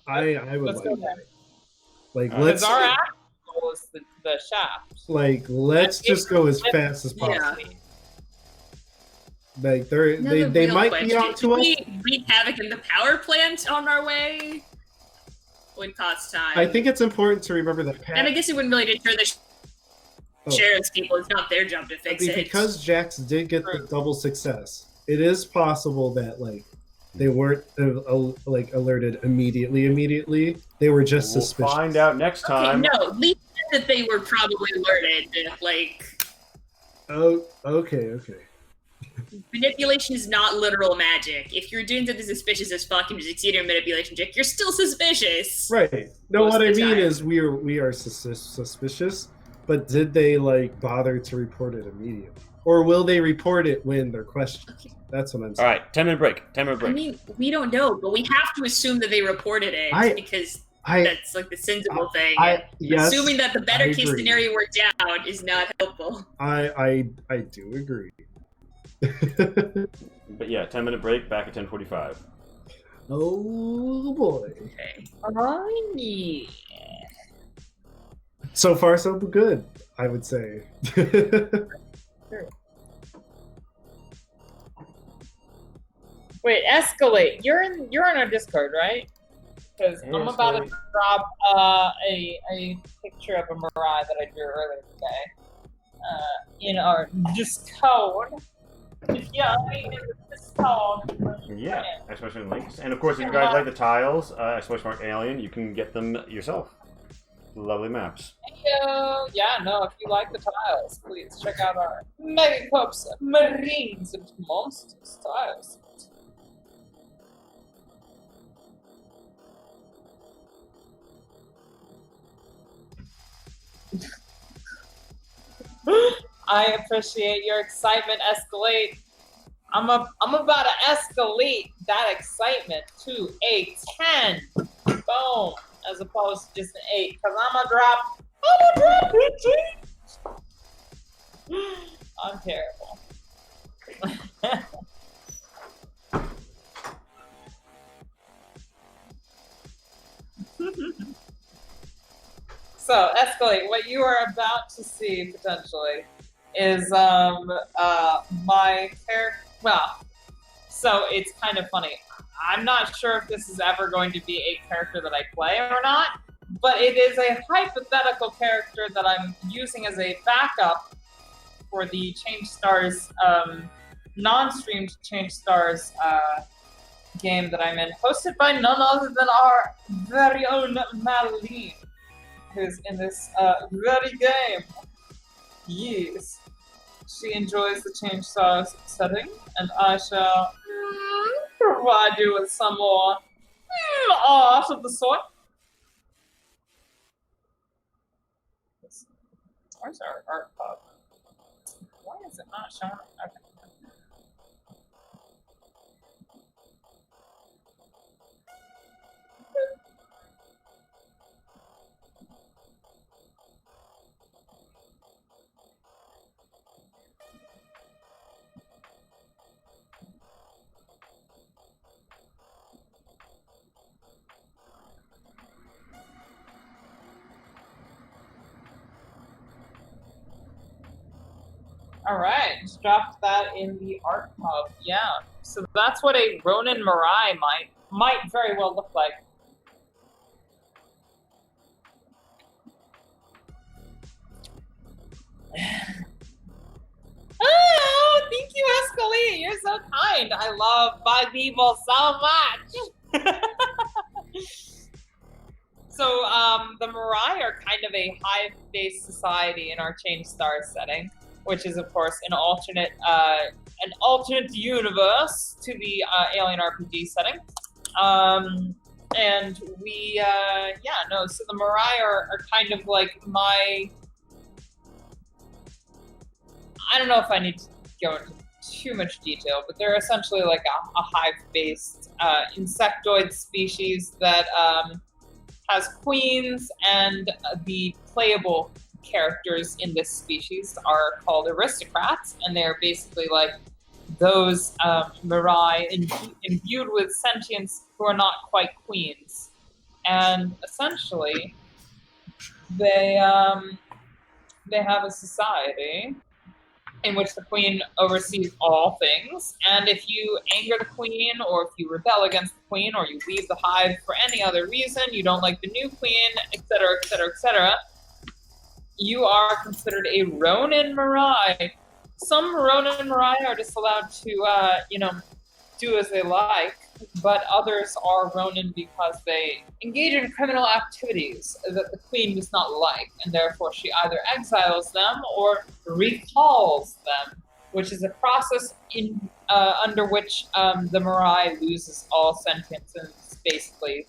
I would Let's go like there. that. Like Alright. let's Because our actual is the shaft. let's just go as fast as possible. Yeah. Like Now the they real might question, be onto did us. we wreak havoc in the power plant on our way? Would cost time. I think it's important to remember that Pat, and I guess it wouldn't really deter the Oh. sheriff's people. It's not their job to fix it. because Jax did get the double success. It is possible that they weren't alerted immediately. They were just We'll suspicious. find out next Okay, time. no, Lee said that they were probably alerted. Like, Oh, okay. manipulation is not literal magic. If you're doing something suspicious as fuck and you succeed in a manipulation check, you're still suspicious. Right. No, Most what of I the mean time. is we are suspicious, but did they bother to report it immediately, or will they report it when they're questioned? Okay. That's what I'm All saying. right, 10-minute break. 10-minute I break. mean, we don't know, but we have to assume that they reported it because that's like the sensible thing. Yes, Assuming that the better I case agree. scenario worked out is not helpful. I do agree. But yeah, 10-minute break. Back at 10:45. Oh boy. Okay. Oh, yeah. So far, so good, I would say. Wait, escalate. You're in our Discord, right? Because I'm about to drop a picture of a Mirai that I drew earlier today in our Discord. If you ain't in the Discord, Yeah, exclamation links. And of course, if you guys like the tiles, exclamation mark alien, you can get them yourself. Lovely maps. yeah, no, if you like the tiles, please check out our Mega Cups, Marines, and Monsters tiles. I appreciate your excitement, Escalate. I'm about to escalate that excitement to a 10. Boom. As opposed to just an 8. Because I'm gonna drop PG. I'm terrible. So, Escalate, what you are about to see potentially is my character. Well, so it's kind of funny. I'm not sure if this is ever going to be a character that I play or not, but it is a hypothetical character that I'm using as a backup for the Change Stars, non-streamed Change Stars game that I'm in, hosted by none other than our very own Madeline, who's in this very game. Yes. She enjoys the Change Stars setting, and I shall provide you with some more art of the sort. Where's our art pub? Why is it not showing up? Okay. All right, just dropped that in the art hub. Yeah, so that's what a Ronin Mirai might very well look like. Oh, thank you, Escalade. You're so kind. I love bug people so much. So, the Mirai are kind of a hive-based society in our Change Stars setting, which is, of course, an alternate universe to the Alien RPG setting. And we, so the Mirai are kind of like I don't know if I need to go into too much detail, but they're essentially like a hive-based insectoid species that has queens, and the playable characters in this species are called aristocrats, and they're basically like those Mirai imbued with sentience who are not quite queens. And essentially, they have a society in which the queen oversees all things, and if you anger the queen, or if you rebel against the queen, or you leave the hive for any other reason, you don't like the new queen, etc., etc., etc., you are considered a Ronin Mirai. Some Ronin Mirai are just allowed to, do as they like, but others are Ronin because they engage in criminal activities that the queen does not like, and therefore she either exiles them or recalls them, which is a process under which the Mirai loses all sentience and is basically,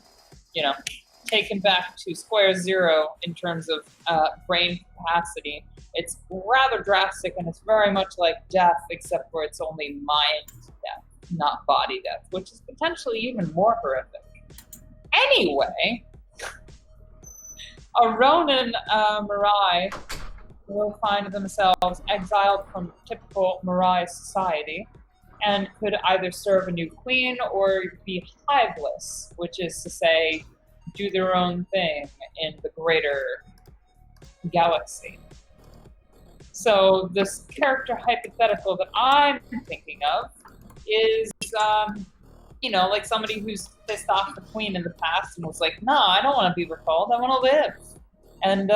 taken back to square zero in terms of brain capacity. It's rather drastic, and it's very much like death, except for it's only mind death, not body death, which is potentially even more horrific. Anyway, a Ronin Mirai will find themselves exiled from typical Mirai society and could either serve a new queen or be hiveless, which is to say, do their own thing in the greater galaxy. So this character hypothetical that I'm thinking of is, like somebody who's pissed off the queen in the past and was like, no, I don't want to be recalled, I want to live. And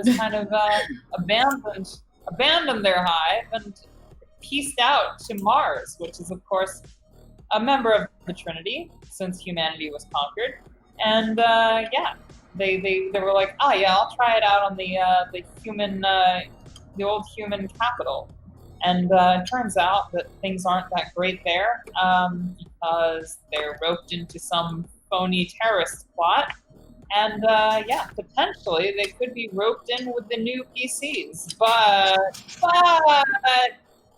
just kind of abandoned their hive and pieced out to Mars, which is, of course, a member of the Trinity, since humanity was conquered. And, they were like, oh, yeah, I'll try it out on the old human capital. And it turns out that things aren't that great there because they're roped into some phony terrorist plot. And, potentially they could be roped in with the new PCs. But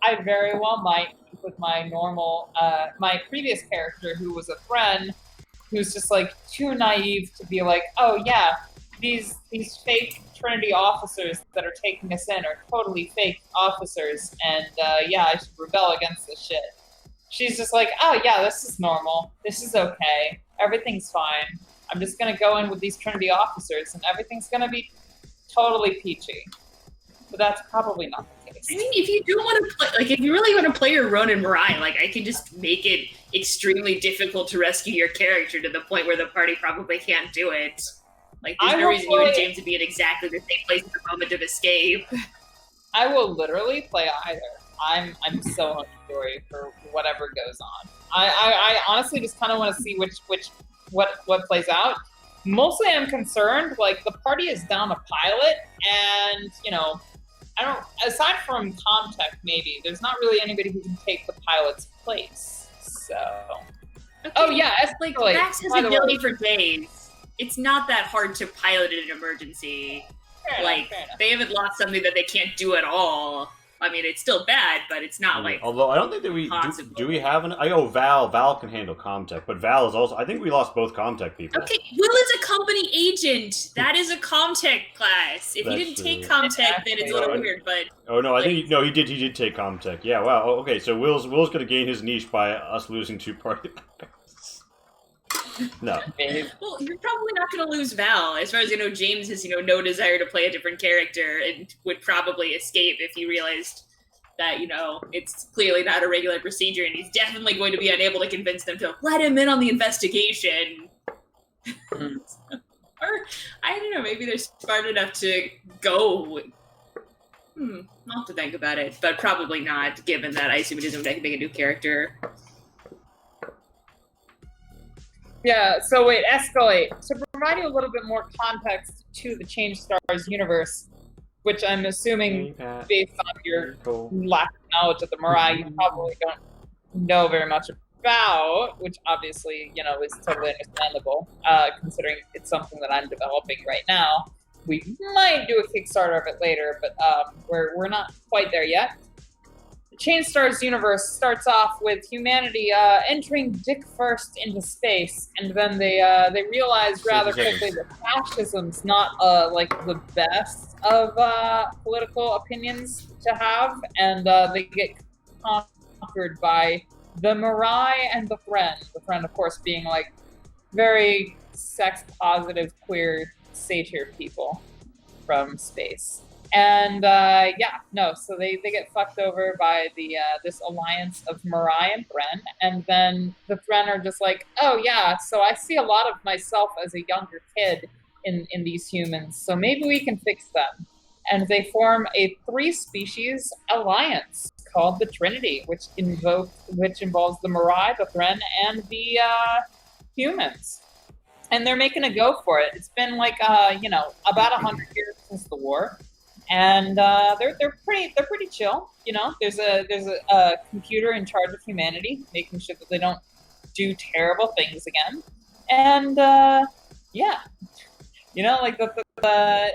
I very well might, with my normal, my previous character who was a friend, who's just like too naive to be like, oh yeah, these fake Trinity officers that are taking us in are totally fake officers, and I should rebel against this shit. She's just like, oh yeah, this is normal. This is okay. Everything's fine. I'm just gonna go in with these Trinity officers, and everything's gonna be totally peachy. But that's probably not the case. I mean, if you do want to play, if you really want to play your Ronin Mirai, I could just make it extremely difficult to rescue your character to the point where the party probably can't do it. There's no reason you and James would be in exactly the same place at the moment of escape. I will literally play either. I'm so hunky-dory for whatever goes on. I honestly just kind of want to see what plays out. Mostly, I'm concerned. Like the party is down a pilot, and I don't. Aside from Comtech, maybe there's not really anybody who can take the pilot's place. So. Okay. Oh yeah, Like escalate. Max has By the way. ability for days. It's not that hard to pilot in an emergency. Fair enough, Like fair enough. they haven't lost something that they can't do at all. I mean, it's still bad, but it's not like. Although I don't think that we do we have an Val can handle Comtech, but Val is also I think we lost both Comtech people. Okay, Will is a company agent. That is a Comtech class. If he That's didn't take true. Comtech, then it's a little Right. weird. But Oh no, I think he did take Comtech. Yeah, wow. Oh, okay, so Will's gonna gain his niche by us losing 2 party members. No. well, you're probably not going to lose Val. As far as James has no desire to play a different character and would probably escape if he realized that it's clearly not a regular procedure, and he's definitely going to be unable to convince them to let him in on the investigation. Or I don't know, maybe they're smart enough to go. I'll have to think about it, but probably not, given that I assume it doesn't make a new character. Yeah, so wait, escalate. To provide you a little bit more context to the Change Stars universe, which I'm assuming, based on your lack of knowledge of the Mirai, you probably don't know very much about, which obviously, is totally understandable, considering it's something that I'm developing right now. We might do a Kickstarter of it later, but we're not quite there yet. The Chain Stars universe starts off with humanity entering dick first into space, and then they realize rather quickly that fascism's not like the best of political opinions to have, and they get conquered by the Mirai and the Friend. The Friend, of course, being like very sex positive queer satyr people from space. And so they get fucked over by the this alliance of Mirai and Thren, and then the Thren are just like, oh yeah, so I see a lot of myself as a younger kid in these humans, so maybe we can fix them. And they form a 3-species alliance called the Trinity, which involves the Mirai, the Thren, and the humans. And they're making a go for it. It's been like about 100 years since the war. And they're pretty chill, There's a computer in charge of humanity, making sure that they don't do terrible things again. And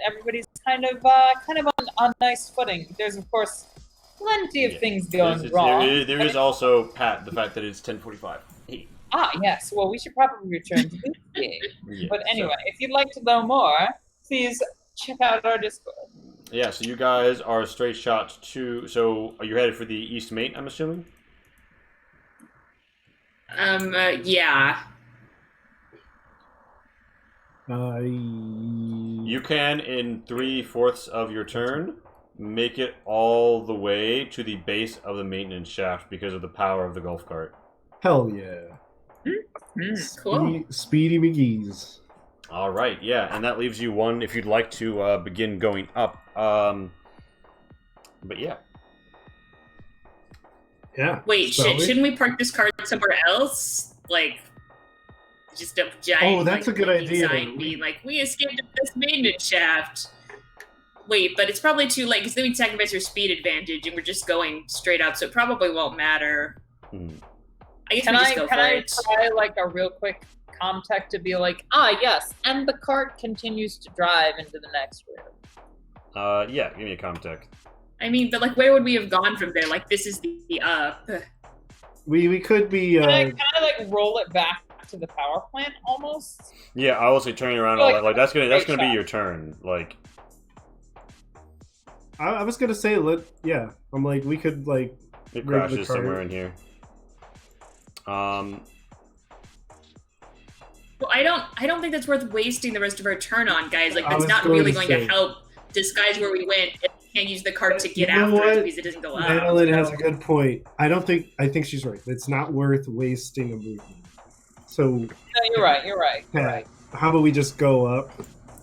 everybody's kind of on nice footing. There's of course plenty of things going wrong. There is also the fact that it's 10:45. Ah, yes. Well, we should probably return to this game. But anyway, if you'd like to know more, please check out our Discord. Yeah, so you guys are straight shot to... So, are you headed for the East Mate, I'm assuming? Yeah. You can, in 3/4 of your turn, make it all the way to the base of the maintenance shaft because of the power of the golf cart. Hell yeah. Cool. Speedy McGee's. All right, yeah, and that leaves you one if you'd like to begin going up. But yeah. Yeah. Wait, shouldn't we park this cart somewhere else? Like, just a giant. Oh, that's a good idea. We escaped this maintenance shaft. Wait, but it's probably too late because then we sacrifice our speed advantage and we're just going straight up, so it probably won't matter. I guess Can we I just go for it. try like a real quick Comtech to be like, yes, and the cart continues to drive into the next room. Yeah, give me a Comtech. I mean, but where would we have gone from there? This is the up. We could be. Can I roll it back to the power plant almost? Yeah, I will say turning around all that. Like that's gonna be your turn. Like. I was gonna say I'm like we could like. It crashes somewhere in here. Well, I don't think that's worth wasting the rest of our turn on, guys. That's not going really to going say. to help disguise where we went. If we can't use the cart to get You know after what? it because it doesn't go up. Madeline has a good point. I think she's right. It's not worth wasting a movement. So No, you're right. how about we just go up?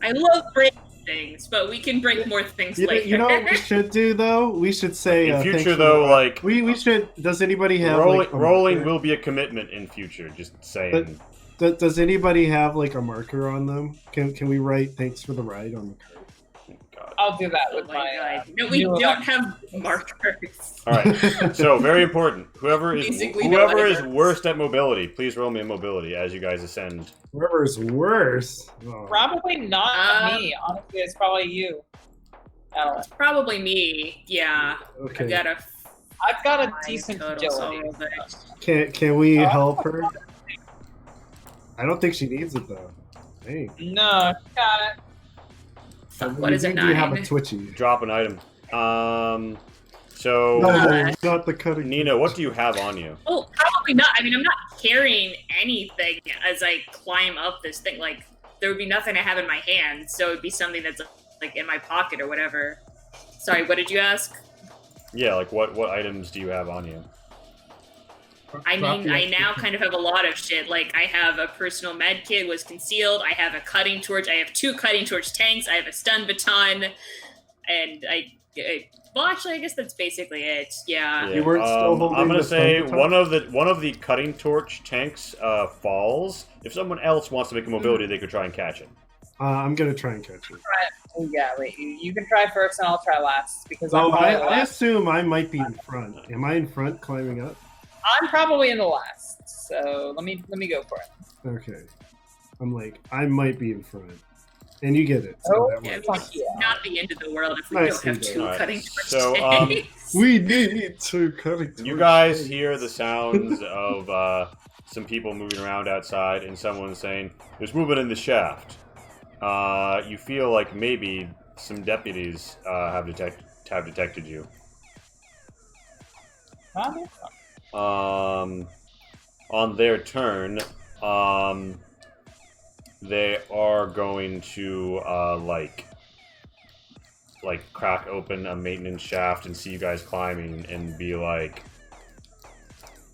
I love breaking things, but we can break more things You know, later. you know what we should do though? We should say In thanks future, for though, the- like we should. Does anybody have rolling, like, a rolling marker? will be a commitment in future. Just saying. Does anybody have like a marker on them? Can we write "Thanks for the ride" on the card? God. I'll do that Oh with my my. god. No, we new don't have markers. All right. So very important. Whoever Basically no is items. worst at mobility, please roll me a mobility as you guys ascend. Whoever's worse. Oh. Probably not Um, me. Honestly, it's probably you, Alan. Probably me. Yeah. Okay. I've got a My decent total agility. soul, but- Can we Oh. help her? I don't think she needs it though. Dang. No, got it. Fuck, what is a Do you have a 9? twitchy? Drop an item. No, not the cutting. Nina, what do you have on you? Well, probably not. I mean, I'm not carrying anything as I climb up this thing. Like, there would be nothing I have in my hand, so it would be something that's like in my pocket or whatever. Sorry, what did you ask? Yeah, like what items do you have on you? I mean, I now kind of have a lot of shit. Like, I have a personal med kit was concealed. I have a cutting torch. I have 2 cutting torch tanks. I have a stun baton, and well, actually, I guess that's basically it. Yeah. You weren't still holding I'm gonna the say stun one of the cutting torch tanks falls. If someone else wants to make a mobility, they could try and catch it. I'm gonna try and catch it. Oh, yeah, wait. You can try first, and I'll try last because Oh, I'm probably I last. assume I might be in front. Am I in front climbing up? I'm probably in the last. So let me go for it. Okay. I'm like, I might be in front. And you get it. So Oh, that Yeah, I works. mean, Fuck it's yeah. not the end of the world if we Nice don't have and 2 good. Alright, cutting torch so, tanks. We need to cutting torch. You guys hear the sounds of some people moving around outside, and someone saying, "There's movement in the shaft." You feel like maybe some deputies have detected you. On their turn, they are going to like crack open a maintenance shaft and see you guys climbing and be like,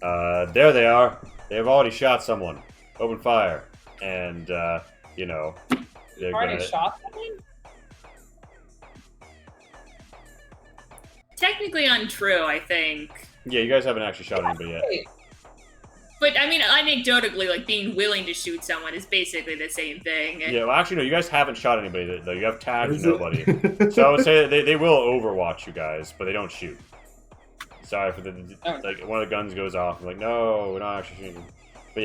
there they are. They've already shot someone. Open fire. And you know, they're Already gonna shot something? Technically untrue, I think. Yeah, you guys haven't actually shot anybody yet. Wait, But I mean, anecdotally, like being willing to shoot someone is basically the same thing. Yeah, well, actually, no, you guys haven't shot anybody, though. You have tagged Is it- nobody. So I would say that they will overwatch you guys, but they don't shoot. Sorry for the... Like, one of the guns goes off. I'm like, no, we're not actually shooting. But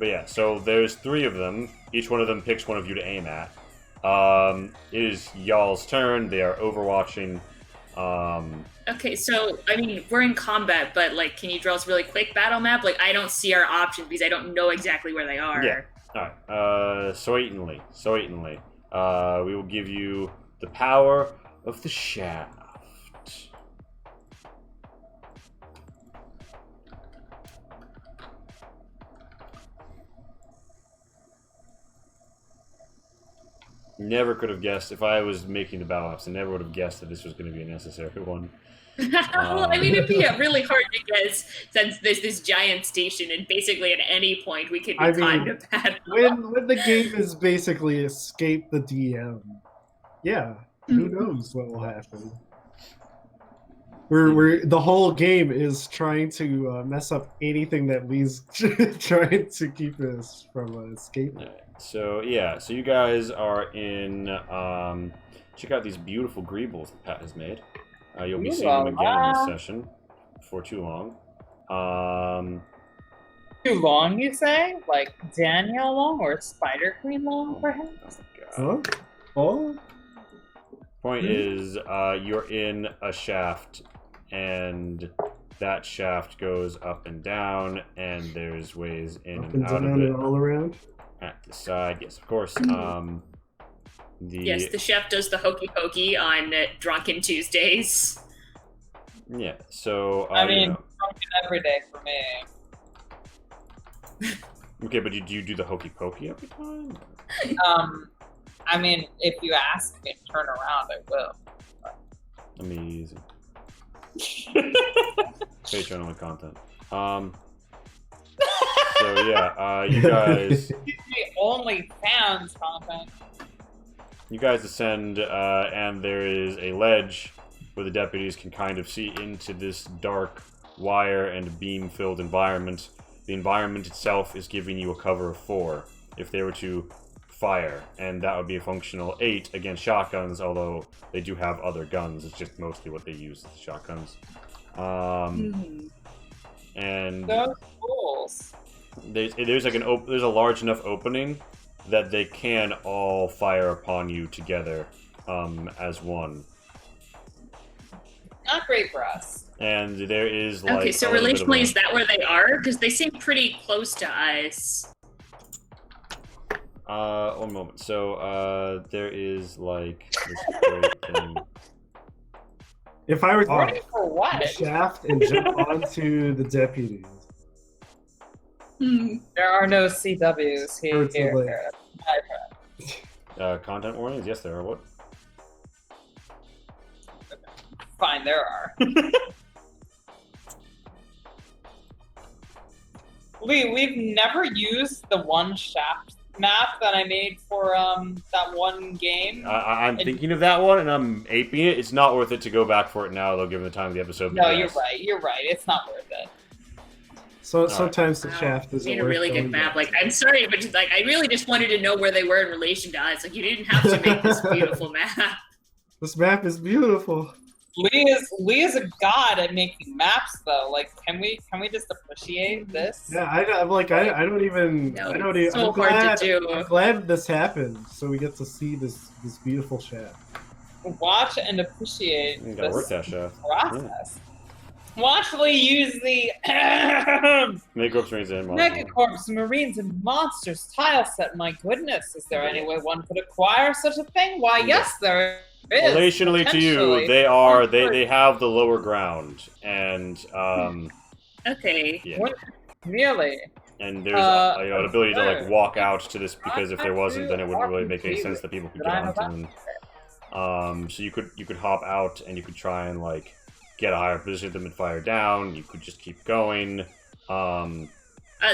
yeah, so there's 3 of them. Each one of them picks one of you to aim at. It is y'all's turn. They are overwatching. Okay, so I mean, we're in combat, but like, can you draw us a really quick battle map? Like, I don't see our options because I don't know exactly where they are. Yeah. Alright, certainly. We will give you the power of the shaft. Never could have guessed, if I was making the battle maps, I never would have guessed that this was going to be a necessary one. Well, I mean, it'd be really hard to guess since there's this giant station, and basically at any point we could be I caught in mean, a battle. when the game is basically escape the DM, yeah, who knows what will happen? We're the whole game is trying to mess up anything that leaves, trying to keep us from escaping. So yeah, so you guys are in. Check out these beautiful greebles that Pat has made. You'll be seeing them again in this session before too long. too long, you say? Like Daniel long or Spider Queen long, perhaps? God. Huh? Oh, Point is, you're in a shaft, and that shaft goes up and down, and there's ways in up and and out down of it. and all around. At the side, yes, of course. Yes, the chef does the hokey pokey on Drunken Tuesdays. Yeah. So I mean, you know. drunken every day for me. Okay, but do you do the hokey pokey every time? I mean, if you ask me to turn around, I will. Amazing. Patreon only content. So yeah, you guys. Excuse me, only fans content. You guys ascend, and there is a ledge where the deputies can kind of see into this dark wire and beam-filled environment. The environment itself is giving you a cover of 4 if they were to fire, and that would be a functional 8 against shotguns, although they do have other guns. It's just mostly what they use, shotguns. And Those fools. there's like there's a large enough opening that they can all fire upon you together as one. Not great for us. And there is like Okay, so a little bit of relationally, a- is that where they are? Because they seem pretty close to us. One moment. So there is like this great thing. If I were Ready to for what? shaft and jump onto the deputies, There are no CWs here. It's a lake. My friend. Content warnings? Yes, there are. What? Fine, there are. Lee, we've never used the one shaft map that I made for that one game. I'm thinking of that one, and I'm aping it. It's not worth it to go back for it now, though, given the time of the episode. No, but you're yes. right. You're right. It's not worth it. so right. sometimes the Wow. shaft is Made a really good map. Like, I'm sorry, but just, like, I really just wanted to know where they were in relation to us. Like, you didn't have to make this beautiful map. This map is beautiful. Lee is a god at making maps, though. Like, can we just appreciate this? Yeah, I'm like I don't even No, I don't it's even. so hard to do. I'm glad this happened, so we get to see this beautiful shaft. Watch and appreciate You gotta work this that shaft. process. Watch Lee use the Make ropes, rings, and Megacorps, Marines, and Monsters tile set. My goodness, is there any way one could acquire such a thing? Why, yes, there is. Relationally to you, potentially. they have the lower ground, and Okay. yeah, Nearly. and there's an ability to like sure. walk out to this, because if there wasn't, then it wouldn't really make any sense that people could get onto them. So you could hop out and you could try and like get a higher position of them and fire down. You could just keep going.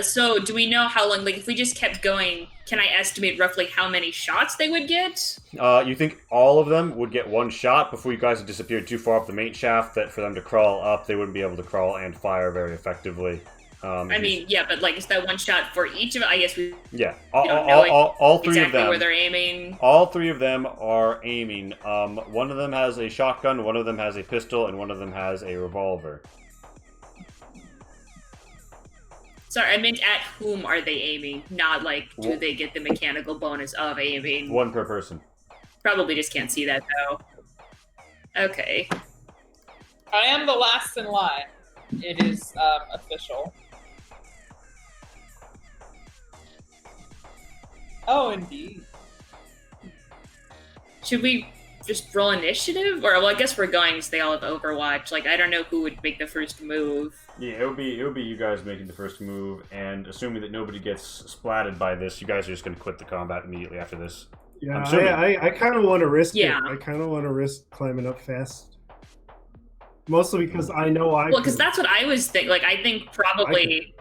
So do we know how long, like, if we just kept going, can I estimate roughly how many shots they would get? You think all of them would get one shot before you guys had disappeared too far up the main shaft that for them to crawl up, they wouldn't be able to crawl and fire very effectively. I mean, yeah, but, like, is that one shot for each of it? I guess we yeah, don't know all three exactly of them. where they're aiming. All 3 of them are aiming. One of them has a shotgun, one of them has a pistol, and one of them has a revolver. Sorry, I meant at whom are they aiming? Not, like, do they get the mechanical bonus of aiming? 1 per person. Probably just can't see that, though. Okay. I am the last in line. It is official. Oh, indeed. Should we just roll initiative? Or, well, I guess we're going because they all have Overwatch. Like, I don't know who would make the first move. Yeah, it would be you guys making the first move, and assuming that nobody gets splatted by this, you guys are just going to quit the combat immediately after this. Yeah, I'm assuming. I kind of want to risk Yeah. it. I kind of want to risk climbing up fast. Mostly because I know I. Well, because could. that's what I was thinking. Like, I think probably,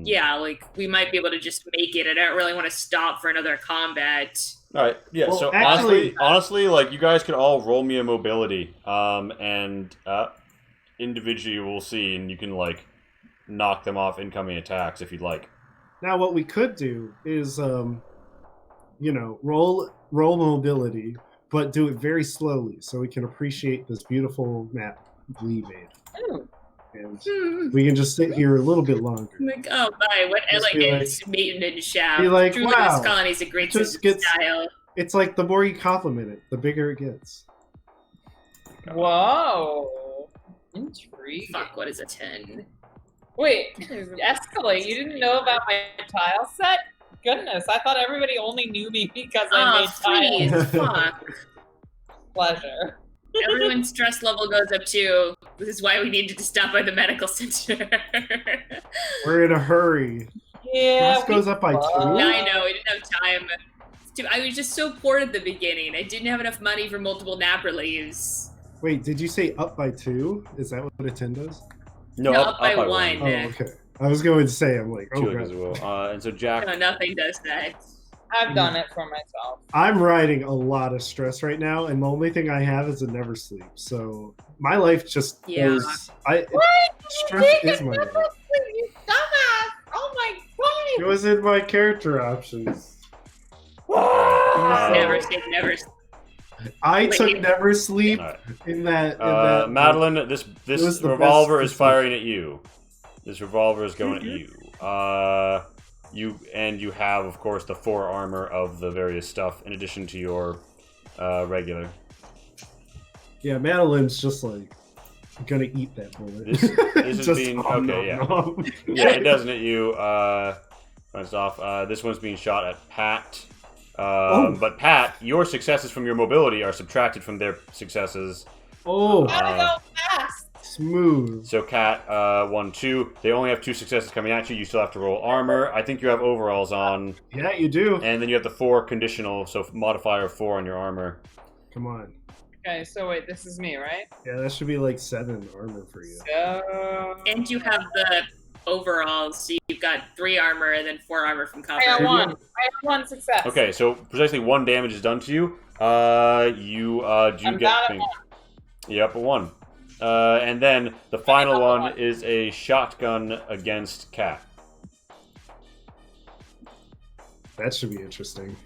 yeah, like, we might be able to just make it. I don't really want to stop for another combat. All right, yeah. Well, So actually- honestly, like you guys could all roll me a mobility, and individually we'll see, and you can like knock them off incoming attacks if you'd like. Now, what we could do is, roll mobility, but do it very slowly so we can appreciate this beautiful map Lee made, Ooh. and we can just sit here a little bit longer. Like, oh, bye. What Just be elegant maintenance shaft. be like, Truly, wow, this colony's a great just sense of gets- style. It's like the more you compliment it, the bigger it gets. Whoa. Intriguing. Fuck, what is a 10? Wait, Escalate, you didn't know about my tile set? Goodness, I thought everybody only knew me because I Oh, made tiles. please, fuck. Pleasure. Everyone's stress level goes up too. This is why we needed to stop by the medical center. We're in a hurry. Yeah. This goes up by 2. No, I know, we didn't have time. I was just so poor at the beginning. I didn't have enough money for multiple nap reliefs. Wait, did you say up by 2? Is that what a 10 does? No, up by one. Oh, okay. I was going to say, I'm like, oh, Two God. as well. And so Jack, No, nothing does that. I've done it for myself. I'm riding a lot of stress right now, and the only thing I have is a never sleep. So my life just Yeah. goes. Stress is my life. You dumbass! Oh my It god! was in my character options. Never sleep, never sleep. I took Wait. never sleep All right. in that. Madeline, this It was the revolver best is firing at you. This revolver is going at you. You have, of course, the 4 armor of the various stuff in addition to your regular. Yeah, Madeline's just like gonna eat that bullet. This is Just being nom, okay. nom, Yeah, nom. yeah, it doesn't hit you. Runs off. This one's being shot at Pat. But Pat, your successes from your mobility are subtracted from their successes. Oh, Gotta go fast! smooth. So Cat, 1, 2. They only have 2 successes coming at you. You still have to roll armor. I think you have overalls on. Yeah, you do. And then you have the 4 conditional, so modifier of 4 on your armor. Come on. Okay, so wait, this is me, right? Yeah, that should be like 7 armor for you. So... And you have the overalls, so you've got 3 armor and then 4 armor from cover. I got 1. I have 1 success. Okay, so precisely 1 damage is done to you. You do I'm get. down at 1. Yep, a 1. And then the final one is a shotgun against Cat. That should be interesting.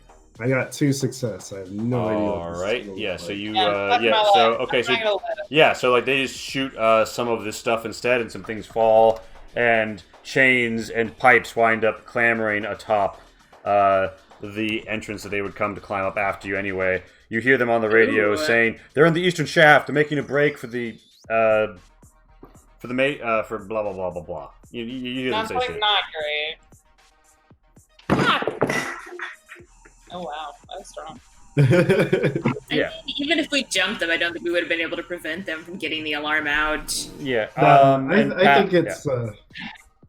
I got 2 success. I have no idea. what All this right. will look Yeah. So like. you. That's Yeah. my So life. okay. I'm So not gonna let it. yeah. So like they just shoot some of this stuff instead, and some things fall, and chains and pipes wind up clambering atop the entrance that they would come to climb up after you anyway. You hear them on the radio Ooh. saying they're in the eastern shaft. They're making a break for the for blah blah blah blah blah. You hear them Sounds say like shit. not great. Ah! Oh wow, that was strong. Yeah. Even if we jumped them, I don't think we would have been able to prevent them from getting the alarm out. Yeah. I think it's.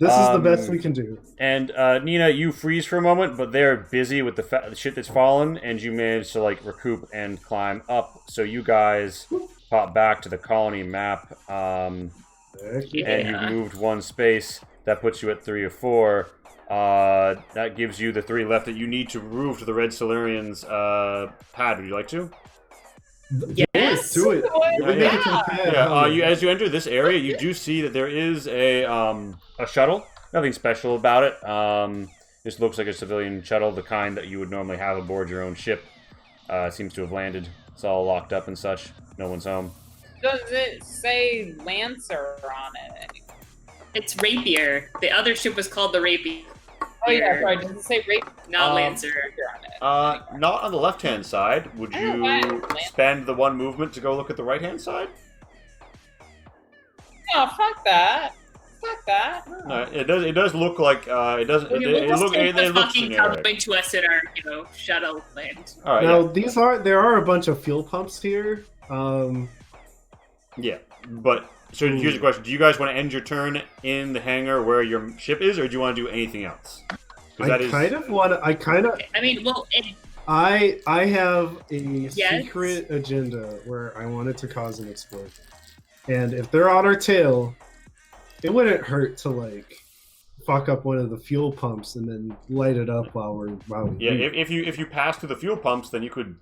This is the best we can do. And Nina, you freeze for a moment, but they're busy with the shit that's fallen, and you manage to like recoup and climb up. So you guys pop back to the colony map, and you've moved 1 space. That puts you at 3 or 4. That gives you the 3 left that you need to move to the Red Solarians. Pad, would you like to? Yes. Do it. Yeah. Make it to the pad. Yeah. As you enter this area, you do see that there is a shuttle. Nothing special about it. Just looks like a civilian shuttle, the kind that you would normally have aboard your own ship. Seems to have landed. It's all locked up and such. No one's home. Does it say Lancer on it? It's Rapier. The other ship was called the Rapier. Oh yeah, sorry. Does it say Rapier Not Lancer. on it? Not on the left-hand side. Would I don't mind you land. spend the 1 movement to go look at the right-hand side? No, fuck that. Fuck that. No, it does. It does look like it doesn't. We'll It just looks take the generic. fucking coming to us in our, shuttle land. All right. Now there are a bunch of fuel pumps here. Yeah. But so here's the question: do you guys want to end your turn in the hangar where your ship is, or do you want to do anything else? 'Cause I kind of want to. I mean, well, I have a Yes. secret agenda where I wanted to cause an explosion, and if they're on our tail, it wouldn't hurt to like fuck up one of the fuel pumps and then light it up while we Yeah. leave. If you pass through the fuel pumps, then you could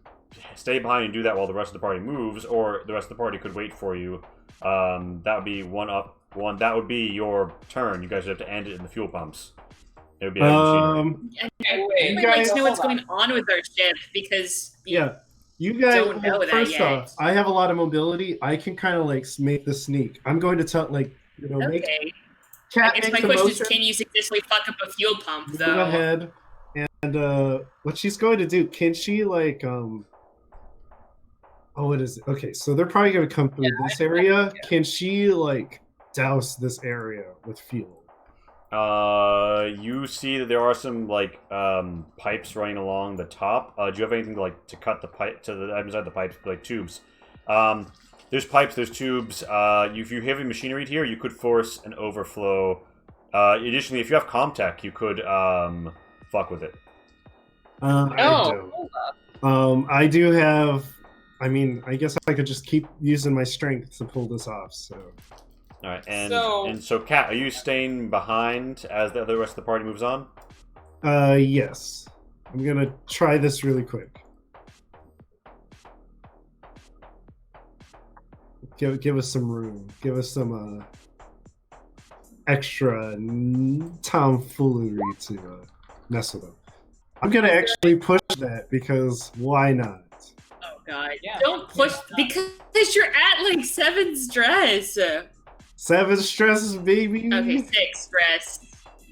stay behind and do that while the rest of the party moves, or the rest of the party could wait for you. That would be 1 up, 1. That would be your turn. You guys would have to end it in the fuel pumps. It would be heavy machinery. Wait, I'd like guys- to know what's hold on. going on with our ship because Yeah, you guys. don't know that first yet. off, I have a lot of mobility. I can kind of like make the sneak. I'm going to tell make make okay. Cat I guess make my the question is, motion. can you successfully fuck up a fuel pump Go though? ahead. And what she's going to do? Can she like Oh, what is it? Okay, so they're probably going to come through this area. Can she like douse this area with fuel? You see that there are some like pipes running along the top. Do you have anything to cut the pipe to the inside the pipes, like tubes? There's pipes, there's tubes. If you have heavy machinery here, you could force an overflow. Additionally, if you have Comtech, you could fuck with it. I do have. I mean, I guess I could just keep using my strength to pull this off. So. All right, and so Kat, are you staying behind as the rest of the party moves on? Yes. I'm gonna try this really quick. Give us some room. Give us some extra tomfoolery to mess with them. I'm gonna actually push that because why not? Oh god. Yeah. Don't push because you're at like 7 stress. 7 stresses, baby. Okay, 6 stress.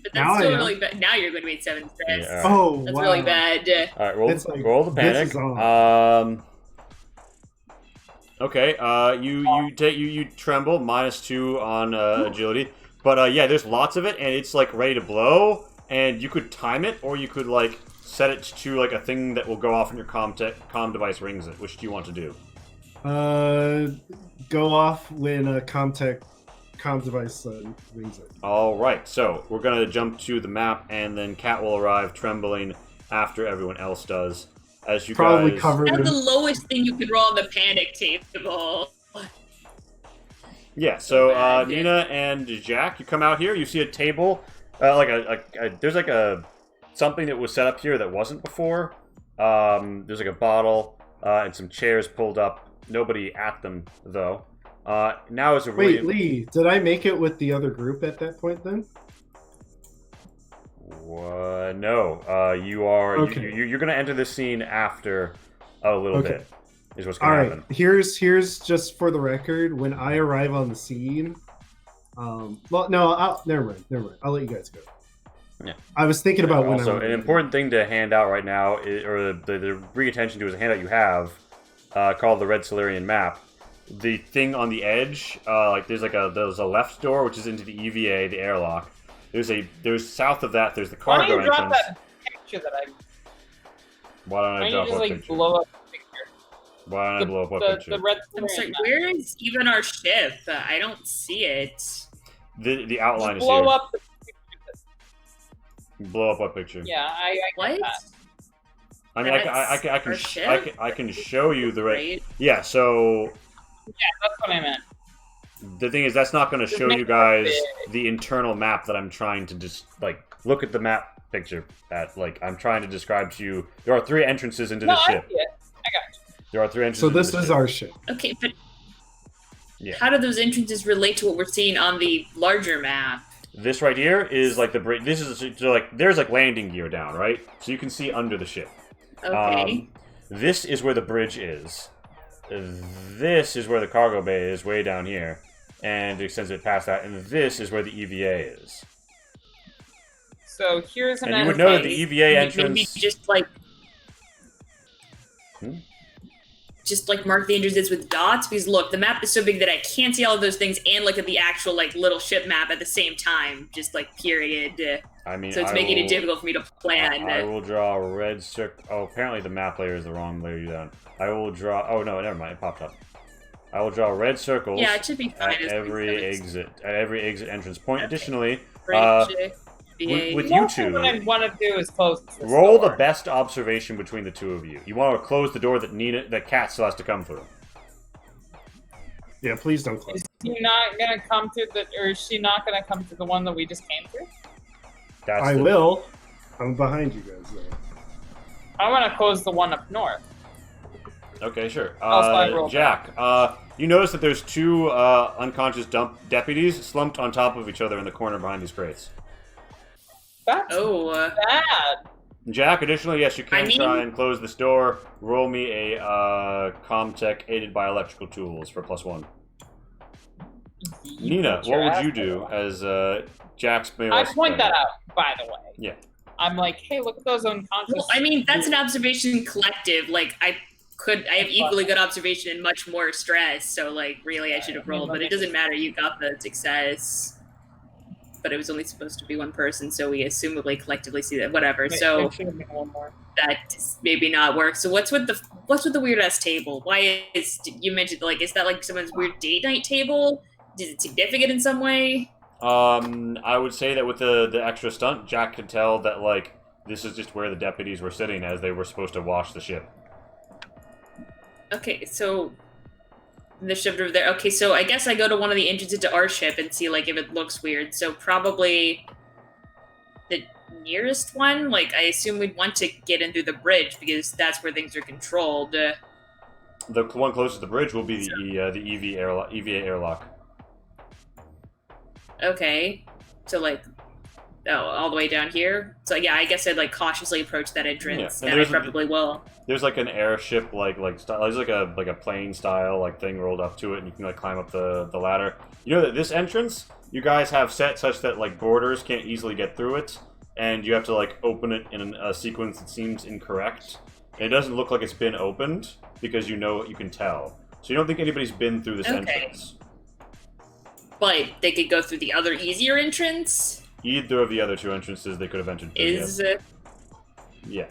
But Now that's I still am. really bad. Now you're going to be at 7 stress. Yeah, Oh, That's wow. really bad. All right, roll, It's like, roll the this panic. is on. Okay. You tremble -2 on agility, but yeah, there's lots of it, and it's like ready to blow. And you could time it, or you could like set it to like a thing that will go off when your comm device rings it. Which do you want to do? Go off when a comm device rings it. All right. So we're gonna jump to the map, and then Cat will arrive trembling after everyone else does. As you Probably guys covered That's in. the lowest thing you could roll on the panic table. Yeah, so bad. Nina and Jack, you come out here. You see a table, like there's like a something that was set up here that wasn't before. There's like a bottle and some chairs pulled up. Nobody at them though. Now is a really Wait, Lee, did I make it with the other group at that point then? no. You are Okay. you're gonna enter the scene after a little Okay. bit. Is what's All gonna right. happen. Here's just for the record. When I arrive on the scene, well, no, never mind. I'll let you guys go. Yeah. I was thinking about when. Also, an important thing to hand out right now, or the bring attention to, is a handout you have called the Red Solarian Map. The thing on the edge, there's a left door which is into the EVA, the airlock. There's south of that. There's the Why don't cargo you drop entrance. that picture that I? Why don't Why I don't drop you just what like picture? blow up the picture? Why don't I blow up what the, picture? the red. I'm sorry, where is even our ship? I don't see it. The outline is blow here. up the picture. Blow up what picture? Yeah, I get What? that. I mean, I can show you the Right. Yeah. So That's what I meant. the thing is, that's not going to Just show make you it guys big. the internal map that I'm trying to just look at the map picture at. I'm trying to describe to you. There are 3 entrances into No, the I ship. see it. I got you. There are 3 entrances. So into this the is ship. our ship. Okay, but Yeah. how do those entrances relate to what we're seeing on the larger map? This right here is like the bridge. This is so there's landing gear down, right? So you can see under the ship. Okay. This is where the bridge is. This is where the cargo bay is, way down here, and it extends it past that. And this is where the EVA is. So here's an And you would know that the entrance. EVA Maybe entrance. just mark the entrances with dots, because look, the map is so big that I can't see all of those things and look at the actual little ship map at the same time. Just period. I mean, So it's I making will- it difficult for me to plan. I will draw a red circle. Oh, apparently the map layer is the wrong layer you done. I will draw. Oh no, never mind. It popped up. I will draw red circles Yeah, it should be fine. at as every long as exit. At every exit entrance point. Okay. Additionally, bridge, VA. with you Mostly two, what I want to do is close this roll door. the best observation between the two of you. You want to close the door that Cat still has to come through. Yeah, please don't close. Is he not gonna come through or is she not gonna come through the one that we just came through? That's I the- will. I'm behind you guys though. I want to close the one up north. Okay, sure. I'll slide roll Jack, you notice that there's 2 unconscious deputies slumped on top of each other in the corner behind these crates. That's Oh, bad. Jack, additionally, yes, you can I mean- try and close this door. Roll me a Comtech aided by electrical tools for +1. Nina, Put your what would ass you on the do wall. as Jack's I point that out, by the way. Yeah. I'm like, hey, look at those unconscious. well, I mean, that's an observation collective. I have equally good observation and much more stress. So really, I should have rolled, but it doesn't matter. You got the success. But it was only supposed to be one person, so we assumably collectively see that. Whatever. So It should have been one more. that maybe not work. So what's with the weird ass table? Why is you mentioned is that someone's weird date night table? Is it significant in some way? I would say that with the extra stunt, Jack could tell that this is just where the deputies were sitting as they were supposed to wash the ship. Okay, so the ship over there. Okay, so I guess I go to one of the entrances to our ship and see if it looks weird. So probably the nearest one? Like, I assume we'd want to get in through the bridge because that's where things are controlled. The one closest to the bridge will be the EVA airlock. Okay. So, like, all the way down here? So, yeah, I guess I'd, like, cautiously approach that entrance, Yeah, and and I there's a- probably will. There's like an airship style. There's like a plane style like thing rolled up to it, and you can like climb up the ladder. You know that this entrance you guys have set such that like boarders can't easily get through it, and you have to like open it in a sequence that seems incorrect. And it doesn't look like it's been opened because you know what you can tell. So you don't think anybody's been through this Okay. entrance. But they could go through the other easier entrance? Either of the other two entrances they could have entered through. Is... Yeah.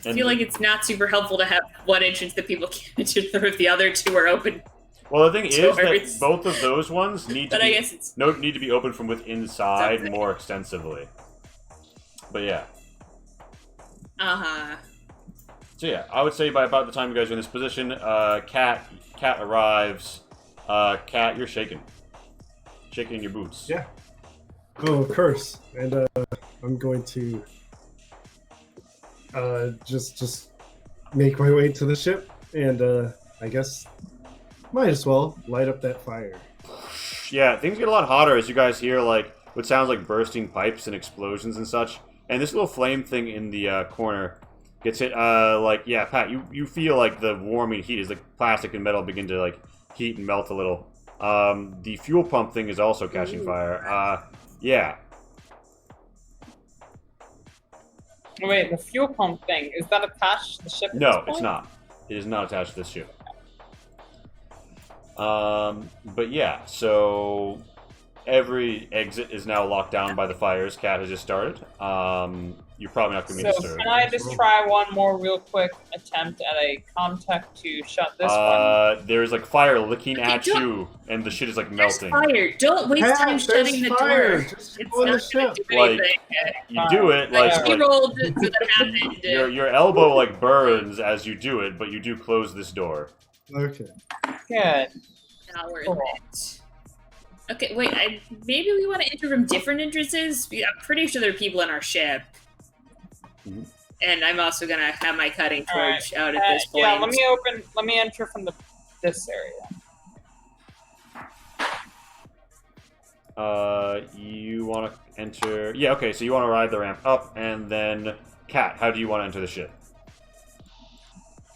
I feel like it's not super helpful to have one entrance that people can't enter through if the other two are open. Well, the thing is that Doors. both of those ones need to But I be guess it's... need to be opened from within inside Something. more extensively. But yeah. Uh-huh. So yeah, I would say by about the time you guys are in this position, Cat arrives. Cat, you're shaking in your boots. Yeah. Oh, of course. And I'm going to just make my way to the ship, and I guess might as well light up that fire. Yeah, things get a lot hotter as you guys hear like what sounds like bursting pipes and explosions and such. And this little flame thing in the corner gets hit. Yeah, Pat, you feel like the warming heat as like plastic and metal begin to like heat and melt a little. The fuel pump thing is also catching fire. Yeah. Wait, the fuel pump thing, is that attached to the ship? At No, this it's point? not. It is not attached to this ship. But yeah, so every exit is now locked down by the fires. Cat has just started. You're probably not going to be So disturbed. can I just try one more real quick attempt at a contact to shut this one? There's like fire licking at don't- you, and the shit is like There's melting. fire! Don't waste Pat, time shutting the fire. door! Just It's go on the not gonna ship. do Like, anything. You do it like, Like, He like rolled so that happened. your elbow like burns as you do it, but you do close this door. Okay. Good. Not worth Cool. it. Okay, wait, maybe we want to enter from different entrances? I'm pretty sure there are people in our ship. Mhm. And I'm also gonna have my cutting Alright, torch out at this point. Yeah, let me enter from this area. You want to enter? Yeah, okay. So you want to ride the ramp up, and then Cat, how do you want to enter the ship?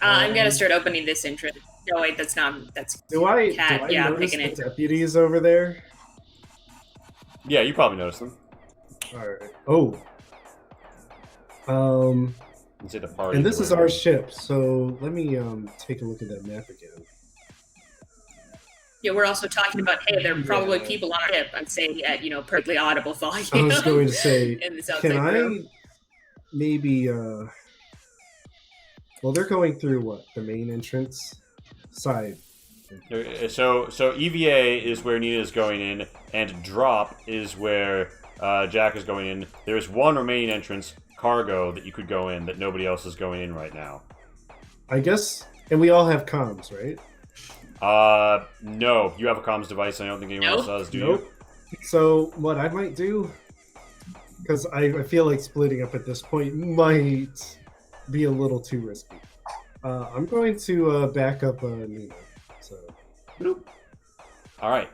I'm gonna start opening this entrance. No, wait, that's not. That's Do I Cat, yeah, notice picking the it. deputies over there? Yeah, you probably noticed them. All right. Oh. You say the party. And this is our ship, so let me take a look at that map again. Yeah, we're also talking about, hey, there are probably Yeah. people on our ship. I'm saying at, perfectly audible volume. I was going to say, in this outside can I room. maybe well, they're going through what, the main entrance side. So EVA is where Nina is going in, and Drop is where Jack is going in. There's one remaining entrance, Cargo, that you could go in that nobody else is going in right now. I guess, and we all have comms, right? No, you have a comms device. I don't think anyone else Nope. does. Do Nope. So what I might do, because I feel like splitting up at this point might be a little too risky. I'm going to back up Nina. So you? All right.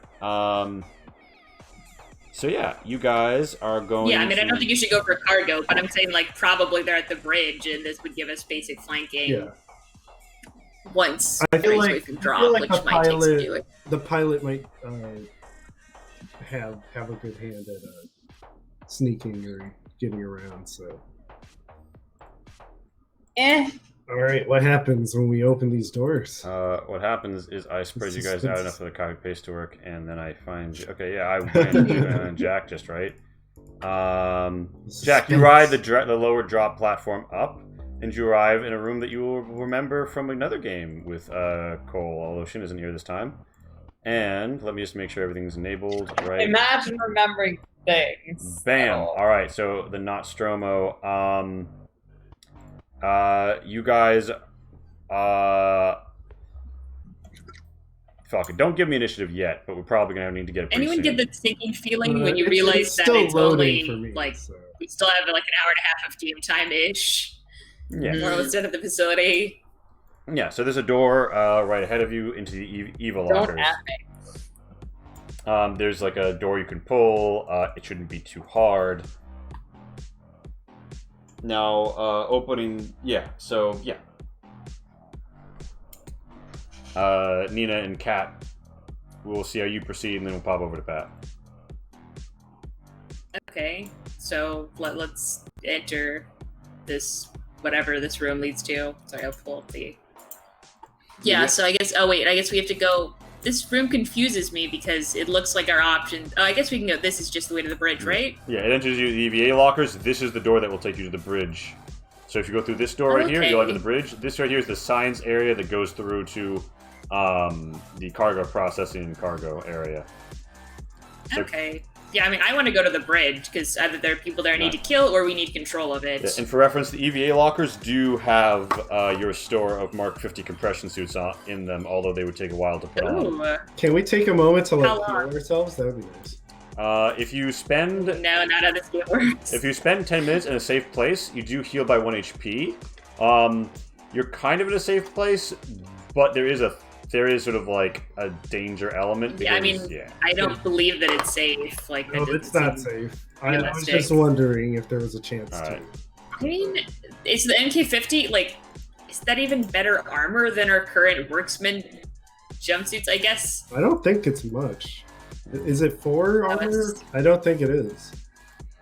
So yeah, you guys are going. Yeah, I mean, I to- don't think you should go for cargo, but I'm saying, like, probably they're at the bridge, and this would give us basic flanking yeah, once I feel everybody's like- away from I drop, feel like which the might take some pilot- doing. the pilot might have a good hand at sneaking or getting around. So all right, what happens when we open these doors? What happens is I spread you guys out Suspense. enough for the copy paste to work, and then I find you. Okay, yeah, I landed you and Jack just right. Jack, you ride the lower drop platform up, and you arrive in a room that you will remember from another game with Cole, although Shin isn't here this time. And let me just make sure everything's enabled right. Imagine remembering things. Bam! Oh. All right, so the Nostromo. You guys fuck it. Don't give me initiative yet, but we're probably gonna need to get it. pretty Anyone soon. get the sinking feeling when you It's realize that still it's loading only for me, like so. we still have like an hour and a half of game time ish? Yeah. We're almost done at the facility. Yeah. So there's a door right ahead of you into the evil Don't lockers. at me. There's like a door you can pull. It shouldn't be too hard. Now, opening. Yeah. So yeah. Nina and Kat, we'll see how you proceed, and then we'll pop over to Pat. Okay, so let's enter this whatever this room leads to. Sorry, I'll pull up the. Yeah. So I guess. Oh wait, I guess we have to go. This room confuses me because it looks like our option. Oh, I guess we can go. This is just the way to the bridge, right? Yeah, it enters you to the EVA lockers. This is the door that will take you to the bridge. So if you go through this door right here, you'll enter the bridge. This right here is the science area that goes through to the cargo processing and cargo area. So, Okay. Yeah, I mean, I want to go to the bridge because either there are people there I need to kill or we need control of it. yeah, and for reference, the EVA lockers do have your store of Mark 50 compression suits in them, although they would take a while to put on. Ooh. Can we take a moment to How like heal long? ourselves? That would be nice. If you spend No, not how this game works. If you spend 10 minutes in a safe place, you do heal by 1 HP. You're kind of in a safe place, but there is sort of like a danger element. Yeah, I because- mean, I don't believe that it's safe. Like, No, that it's doesn't not seem- safe. I was realistic. just wondering if there was a chance All to. right. I mean, is the MK50 like? Is that even better armor than our current marksman jumpsuits? I guess. I don't think it's much. Is it 4 No, armor? it's- I don't think it is.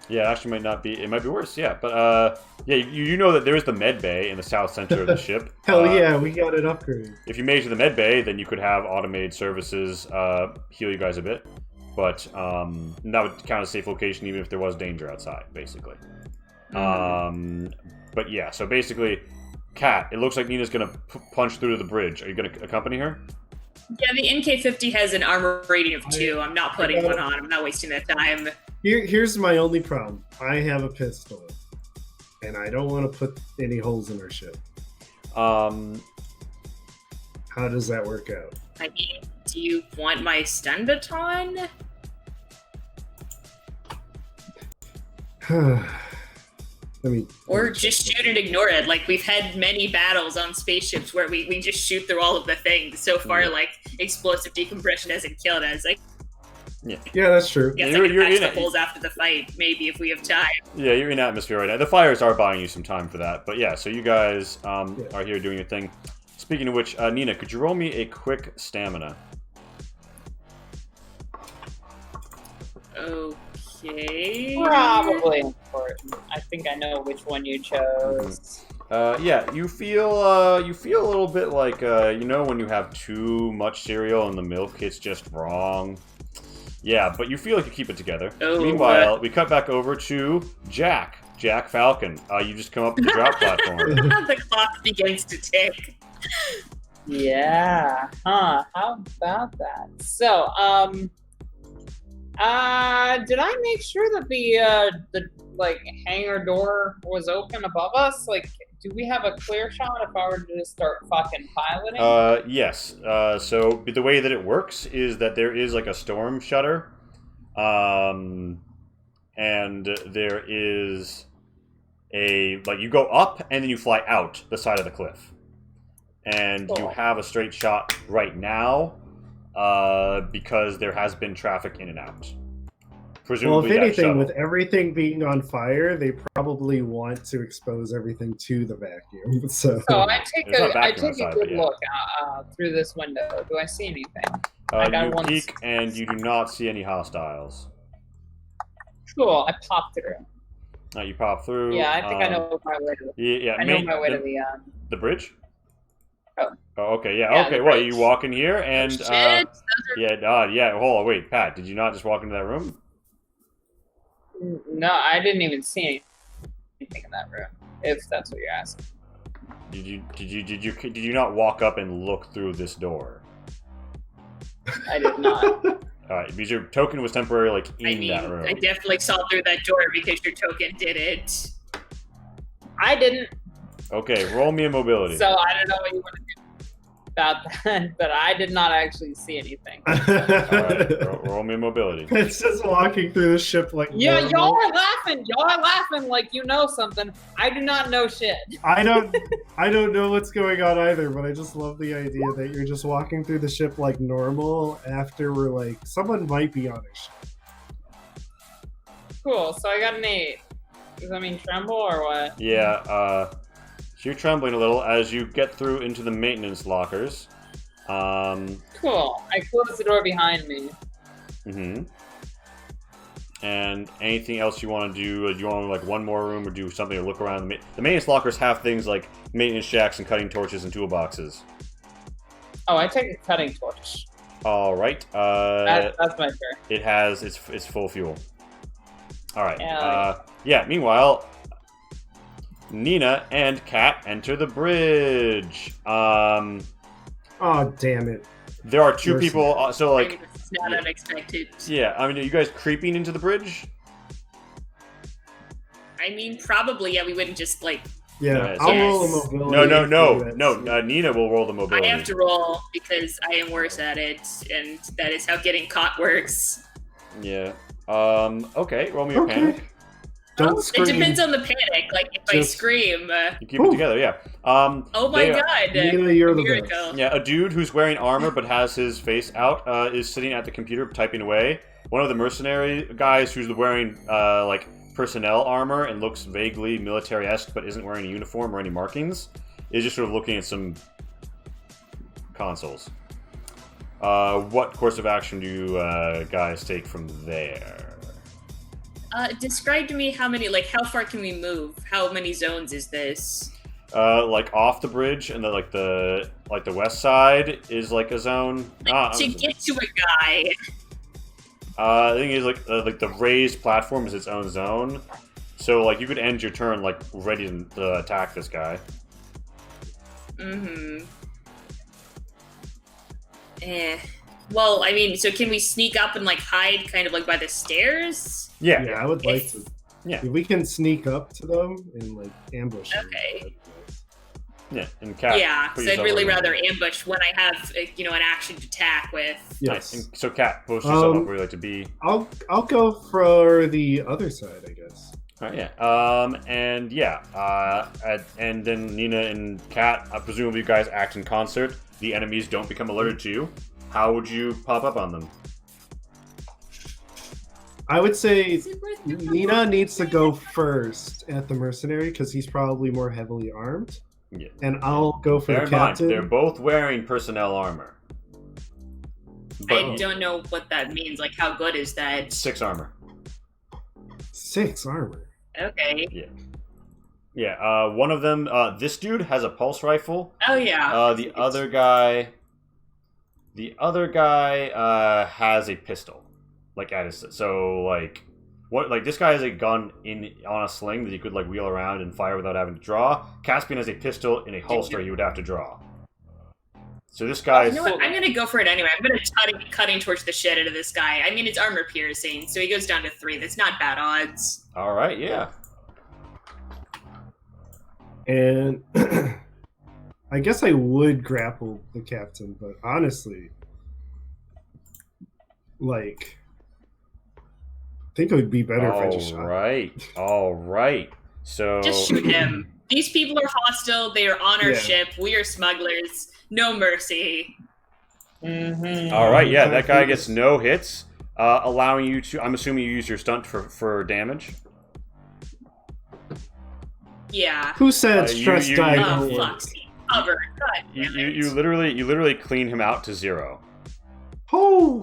Yeah, it actually might not be. It might be worse. Yeah, but yeah, you know that there is the med bay in the south center of the ship. Hell yeah, we got it upgraded. If you made it to the med bay, then you could have automated services heal you guys a bit. But that would count as a safe location even if there was danger outside, basically. But yeah, so basically, Kat, it looks like Nina's gonna punch through to the bridge. Are you gonna accompany her? Yeah, the NK50 has an armor rating of 2. I'm not putting I- one on. I'm not wasting that time. Here's my only problem. I have a pistol, and I don't want to put any holes in our ship. Um, How does that work out? I mean, do you want my stun baton? Let me. Or just shoot and ignore it. Like, we've had many battles on spaceships where we just shoot through all of the things. So far, Yeah. like, explosive decompression hasn't killed us. Like, Yeah, that's true. I guess You're- I can you're patch in the it. holes after the fight, maybe, if we have time. yeah, you're in atmosphere right now. The fires are buying you some time for that. But yeah, so you guys are here doing your thing. Speaking of which, Nina, could you roll me a quick stamina? Okay. Probably important. I think I know which one you chose. Yeah, you feel a little bit like you know when you have too much cereal and the milk hits just wrong. Yeah, but you feel like you keep it together. Oh, Meanwhile, we cut back over to Jack Falcon. You just come up to the drop platform. The clock begins to tick. Yeah. Huh. How about that? So, did I make sure that the like hangar door was open above us? Like, do we have a clear shot if I were to just start fucking piloting? Yes. So the way that it works is that there is like a storm shutter, and there is like you go up and then you fly out the side of the cliff, and you Cool. have a straight shot right now, because there has been traffic in and out. Well, Presumably if that anything, shuttle. with everything being on fire, they probably want to expose everything to the vacuum. So, So I take There's not a I vacuum take a outside, good but yeah. look through this window. Do I see anything? I got You one. peek and you do not see any hostiles. Cool. I popped through. You pop through. Yeah, I think I know my way to. Yeah, I know my way to the. the bridge. Oh. Okay. Yeah. Yeah, Okay. the Well, bridge. you walk in here, and Shit, those are- yeah. Hold on. Wait, Pat. Did you not just walk into that room? No, I didn't even see anything in that room. If that's what you're asking. Did you not walk up and look through this door? I did not. All right, because your token was temporarily like I in mean, that room. I definitely saw through that door because your token did it. I didn't. Okay, roll me a mobility. So I don't know what you want to do. about that, but I did not actually see anything. All right, roll me mobility. It's just walking through the ship like Yeah, normal. y'all are laughing. Y'all are laughing like you know something. I do not know shit. I don't know what's going on either, but I just love the idea that you're just walking through the ship like normal after we're like, someone might be on a ship. Cool. So I got an 8. Does that mean tremble or what? Yeah, so you're trembling a little as you get through into the maintenance lockers. Cool. I close the door behind me. Mm-hmm. And anything else you want to do? Do you want to like one more room or do something to look around? The maintenance lockers have things like maintenance shacks and cutting torches and toolboxes. Oh, I take a cutting torch. All right. That's my turn. It has it's full fuel. All right. Yeah. Yeah. Meanwhile, Nina and Kat enter the bridge. Oh, damn it. There are two Mercy. people. So like, It's not unexpected. yeah. I mean, are you guys creeping into the bridge? I mean, probably, yeah, we wouldn't just, like, Yeah, Yes. I'll roll a mobility. No. Nina will roll the mobility. I have to roll because I am worse at it, and that is how getting caught works. Yeah. Okay. Roll me a Okay. panic. Don't It scream. depends on the panic. Like, if I Just- scream, You keep it together. Yeah. oh my they are- god, Nina, you're the miracle. best. Yeah, a dude who's wearing armor but has his face out is sitting at the computer typing away. One of the mercenary guys who's wearing like personnel armor and looks vaguely military-esque but isn't wearing a uniform or any markings is just sort of looking at some consoles. What course of action do you guys take from there? Describe to me how many, like, how far can we move? How many zones is this? Like off the bridge and the west side is like a zone. To get to a guy. The thing is, like the raised platform is its own zone, so like you could end your turn like ready to attack this guy. Mm-hmm. Well, I mean, so can we sneak up and, like, hide kind of, like, by the stairs? Yeah. Yeah, I would like If- to. Yeah. If we can sneak up to them and like ambush them. Okay. Yeah. And Cat. Yeah, put because I'd yourself really over rather ambush when I have, an action to attack with. Nice. Yes. And so Cat, post yourself Um, up where you like to be. I'll go for the other side, I guess. All right, yeah. And then Nina and Kat, presumably you guys act in concert. The enemies don't become alerted to you. How would you pop up on them? I would say Is it worth it? Nina needs to go first at the mercenary because he's probably more heavily armed, Yeah. and I'll go for Bear the in mind, captain. they're both wearing personnel armor. I don't know what that means. Like, how good is that? 6 armor. 6 armor. Okay. Yeah, one of them, this dude has a pulse rifle. Oh, yeah. The other guy has a pistol, like at his. So like, what? Like this guy has a gun on a sling that you could like wheel around and fire without having to draw. Caspian has a pistol in a holster you would have to draw. So this guy's. You know what? I'm gonna go for it anyway. I'm gonna cutting torch the shit out of this guy. I mean, it's armor piercing, so he goes down to 3. That's not bad odds. All right, yeah. And I guess I would grapple the captain, but honestly, like, I think it would be better if I just shot. All right. So Just shoot him. These people are hostile. They are on our Yeah. ship. We are smugglers. No mercy. Mm-hmm. All right, yeah, that guy gets no hits, allowing you to. I'm assuming you use your stunt for damage. Yeah. Who said You- stress you- die you- don't Oh, work? fuck. Covered. God You, damn you, it. you literally clean him out to 0. Oh,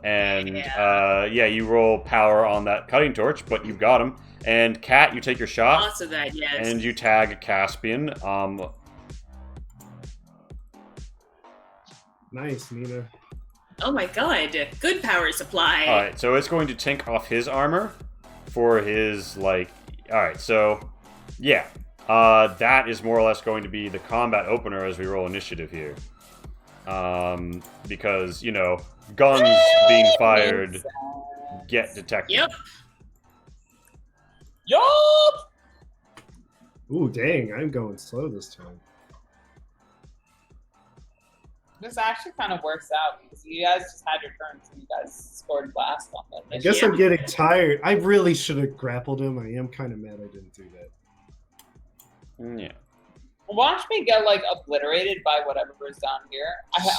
Yeah, you roll power on that cutting torch, but you've got him. And Kat, you take your shot Lots of that, yes. and you tag Caspian. nice, Nina. Oh my god. Good power supply. All right, so it's going to tink off his armor for his like. All right, so yeah, that is more or less going to be the combat opener as we roll initiative here. Because guns being fired get detected. Yep. Yup! Ooh, dang, I'm going slow this time. This actually kind of works out because you guys just had your turns and you guys scored last on them. I guess I'm getting tired. I really should have grappled him. I am kind of mad I didn't do that. Yeah. Watch me get like obliterated by whatever's down here.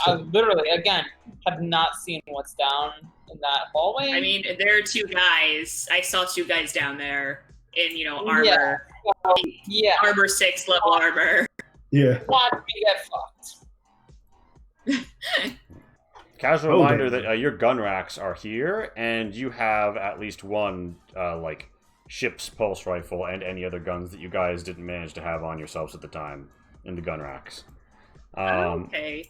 I literally, again, have not seen what's down in that hallway. I mean, there are two guys. I saw two guys down there in, armor. Yeah. So, yeah. Armor 6 level armor. Yeah. Watch me get fucked. Casual Oh, reminder damn. that your gun racks are here, and you have at least one, ship's pulse rifle and any other guns that you guys didn't manage to have on yourselves at the time in the gun racks. Okay.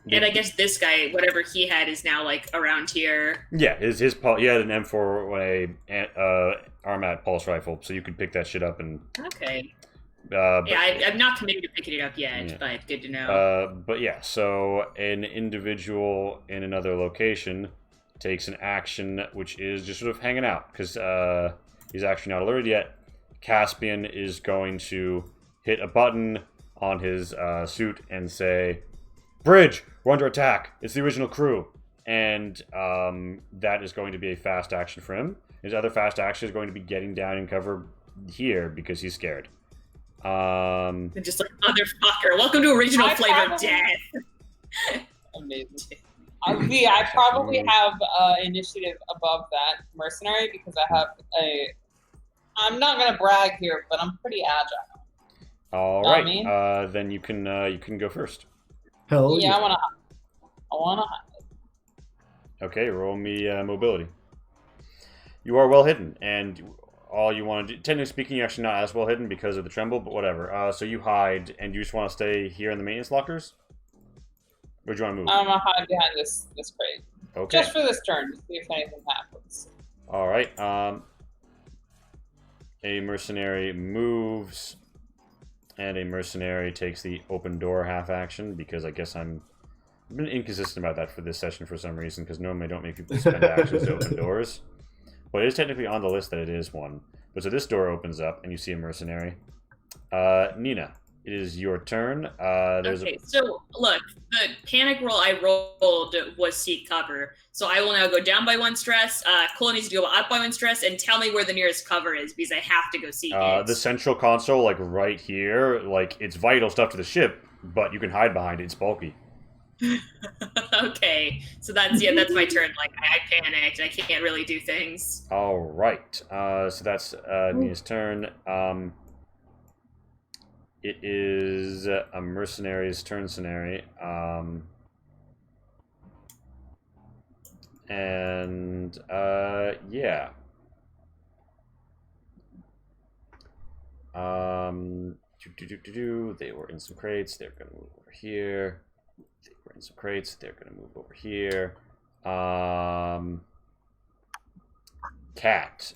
And I guess this guy, whatever he had, is now around here. Yeah, he had an M4 Armat pulse rifle, so you could pick that shit up and. Okay. But, I'm not committed to picking it up yet, Yeah. but good to know. but yeah, so an individual in another location takes an action, which is just sort of hanging out because he's actually not alerted yet. Caspian is going to hit a button on his suit and say, "Bridge, we're under attack. It's the original crew." And that is going to be a fast action for him. His other fast action is going to be getting down in cover here because he's scared. And just motherfucker, welcome to original Flavor of Death. Amazing. Lee, I probably have initiative above that mercenary because I have I'm not gonna brag here, but I'm pretty agile. All Know what I right, mean? then you can go first. Hell Yeah, yeah. I wanna Okay, roll me mobility. You are well hidden, and all you want to do, technically speaking, you're actually not as well hidden because of the tremble, but whatever. So you hide, and you just want to stay here in the maintenance lockers? Or do you want to move? I'm gonna hide behind this crate. Okay. Just for this turn, to see if anything happens. All right. A mercenary moves, and a mercenary takes the open door half action because I guess I've been inconsistent about that for this session for some reason because normally I don't make people spend actions to open doors. But it is technically on the list that it is one. But so this door opens up and you see a mercenary. Nina, it is your turn. So look, the panic roll I rolled was seek cover. So I will now go down by 1 stress. Cole needs to go up by 1 stress and tell me where the nearest cover is because I have to go seek it. The central console, right here, it's vital stuff to the ship, but you can hide behind it. It's bulky. Okay, so that's my turn. I panicked. I can't really do things. All right. So that's Nina's turn. It is a mercenary's turn scenario. Yeah. They were in some crates. They're going to move over here. They were in some crates. They're going to move over here. Cat,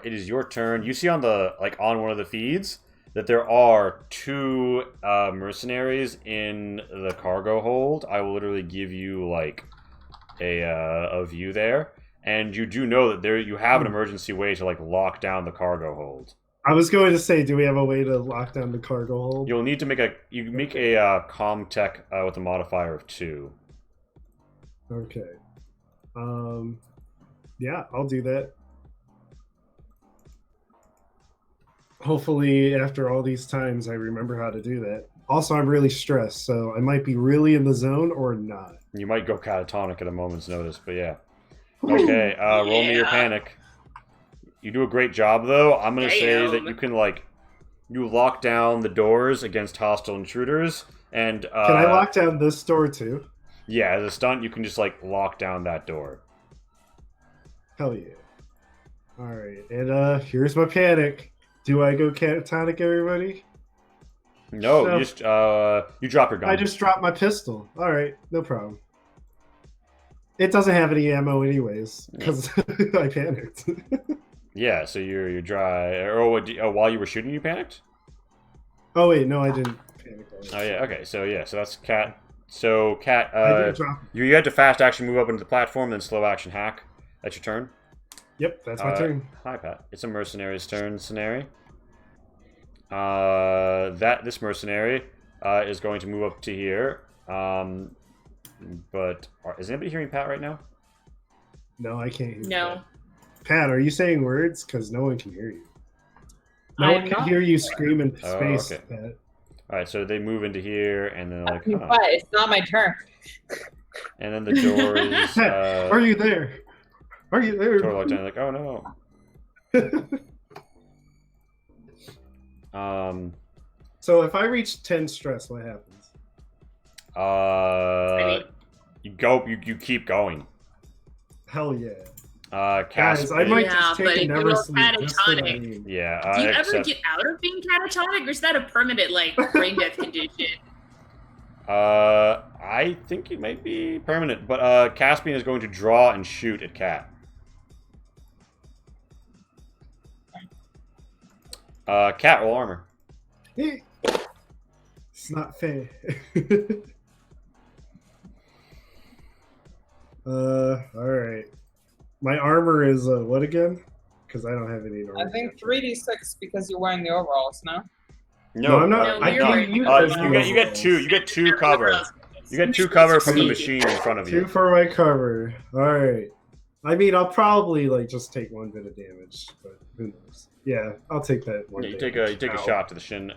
it is your turn. You see on the on one of the feeds that there are 2 mercenaries in the cargo hold. I will literally give you a view there, and you do know that you have an emergency way to lock down the cargo hold. I was going to say, do we have a way to lock down the cargo hold? You'll need to make a comm tech with a modifier of 2. Okay. Yeah, I'll do that. Hopefully, after all these times, I remember how to do that. Also, I'm really stressed, so I might be really in the zone or not. You might go catatonic at a moment's notice, but yeah. Okay, roll me your panic. You do a great job, though. I'm going to say that you can, you lock down the doors against hostile intruders, and... Can I lock down this door, too? Yeah, as a stunt, you can just, lock down that door. Hell yeah. Alright, and here's my panic. Do I go catatonic, everybody? No, So- you just, you drop your gun. I just dropped my pistol. Alright, no problem. It doesn't have any ammo anyways, because I panicked. Yeah, so you're dry. While you were shooting, you panicked? Oh wait, no, I didn't panic. Oh, yeah, okay, so that's Cat. So, Cat, I did drop. you had to fast action move up into the platform, then slow action hack. That's your turn. Yep, that's my turn. Hi, Pat. It's a mercenary's turn scenario. This mercenary is going to move up to here. But is anybody hearing Pat right now? No, I can't hear No. you. Pat, are you saying words? Because no one can hear you. No I'm one can not. hear you scream in Oh, space, okay. Pat. All right, so they move into here, and then like, But it's not my turn. and then the door is Are you there? Are you there? door locked down. Like, oh no. So if I reach 10 stress, what happens? You keep going. Hell yeah. Cast. Guys, I might Yeah, just but take a if never you're sleep just for the catatonic- name. Yeah. Do you ever except- get out of being catatonic, or is that a permanent like brain death condition? I think it might be permanent, but Caspian is going to draw and shoot at Cat. Cat roll armor. It's not fair. Alright. My armor is what again? Because I don't have any armor. I think 3d6 because you're wearing the overalls, no? No, I'm not. No, I you're gave right. you you guys get you get two. You get two cover. You get two cover from the machine in front of two you. for my cover. Alright. I mean, I'll probably like just take one bit of damage, but who knows? Yeah, I'll take that one. Yeah, you damage. take a Ow. shot to the shin.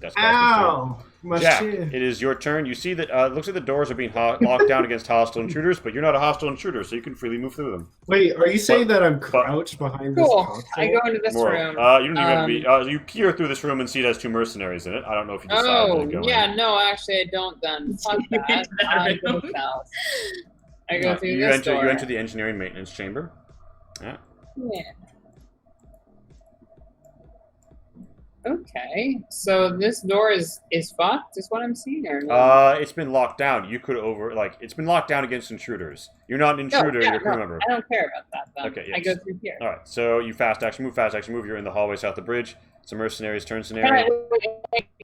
That's Caspian's turn. Ow! My Jack, shit. it is your turn. You see that it looks like the doors are being locked down against hostile intruders, but you're not a hostile intruder, so you can freely move through them. Wait, are you saying that I'm crouched behind this Cool. console? I go into this More. room. You don't even have to be. You peer through this room and see it has two mercenaries in it. I don't know if you decided Oh, to go yeah, in. no, actually, I don't then. Fuck that. I go south. I go through you this enter. door. You enter the engineering maintenance chamber. Yeah. Yeah. Okay, so this door is fucked, is what I'm seeing, or no? It's been locked down. You could it's been locked down against intruders. You're not an No, intruder. yeah, you're a crew no, member. I don't care about that then. Okay, I yes. go through here. All right. So you fast action move. You're in the hallway south of the bridge. Some mercenaries turn Can scenario.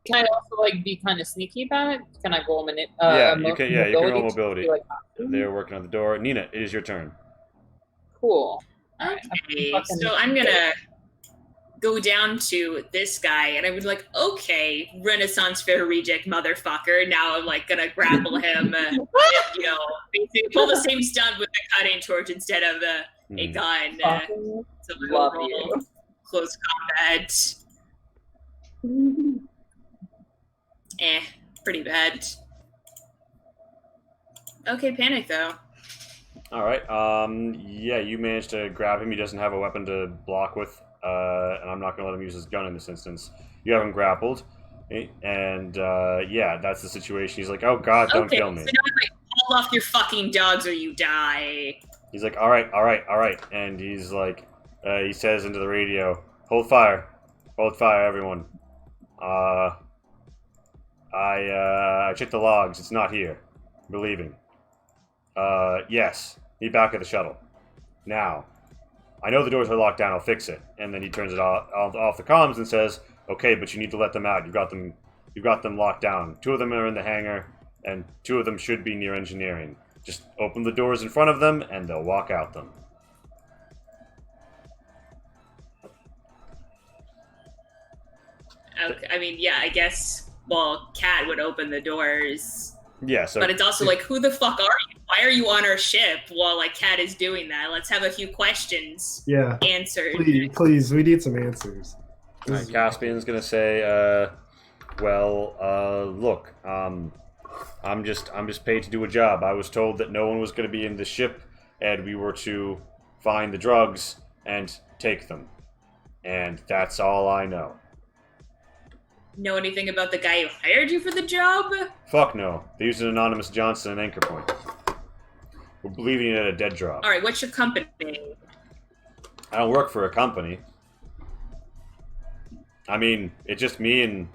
can I also like be kind of sneaky about it? Can I roll Yeah, you can. Yeah, you can roll to mobility. be like, They're working on the door. Nina, it is your turn. cool. Okay, Fucking- so I'm gonna go down to this guy, and I would like, okay, Renaissance Fair reject motherfucker. Now I'm like gonna grapple him, and, basically pull the same stunt with the cutting torch instead of a Hmm. gun. Fucking So I'm love gonna roll you. close combat. Pretty bad. Okay, panic though. All right. Yeah, you managed to grab him. He doesn't have a weapon to block with, and I'm not going to let him use his gun in this instance. You have him grappled, and yeah, that's the situation. He's like, "Oh God, don't Okay, kill so me." now I'm like, call off your fucking dogs or you die. He's like, "All right," and he's like, he says into the radio, hold fire, everyone. I checked the logs. It's not here. We're leaving. Yes. Need back of the shuttle. Now. I know the doors are locked down. I'll fix it." And then he turns it off the comms and says, "Okay, but you need to let them out. You've got them locked down. 2 of them are in the hangar, and 2 of them should be near engineering. Just open the doors in front of them, and they'll walk out them." Okay, I mean, yeah, I guess. Well, Cat would open the doors, Yeah. So. but it's also like, who the fuck are you? Why are you on our ship while like Cat is doing that? Let's have a few questions Yeah. answered. Please, we need some answers. All right, Caspian's gonna say, look, I'm just paid to do a job. I was told that no one was gonna be in the ship, and we were to find the drugs and take them, and that's all I know. Know anything about the guy who hired you for the job? Fuck no. They used an anonymous Johnson and Anchor Point. We're leaving it at a dead drop. All right, what's your company? I don't work for a company. I mean, it's just me and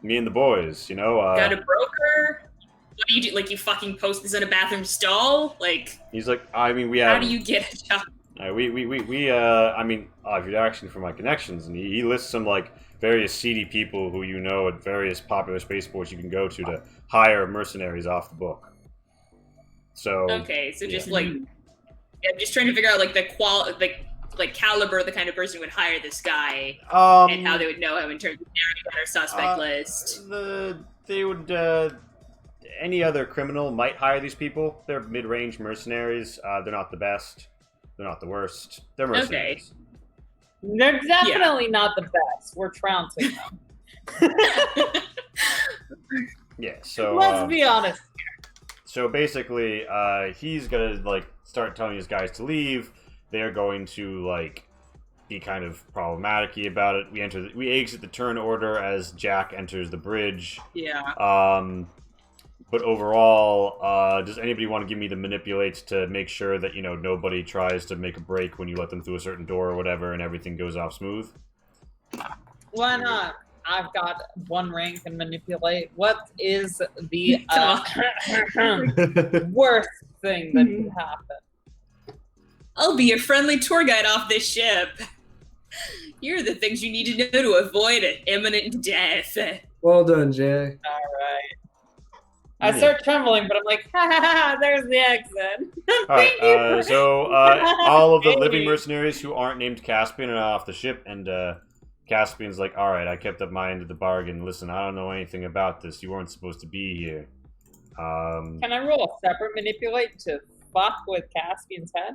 the boys, you know. Got a broker? What do you do? Like, you fucking post this in a bathroom stall? Like, He's like, I mean, we have. how do you get a job? I mean, if you're asking for my connections, and he lists some like various seedy people who you know at various popular spaceports you can go to hire mercenaries off the book. So Okay, so just yeah. like, I'm just trying to figure out like the like caliber of the kind of person who would hire this guy and how they would know him in terms of narrative or suspect list. They would any other criminal might hire these people. They're mid-range mercenaries. They're not the best. They're not the worst. They're mercenaries. They're definitely not the best. We're trouncing them. Yeah. So Let's be honest. So basically, he's gonna like start telling his guys to leave. They're going to like be kind of problematic-y about it. We exit the turn order as Jack enters the bridge. Yeah. But overall, does anybody want to give me the manipulates to make sure that, nobody tries to make a break when you let them through a certain door or whatever and everything goes off smooth? Why not? I've got 1 rank and manipulate. What is the worst thing that could happen? I'll be your friendly tour guide off this ship. Here are the things you need to know to avoid imminent death. Well done, Jay. All right. I start trembling, but I'm like, ha ha ha, there's the exit. Thank you. So all of the living mercenaries who aren't named Caspian are off the ship, and Caspian's like, all right, I kept up my end of the bargain. Listen, I don't know anything about this. You weren't supposed to be here. Can I roll a separate manipulate to fuck with Caspian's head?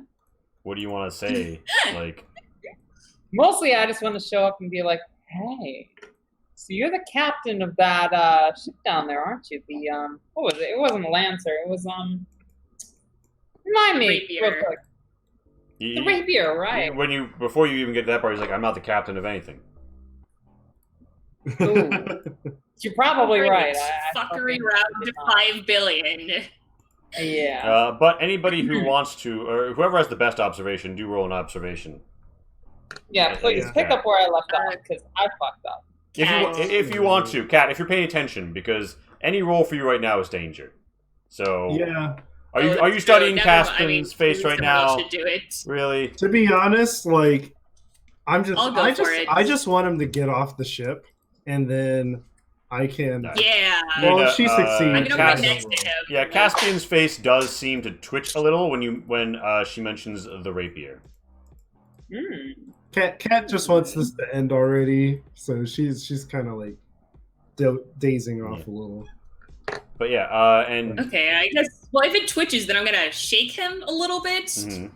What do you want to say? Like, mostly I just want to show up and be like, hey, so you're the captain of that ship down there, aren't you? The what was it? It wasn't a Lancer. It was remind me real Rapier. quick. The Rapier, right? Before you even get to that part, he's like, I'm not the captain of anything. Ooh. You're probably right. Fuckery round to 5 billion. Yeah. But anybody who wants to, or whoever has the best observation, do roll an observation. Yeah, please Yeah. pick up where I left off because I fucked up. If you want to, Kat, if you're paying attention, because any roll for you right now is danger. So Yeah. Are you studying Caspian's face right now? Should do it. Really? To be honest, like I'll go for it. I just want him to get off the ship, and then I can. Yeah. Well, if she succeeds, I'm gonna Cass- put next to him. Yeah, Caspian's face does seem to twitch a little when she mentions the rapier. Cat just wants this to end already, so she's kind of like dazing off a little. But yeah, and Okay, I guess. Well, if it twitches, then I'm gonna shake him a little bit Mhm.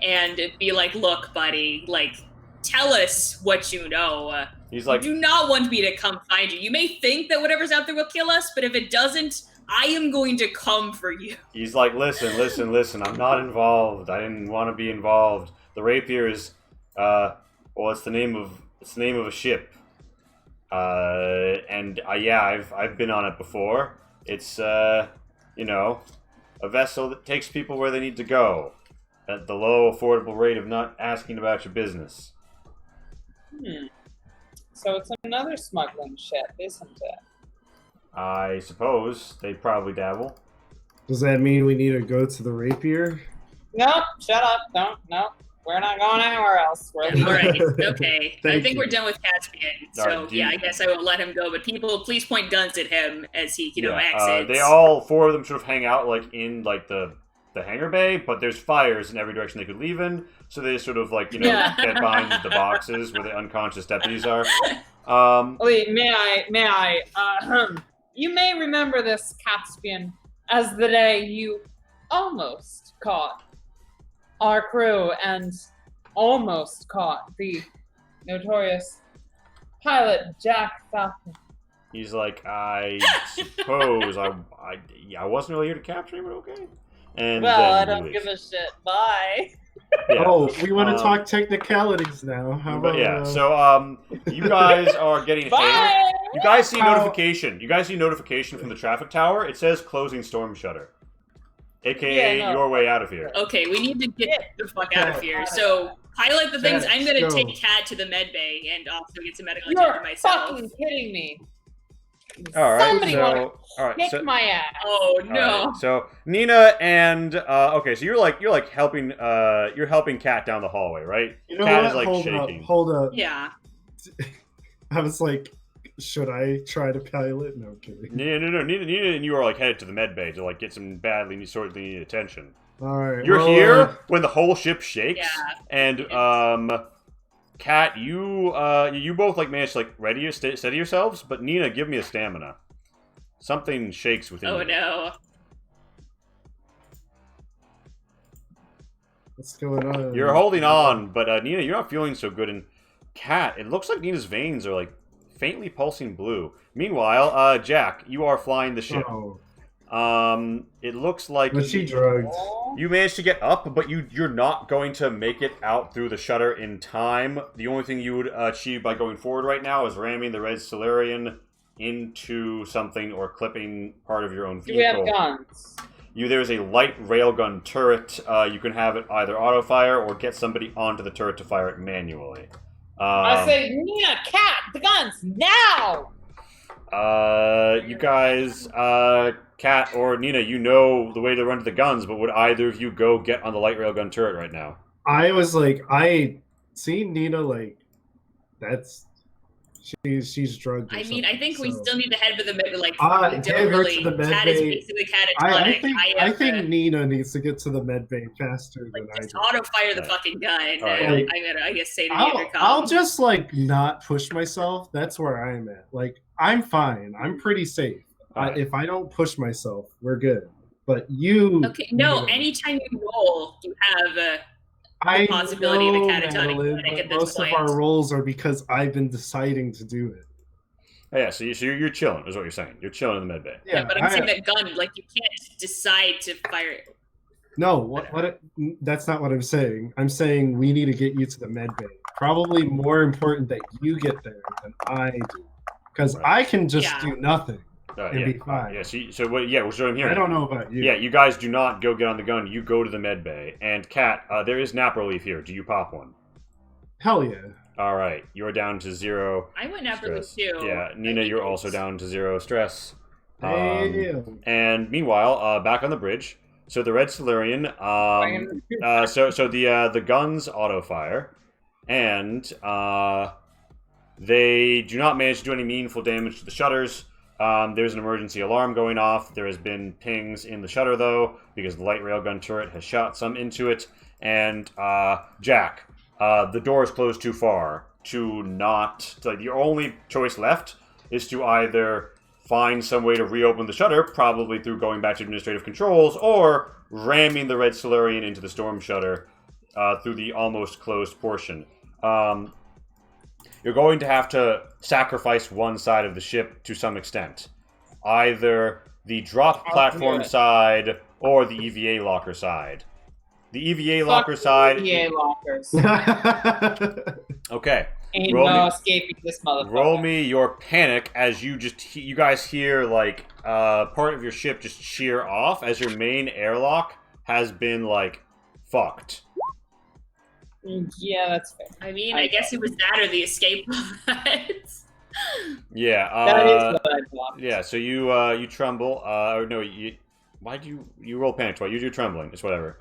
and be like, "Look, buddy, like, tell us what you know. he's like, You do not want me to come find you. You may think that whatever's out there will kill us, but if it doesn't, I am going to come for you." he's like, listen. I'm not involved. I didn't want to be involved. The rapier is, well, it's the name of a ship. And I've been on it before. It's a vessel that takes people where they need to go, at the low, affordable rate of not asking about your business. So it's another smuggling ship, isn't it? I suppose they probably dabble. Does that mean we need to go to the rapier? Nope, shut up. Don't, nope. We're not going anywhere else. We're All leaving. right, okay. I Thank think you. we're done with Caspian. All So right, do yeah, you- I guess I will let him go. But people, please point guns at him as he, exits. They all 4 of them sort of hang out like in like the hangar bay, but there's fires in every direction they could leave in, so they sort of like Yeah. get behind the boxes where the unconscious deputies are. Wait, may I? You may remember this, Caspian, as the day you almost caught our crew and almost caught the notorious pilot Jack Falcon. He's like, I suppose I wasn't really here to capture him, but okay. And Well, then I he don't leaves. give a shit. Bye. Yeah. Oh, we want to Um, talk technicalities now. How But about, yeah, so you guys are getting hailed. Bye. You guys see How- notification. You guys see notification from the traffic tower. It says closing storm shutter, aka Yeah, no. your way out of here. Okay, we need to get the fuck out of here. So pilot the things. I'm gonna Go. take Cat to the med bay and also get some medical You're attention myself. fucking kidding me. All right, Somebody wanna so all right, kick so, my ass. Oh all no! right, so Nina and okay, so you're like helping Kat down the hallway, right? You know Kat what? is like hold shaking. up, hold up. Yeah. I was like, should I try to pilot? No, I'm kidding. No. Nina and you are like headed to the med bay to like get some badly sorely needed attention. All right, You're well, here when the whole ship shakes, Yeah. and Kat, you both like managed to like steady yourselves, but Nina, give me a stamina. Something shakes within Oh you. no. What's going on? You're holding on, but Nina, you're not feeling so good. And Kat, it looks like Nina's veins are like faintly pulsing blue. Meanwhile, Jack, you are flying the ship. Oh, It looks like was she drugged? you managed to get up, but you're not going to make it out through the shutter in time. The only thing you would achieve by going forward right now is ramming the Red Solarian into something or clipping part of your own Do we have vehicle. guns? There's a light railgun turret. You can have it either auto fire or get somebody onto the turret to fire it manually. I say, Nina, Cat, the guns now! You guys, Kat or Nina, you know the way to run to the guns, but would either of you go get on the light railgun turret right now? I was like, I seen Nina like, that's she's drugged. Or I mean, I think we so. still need to head for the med. Like, Get don't her really. to the med Cat is bay. basically catatonic. I think Nina needs to get to the med bay faster than I just do. auto fire the Right. fucking gun. Right. And Like, I'm gonna, I guess, say to the I'll intercom. just like not push myself. That's where I'm at. Like I'm fine. I'm pretty safe. Alright. If I don't push myself, we're good. But you. Okay, no. you know, anytime you roll, you have I possibility of a know, catatonic Madeline, panic but at this most point. of our rolls are because I've been deciding to do it. Yeah, so you're chilling, is what you're saying. You're chilling in the med bay. Yeah, but I'm saying that gun, like, you can't decide to fire it. No, that's not what I'm saying. I'm saying we need to get you to the med bay. Probably more important that you get there than I do, because Right. I can just Yeah. do nothing and Yeah, be fine. yeah. So what? Yeah, what I'm hearing. I don't know about you. Yeah, you guys do not go get on the gun. You go to the med bay. And Kat, there is nap relief here. Do you pop one? Hell yeah. All right, you're down to 0 I went after stress. this too. Yeah, Nina, you're also down to 0 stress. Damn. And meanwhile, back on the bridge. So the Red Solarian. So the guns auto fire, and they do not manage to do any meaningful damage to the shutters. There's an emergency alarm going off. There has been pings in the shutter though, because the light railgun turret has shot some into it. And Jack, the door is closed too far to not. Like, your only choice left is to either find some way to reopen the shutter, probably through going back to administrative controls, or ramming the Red Solarian into the storm shutter through the almost closed portion. You're going to have to sacrifice one side of the ship to some extent. Either the drop platform side or the EVA locker side. The EVA locker side... EVA lockers. Okay. Ain't Roll no me- escaping this motherfucker. Roll me your panic as you guys hear, like, part of your ship just shear off as your main airlock has been, like, fucked. Yeah, that's fair. I mean, I guess it was that or the escape pods. Yeah. That is what I thought. Yeah, so you tremble. Or no, why'd you roll panic twice? You do trembling. It's whatever.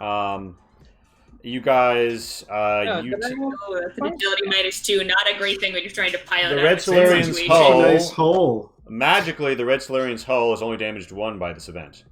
You guys, No, you did I roll- Oh, that's an agility -2. Not a great thing when you're trying to pilot The out Red of a certain Solarian's situation. hull- Nice hole. magically the Red Solarian's hull is only damaged 1 by this event.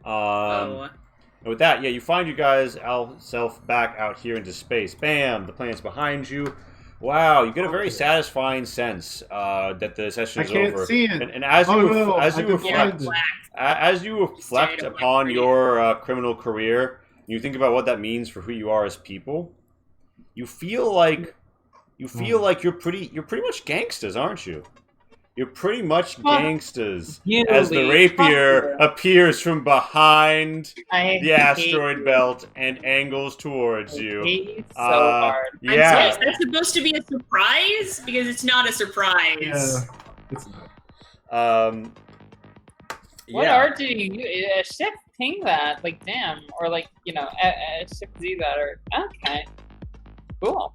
Oh. And with that, yeah, you find you guys self back out here into space. Bam! The planet's behind you. Wow, you get a very satisfying sense that the session I is can't over. see it. And as Oh, you no, as I you can reflect, find it. Black. as you reflect Stayed away upon from you. your criminal career, you think about what that means for who you are as people. You feel like you're pretty much gangsters, aren't you? You're pretty much Fuck gangsters you, as the Lee. rapier Fuck you. appears from behind I the hate asteroid you. belt and angles towards I you. hate you so Uh, hard. I'm Yeah. sorry, is that supposed to be a surprise? Because it's not a surprise. Yeah. It's not. What yeah. art did you use? A ship ping that, like, damn, or like, a ship do that, or okay, cool,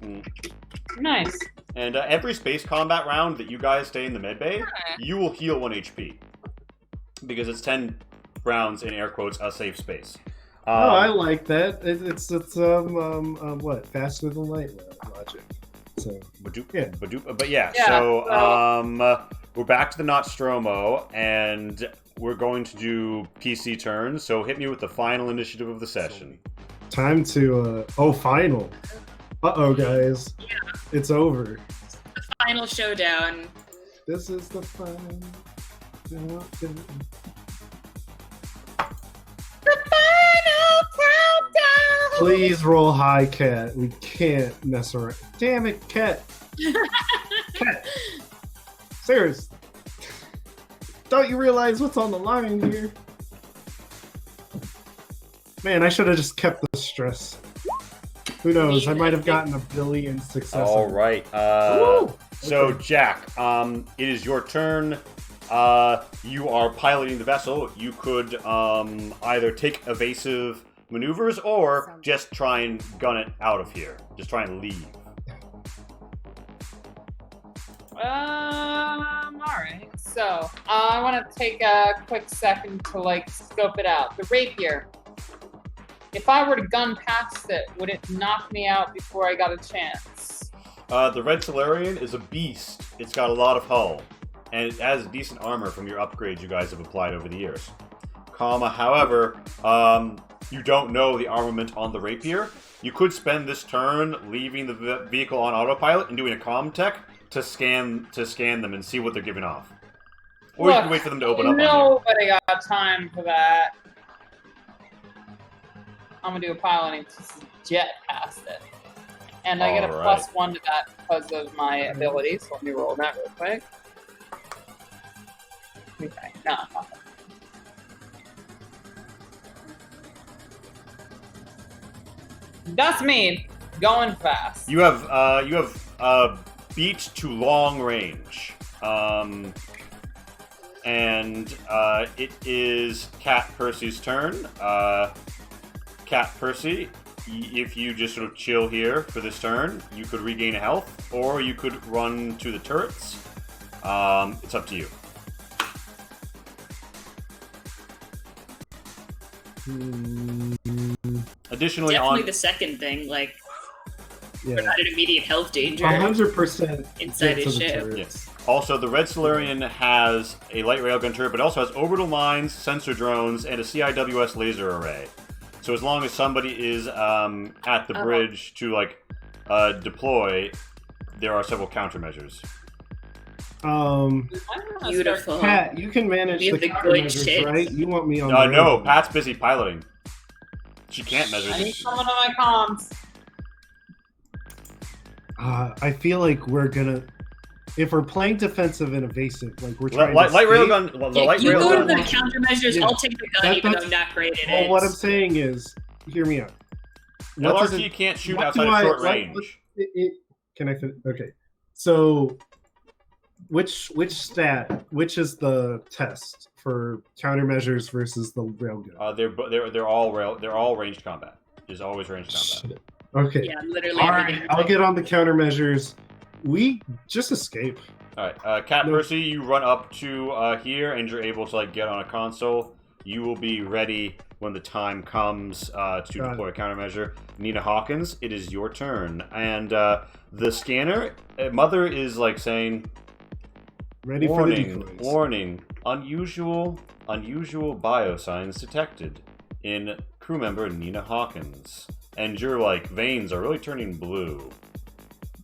Mm. nice. And every space combat round that you guys stay in the medbay, you will heal 1 HP. Because it's 10 rounds, in air quotes, a safe space. Oh, I like that. It's what, faster than light logic. So Badoop, yeah. badoop. But yeah, Yeah, so we're back to the Nostromo, and we're going to do PC turns. So hit me with the final initiative of the session. time to final. Guys. Yeah. It's over. Final showdown. This is the final. Please roll high, Cat. We can't mess around. Damn it, Cat. Cat. Serious. Don't you realize what's on the line here? Man, I should have just kept the stress. Who knows? I might have gotten a billion successes. All right. Woo! So, Okay. Jack, it is your turn. You are piloting the vessel. You could either take evasive maneuvers or just try and gun it out of here. Just try and leave. Alright. So, I want to take a quick second to, like, scope it out. The rapier. If I were to gun past it, would it knock me out before I got a chance? The Red Solarian is a beast. It's got a lot of hull, and it has decent armor from your upgrades you guys have applied over the years. However, you don't know the armament on the rapier. You could spend this turn leaving the vehicle on autopilot and doing a comm tech to scan them and see what they're giving off. Or you can wait for them to open up on you. Nobody got time for that. I'm gonna do a piloting to jet past it. And I get a Alright. +1 to that because of my abilities. So let me roll that real quick. Okay, no, nothing. That's me going fast. You have beat to long range, and it is Cat Percy's turn. Cat Percy, if you just sort of chill here for this turn, you could regain a health, or you could run to the turrets. It's up to you. Additionally, Definitely on the second thing. Like, we're Yeah. not in immediate health danger 100% inside get to his the ship. turrets. also the Red Solarian has a light railgun turret, but also has orbital mines, sensor drones, and a CIWS laser array. So as long as somebody is at the bridge to deploy, there are several countermeasures. Beautiful. Pat, you can manage We the have the good countermeasures, shit. right? You want me on No, the railgun. Pat's busy piloting. She can't measure I need this. someone on my comms. I feel like we're gonna, if we're playing defensive and evasive, like we're trying Light to escape- railgun. The light You go to the railgun. countermeasures, Yeah. I'll take the gun even though I'm not great at Well, it. what I'm saying is, hear me out. What does LRT it- can't shoot what outside do of I- short what- range. Can I fit? Okay, so which is the test for countermeasures versus the railgun? They're all ranged combat. There's always ranged combat. Okay, Yeah, literally all everything. right, I'll get on the countermeasures. We just escape. All right, Cat No. Percy, you run up to here, and you're able to get on a console. You will be ready when the time comes to Got deploy a countermeasure. Nina Hawkins, it is your turn, and the scanner mother is saying, Ready "Warning, for the decoys. warning! Unusual biosigns detected in crew member Nina Hawkins." And your veins are really turning blue.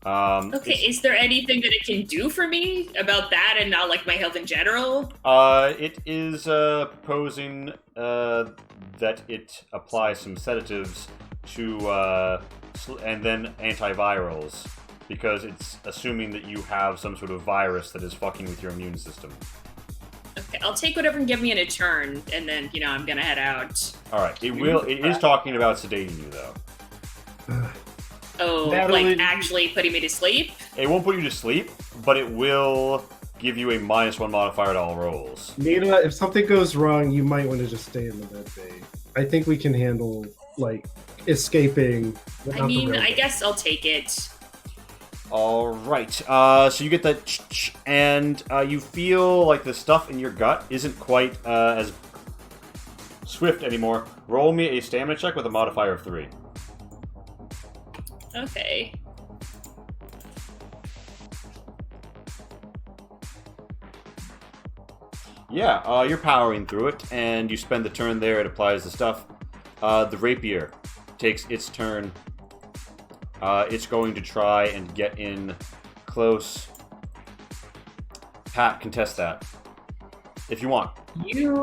Okay, is there anything that it can do for me about that and not my health in general? It is proposing that it applies some sedatives to and then antivirals, because it's assuming that you have some sort of virus that is fucking with your immune system. Okay, I'll take whatever can give me in a turn, and then I'm gonna head out. All right, it is talking about sedating you though. Oh, Natalie- actually putting me to sleep? It won't put you to sleep, but it will give you a -1 modifier to all rolls. Nina, if something goes wrong, you might want to just stay in the med bay. I think we can handle escaping. without I the mean, I railgun. guess I'll take it. All right. So you get that, and you feel like the stuff in your gut isn't quite as swift anymore. Roll me a stamina check with a modifier of 3. Okay. Yeah, you're powering through it, and you spend the turn there. It applies the stuff. The rapier takes its turn. It's going to try and get in close. Pat, contest that. if you want. You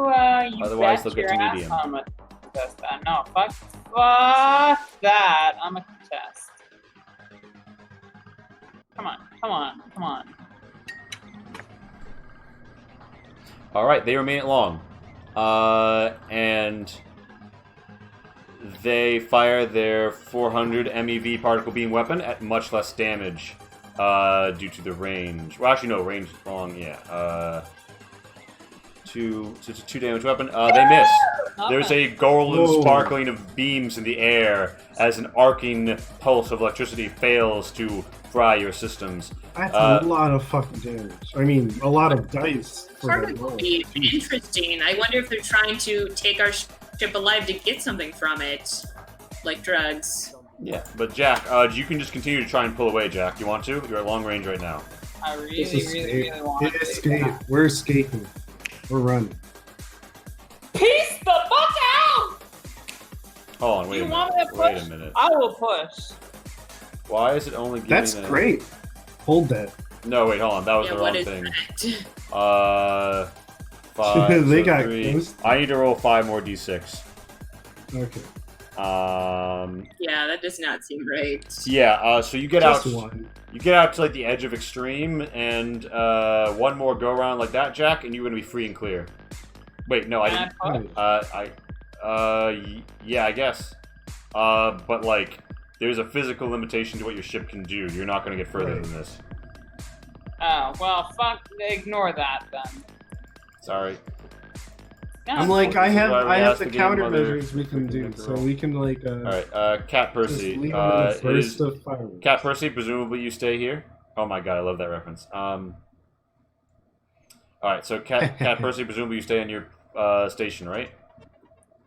Otherwise, bet they'll get your to ass medium. I'm gonna contest that. No, fuck that. I'm a contest. Come on. All right, they remain at long, and they fire their 400 MeV particle beam weapon at much less damage due to the range. Well, actually, no, range long. Yeah, two damage weapon. They miss. There's a golden Whoa. sparkling of beams in the air as an arcing pulse of electricity fails to fry your systems. That's a lot of fucking damage. I mean, a lot of dice. For Part that of it will roll. be Jeez. interesting. I wonder if they're trying to take our ship alive to get something from it, like drugs. Yeah, but Jack, you can just continue to try and pull away, Jack. You want to? You're at long range right now. I really, Just really, escape. really want to. Escape. We're escaping. We're running. Peace the fuck out! Hold on, wait You a want minute. me to Wait a push? minute. I will push. Why is it only giving That's a... great. Hold that. No, wait, hold on. That was Yeah, the what wrong is thing. that? 5. They so got 3. close. I need to roll 5 more d6. Okay. Yeah, that does not seem right. Yeah. So you get Just out. one. You get out to like the edge of extreme, and one more go around like that, Jack, and you're gonna be free and clear. Wait, no, I Can didn't. I push? Yeah, I guess. But like, there's a physical limitation to what your ship can do. You're not gonna get further Right. than this. Oh, well, fuck, ignore that then. Sorry. Yeah, I'm like, I This is have why we the asked the game mother countermeasures we can to do, make the so roll. we can like All right, Cat just Percy. leave them in a It is burst of fireworks. Cat Percy. Presumably, you stay here. Oh my god, I love that reference. All right, so Cat Percy. Presumably, you stay in your station, right?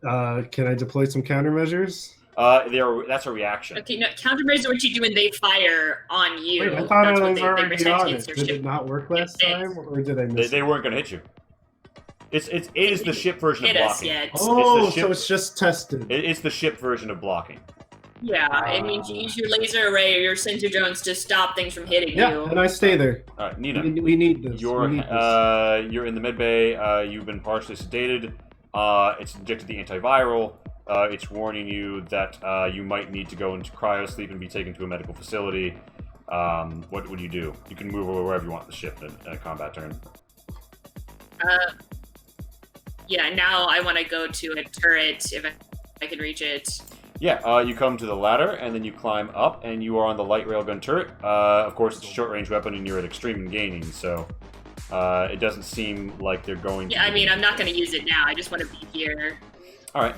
Can I deploy some countermeasures? That's a reaction. Okay, no, countermeasures are what you do when they fire on you. Wait, I thought That's I what was they already pretend on hits it. your Did it ship. not work last It time, or did I miss They it? weren't gonna hit you. It is the ship version of Hit us blocking. yet. Oh, It's the so ship- it's just tested. It's the ship version of blocking. Yeah, it means you use your laser array or your sensor drones to stop things from hitting Yeah, you. and I stay there. All right, Nina. We need this. You're we need this. you're in the med bay. You've been partially sedated. It's injected the antiviral. It's warning you that you might need to go into cryo sleep and be taken to a medical facility. What would you do? You can move over wherever you want the ship in a combat turn. Yeah, now I want to go to a turret if I can reach it. Yeah, you come to the ladder and then you climb up and you are on the light railgun turret. Of course, it's a short range weapon and you're at extreme and gaining, so it doesn't seem like they're going to. Yeah, I mean, I'm not going to use it now. I just want to be here. All right.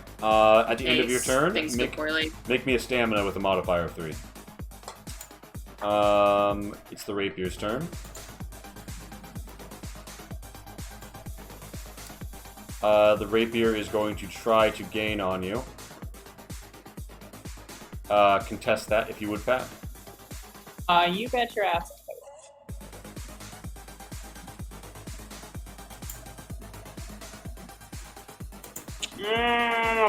At the end of your turn, Things go poorly. make me a stamina with a modifier of 3. It's the rapier's turn. The rapier is going to try to gain on you. Contest that if you would, Pat. You bet your ass.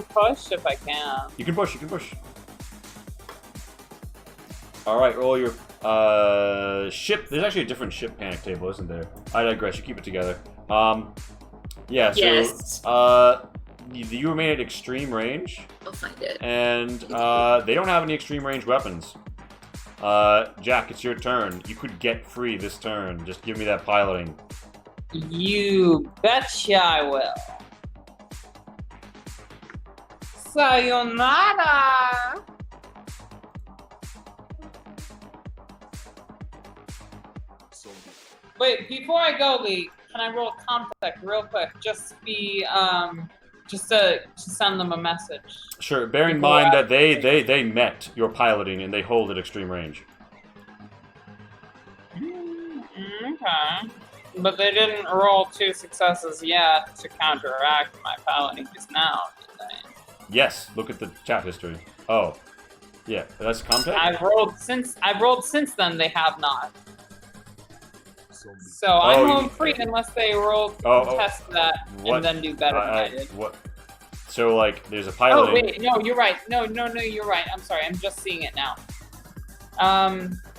Push if I can. You can push. You can push. All right. Roll your ship. There's actually a different ship panic table, isn't there? I digress. You keep it together. Yeah. So Yes. you remain at extreme range. I'll find it. And they don't have any extreme range weapons. Jack, it's your turn. You could get free this turn. Just give me that piloting. You betcha I will. Sayonara! Wait, before I go, Lee, can I roll contact real quick? Just to send them a message. Sure. Bear in mind that they met your piloting and they hold at extreme range. Okay. But they didn't roll 2 successes yet to counteract my piloting just now, did they? Yes. Look at the chat history. Oh, yeah. That's contact. I've rolled since then. They have not. So I'm you- home free unless they roll test that What? and then do better than I did. What? So like, there's a Oh piloting. wait, no, you're right. No, you're right. I'm sorry. I'm just seeing it now.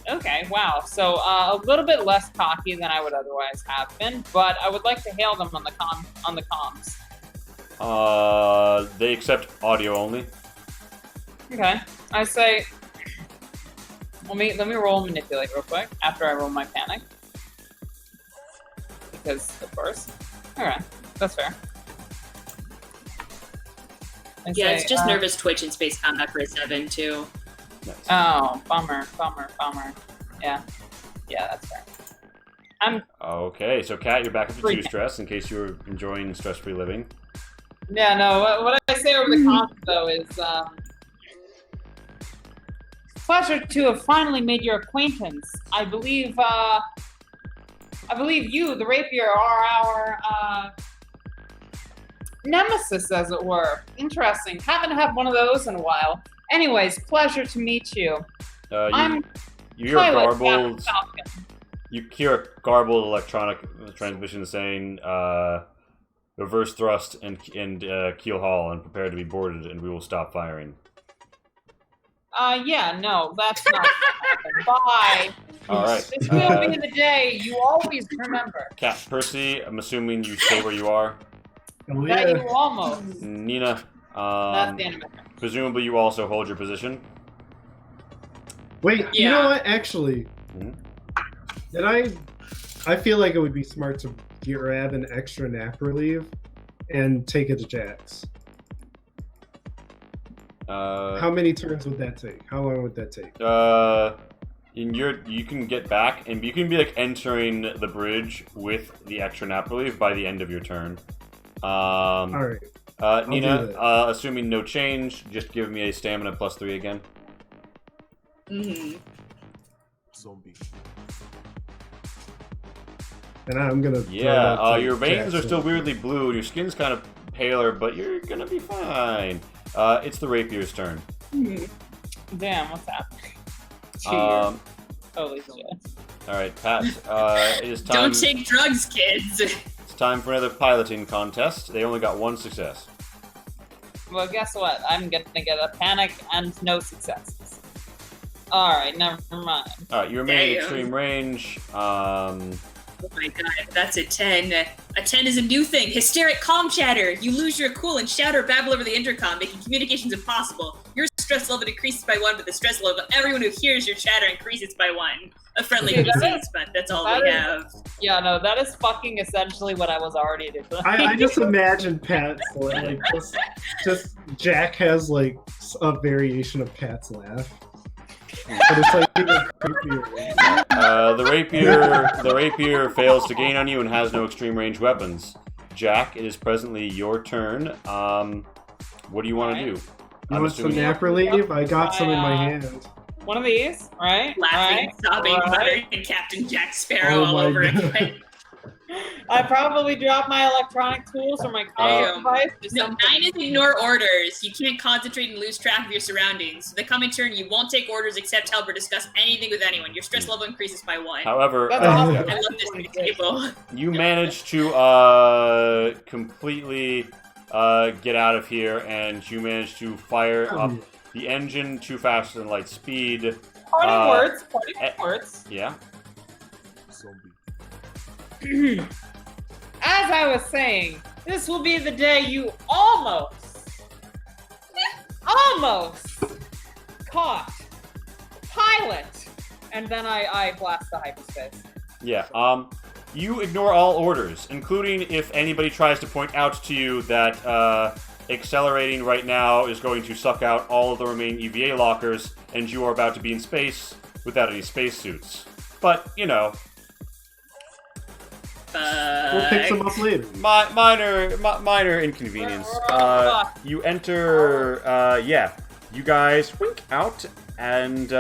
Okay, wow. So a little bit less cocky than I would otherwise have been, but I would like to hail them on the comms. They accept audio only. Okay, I say. Let me roll manipulate real quick after I roll my panic, because of course. Alright, that's fair. Yeah, it's just nervous twitch in space combat for a 7 too. Nice. Oh, bummer. Yeah, that's fair. Okay, so Kat, you're back up to 2 Freaking. stress in case you were enjoying stress-free living. Yeah, no. What I say over the comms though is, pleasure to have finally made your acquaintance. I believe you, the rapier, are our nemesis, as it were. Interesting. Haven't had one of those in a while. Anyways, pleasure to meet you. I'm You hear a Pilot garbled. Captain Falcon. You hear a garbled electronic transmission saying, "Reverse thrust and keel haul, and prepare to be boarded, and we will stop firing." Yeah, no, that's not gonna happen. Bye. All right. This will be the day you always remember. Kat, Percy, I'm assuming you stay where you are. Oh, That yeah. you almost. Nina, That's the end of it. presumably you also hold your position. Wait, you Yeah. know what? Actually, Mhm. did I feel like it would be smart to grab an extra nap relief and take it to Jax. How many turns would that take? How long would that take? You can get back, and you can be like entering the bridge with the extra nap relief by the end of your turn. All right. Nina, do assuming no change, just give me a stamina +3 again. Mm-hmm. Zombie. And I'm gonna. throw Yeah, that to your veins are Jax. still weirdly blue, and your skin's kind of paler, but you're gonna be fine. It's the rapier's turn. Damn, what's happening? Holy shit. All right, Pat. It is time. Don't take drugs, kids. It's time for another piloting contest. They only got 1 success. Well, guess what? I'm gonna get a panic and no successes. Alright, never mind. All right, you remain in Damn. extreme range. Oh my god, that's a 10. A 10 is a new thing. Hysteric calm chatter. You lose your cool and shout or babble over the intercom, making communications impossible. Your stress level decreases by 1, but the stress level of everyone who hears your chatter increases by 1. A friendly Okay, that disease, but that's all that we is- have. Yeah, no, that is fucking essentially what I was already doing. I just imagine Pat's like just Jack has like a variation of Pat's laugh. But it's like even creepier. The rapier fails to gain on you and has no extreme range weapons. Jack, it is presently your turn. What do you want to do? You want some nap relief? I got some in my hand. One of these, right? Laughing, sobbing, right. muttering, and Captain Jack Sparrow Oh all my over God. again. I probably dropped my electronic tools or my comm device. Just No, something. 9 is ignore orders. You can't concentrate and lose track of your surroundings. The coming turn, you won't take orders, accept help, or discuss anything with anyone. Your stress level increases by 1. However, That's awesome. I love this table. you manage to completely get out of here, and you manage to fire up the engine too fast than light speed. Parting words. Parting words. Yeah. Zombie. As I was saying, this will be the day you almost caught pilot. And then I blast the hyperspace. Yeah. You ignore all orders, including if anybody tries to point out to you that accelerating right now is going to suck out all of the remaining EVA lockers, and you are about to be in space without any spacesuits. But, you know, We'll pick some up later. minor inconvenience. You enter, yeah, you guys wink out, and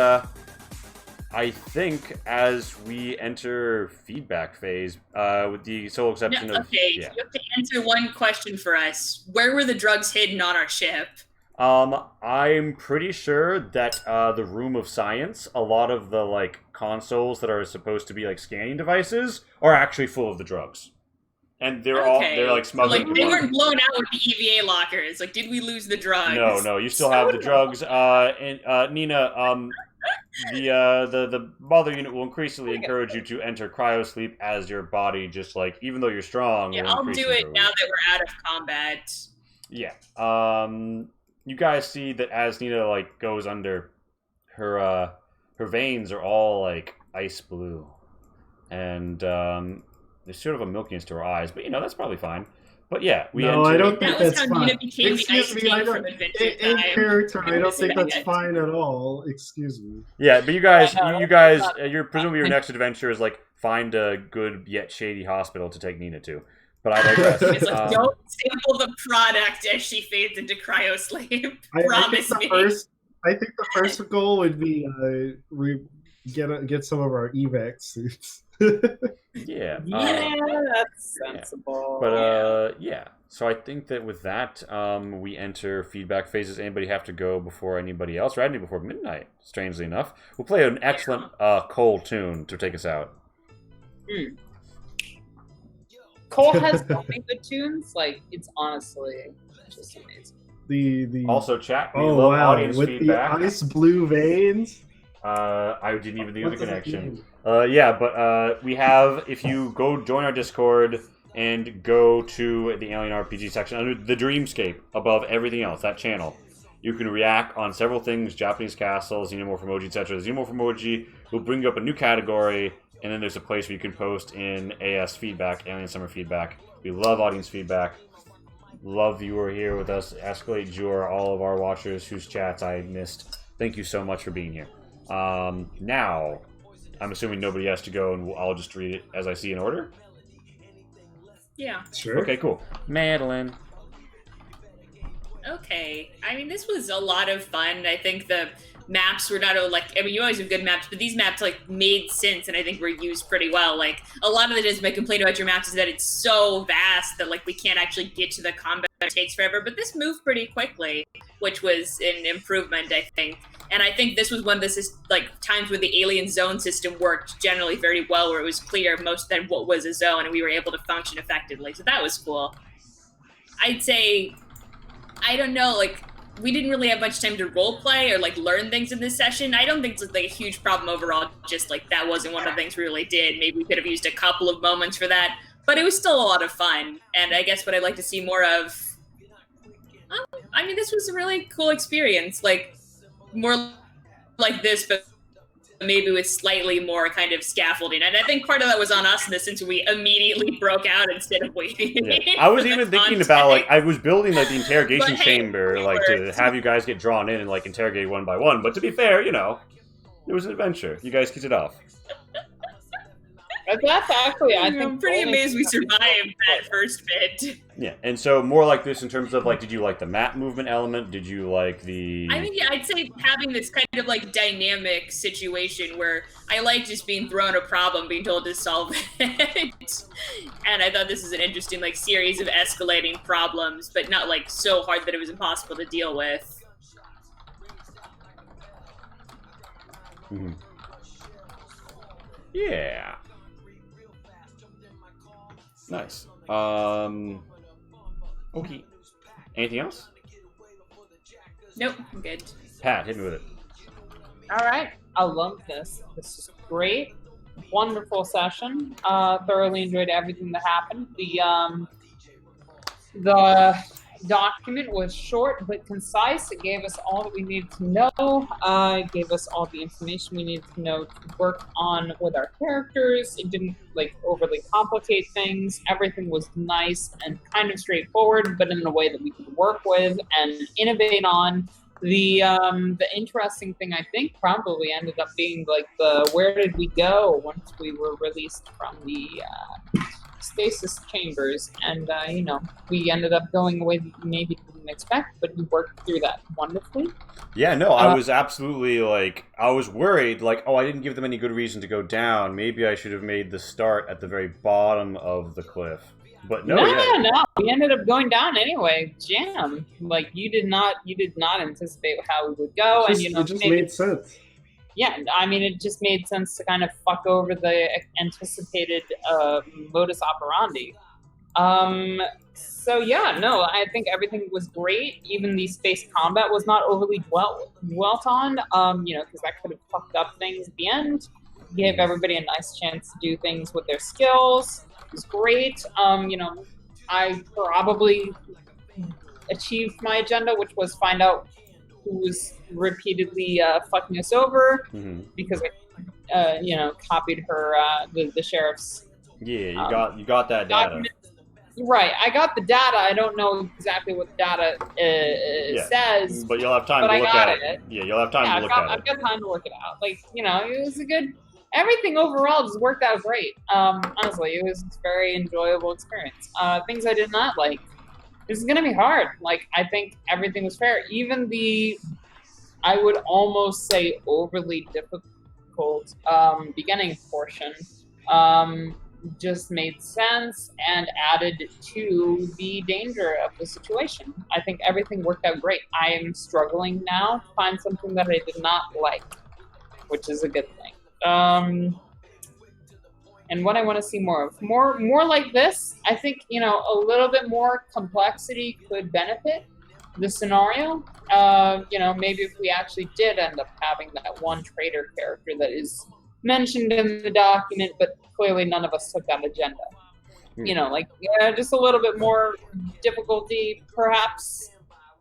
I think as we enter feedback phase, with the sole exception No, of okay, yeah. you have to answer one question for us. Where were the drugs hidden on our ship? I'm pretty sure that the room of science, a lot of the like consoles that are supposed to be like scanning devices, are actually full of the drugs, and they're like So, smuggling. like, they weren't blown out with the EVA lockers. Like, did we lose the drugs? No, you still have the drugs. And Nina, the mother unit will increasingly encourage you to enter cryosleep as your body just like, even though you're strong. Yeah, will I'll increase do it improve. now that we're out of combat. Yeah. You guys see that as Nina like goes under, her veins are all like ice blue, and there's sort of a milkiness to her eyes, but that's probably fine. But yeah, we No, enter. I don't think That was that's how fine. Nina became the Excuse Ice me, King I don't. from Adventure In Time. character, I don't Wasn't think that's it? fine at all. Excuse me. Yeah, but you guys, Yeah, no, you guys, that's not- you're presumably your next adventure is like find a good yet shady hospital to take Nina to. But I digress. It's like, Um, don't sample the product as she fades into cryosleep. I think Promise the me. I think the first goal would be get some of our evac suits. yeah. Yeah, that's sensible. But yeah, so I think that with that, we enter feedback phases. Anybody have to go before anybody else? Radney before midnight. Strangely enough, we'll play an excellent Cole tune to take us out. Cole has so many good tunes. Like, it's honestly just amazing. the Also, chat. We oh love wow, audience with feedback. the ice blue veins. I didn't even do the What does it connection. mean? Yeah, but we have, if you go join our Discord and go to the Alien RPG section under the Dreamscape above everything else, that channel, you can react on several things: Japanese castles, Xenomorph etc. The Xenomorph emoji will bring you up a new category, and then there's a place where you can post in AS feedback, Alien Summer feedback. We love audience feedback. Love you are here with us. Escalate Jur, all of our watchers whose chats I missed. Thank you so much for being here. Now, I'm assuming nobody has to go, and I'll just read it as I see in order. Yeah. Sure. Okay, cool. Madeline. Okay. I mean, this was a lot of fun. I think the maps were not you always have good maps, but these maps made sense and I think were used pretty well. Like, a lot of it is my complaint about your maps is that it's so vast that we can't actually get to the combat. It takes forever, but this moved pretty quickly, which was an improvement, I think. And I think this was one of the times where the alien zone system worked generally very well, where it was clear most than what was a zone and we were able to function effectively. So that was cool. I'd say, I don't know, we didn't really have much time to role play or learn things in this session. I don't think it's a huge problem overall. Just that wasn't one of the things we really did. Maybe we could have used a couple of moments for that, but it was still a lot of fun. And I guess what I'd like to see more of. I mean, this was a really cool experience. More like this, but maybe with slightly more kind of scaffolding. And I think part of that was on us in the sense we immediately broke out instead of waiting. Yeah. I was even thinking about I was building the interrogation But hey, chamber it to have you guys get drawn in and interrogate one by one. But to be fair, it was an adventure. You guys kicked it off. But that's actually, I think, I'm pretty amazed we survived that first bit. Yeah, and so more like this in terms of did you like the map movement element? Did you like the? I mean, yeah, I'd say having this kind of dynamic situation where I like just being thrown a problem, being told to solve it. And I thought this is an interesting series of escalating problems, but not so hard that it was impossible to deal with. Mm-hmm. Yeah. Nice. Okay. Anything else? Nope, I'm good. Pat, hit me with it. All right. I love this. This is great. Wonderful session. Thoroughly enjoyed everything that happened. The document was short but concise. It gave us all that we needed to know. It gave us all the information we needed to know to work on with our characters. It didn't overly complicate things. Everything was nice and kind of straightforward, but in a way that we could work with and innovate on. The interesting thing I think probably ended up being the where did we go once we were released from the stasis chambers, and we ended up going away that we maybe didn't expect, but we worked through that wonderfully. Yeah, no, I was absolutely I was worried oh, I didn't give them any good reason to go down. Maybe I should have made the start at the very bottom of the cliff. But no, we ended up going down anyway. Jam, you did not anticipate how we would go, It just made sense. Yeah, I mean, it just made sense to kind of fuck over the anticipated modus operandi. So yeah, no, I think everything was great. Even the space combat was not overly dwelt on. Because that could have fucked up things at the end. Gave everybody a nice chance to do things with their skills. It was great. I probably achieved my agenda, which was find out who was repeatedly fucking us over because I, copied her the sheriff's. Yeah, you got that data. Document. Right, I got the data. I don't know exactly what the data says, but you'll have time but to I look got at it. Yeah, you'll have time to look at it. I've got time to work it out. It was a good. Everything overall just worked out great. Honestly, it was a very enjoyable experience. Things I did not like. This is gonna be hard. I think everything was fair. Even I would almost say overly difficult beginning portion just made sense and added to the danger of the situation. I think everything worked out great. I am struggling now to find something that I did not like, which is a good thing. And what I want to see more of. More like this. I think, a little bit more complexity could benefit the scenario. Maybe if we actually did end up having that one traitor character that is mentioned in the document, but clearly none of us took that agenda. Just a little bit more difficulty, perhaps,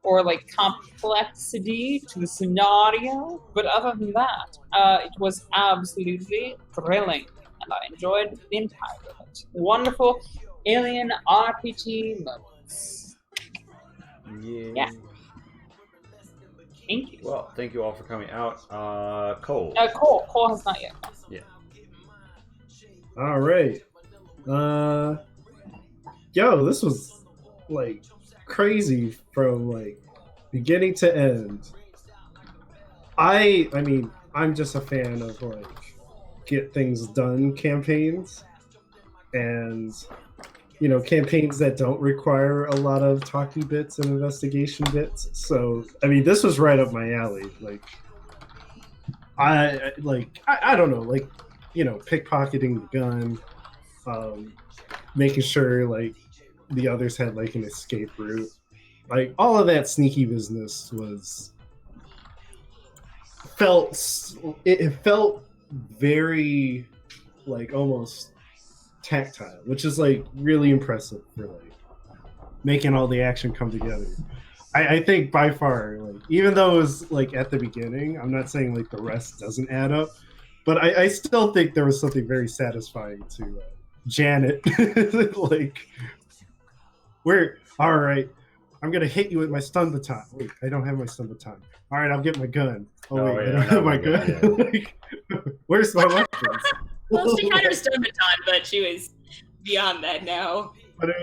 or complexity to the scenario. But other than that, it was absolutely thrilling, and I enjoyed the entirety of it. Wonderful alien RPG moments. Yeah. Thank you. Well, thank you all for coming out. Cole. Cole has not yet. Yeah. All right. This was crazy from beginning to end. I mean, I'm just a fan of get things done campaigns, and campaigns that don't require a lot of talking bits and investigation bits. So I mean, this was right up my alley. I don't know, pickpocketing the gun, making sure the others had an escape route, all of that sneaky business felt very almost tactile, which is really impressive for making all the action come together. I think by far, even though it was at the beginning, I'm not saying the rest doesn't add up, but I still think there was something very satisfying to Janet. We're all right. I'm gonna hit you with my stun baton. Wait, I don't have my stun baton. All right, I'll get my gun. I don't have my gun. Yeah. Where's my weapons? Well, she had her stun baton, but she was beyond that now. But it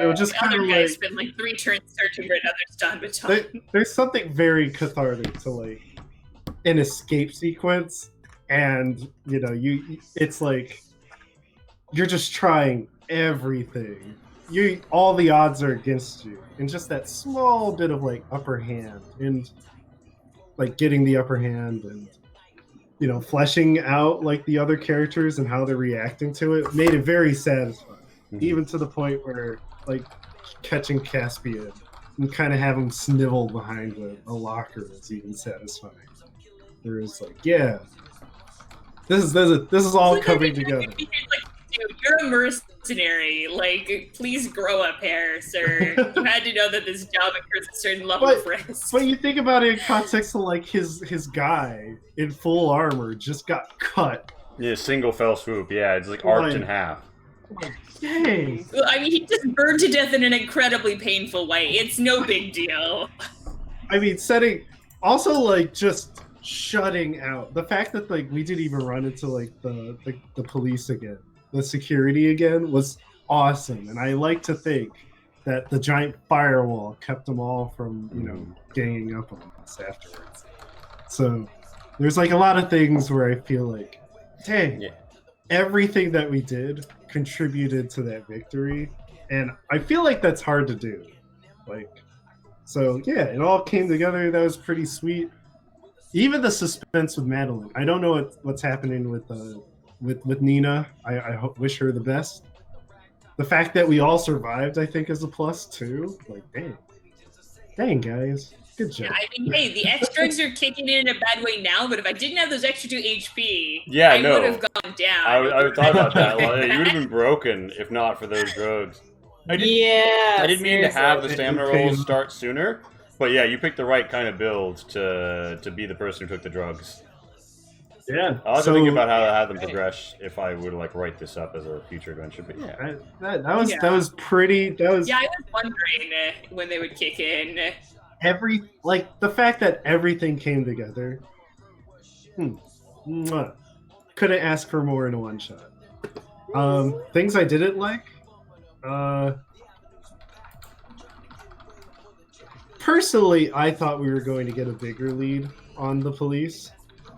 was just The kind other of guy spent 3 turns searching for another stun baton. there's something very cathartic to an escape sequence, and it's you're just trying everything. All the odds are against you, and just that small bit of upper hand, and getting the upper hand, and fleshing out the other characters and how they're reacting to it made it very satisfying. Even to the point where catching Caspian and kind of have him snivel behind a locker is even satisfying. There is this is all coming together. Dude, you're a mercenary. Please grow up hair, sir. You had to know that this job incurs a certain level of risk. But you think about it in context of his guy in full armor just got cut. Yeah, single fell swoop. Yeah, it's arced in half. Dang. Well, I mean, he just burned to death in an incredibly painful way. It's no big deal. I mean, also just shutting out the fact that we didn't even run into the police again. The security again was awesome, and I like to think that the giant firewall kept them all from ganging up on us afterwards. So there's a lot of things where I feel dang, everything that we did contributed to that victory, and I feel that's hard to do. So yeah, it all came together. That was pretty sweet. Even the suspense with Madeline. I don't know what's happening with Nina. I wish her the best. the fact that we all survived, I think, is a plus too. Like, dang, guys, good job. Yeah, I mean, hey, the X drugs are kicking in a bad way now, but if I didn't have those extra 2 HP, Yeah, I no. would have gone down. I thought about that. Well, you would have been broken if not for those drugs. I didn't mean to have the stamina rolls start sooner, but yeah, you picked the right kind of build to be the person who took the drugs. Yeah. I'll have to think about how to have them progress if I would like write this up as a future adventure. But yeah, that was pretty. That was Yeah, I was wondering when they would kick in. the fact that everything came together. Mwah. Couldn't ask for more in a one shot. Things I didn't like. Personally, I thought we were going to get a bigger lead on the police.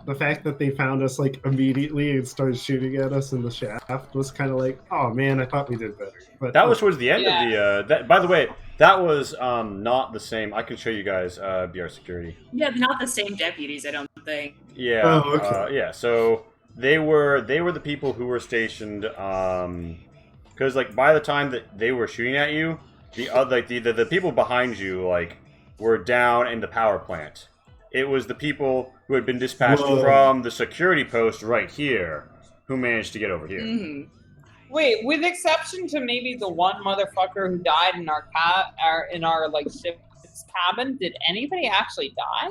The fact that they found us like immediately and started shooting at us in the shaft was kind of like, oh man, I thought we did better. But that was towards the end of the. By the way, that was not the same. I can show you guys BR security. Yeah, not the same deputies, I don't think. Yeah. Oh, okay. Yeah. So they were the people who were stationed. Because like by the time that they were shooting at you, the people behind you like were down in the power plant. It was the people who had been dispatched from the security post right here who managed to get over here. Mm-hmm. Wait, with exception to maybe the one motherfucker who died in our like ship's cabin, did anybody actually die?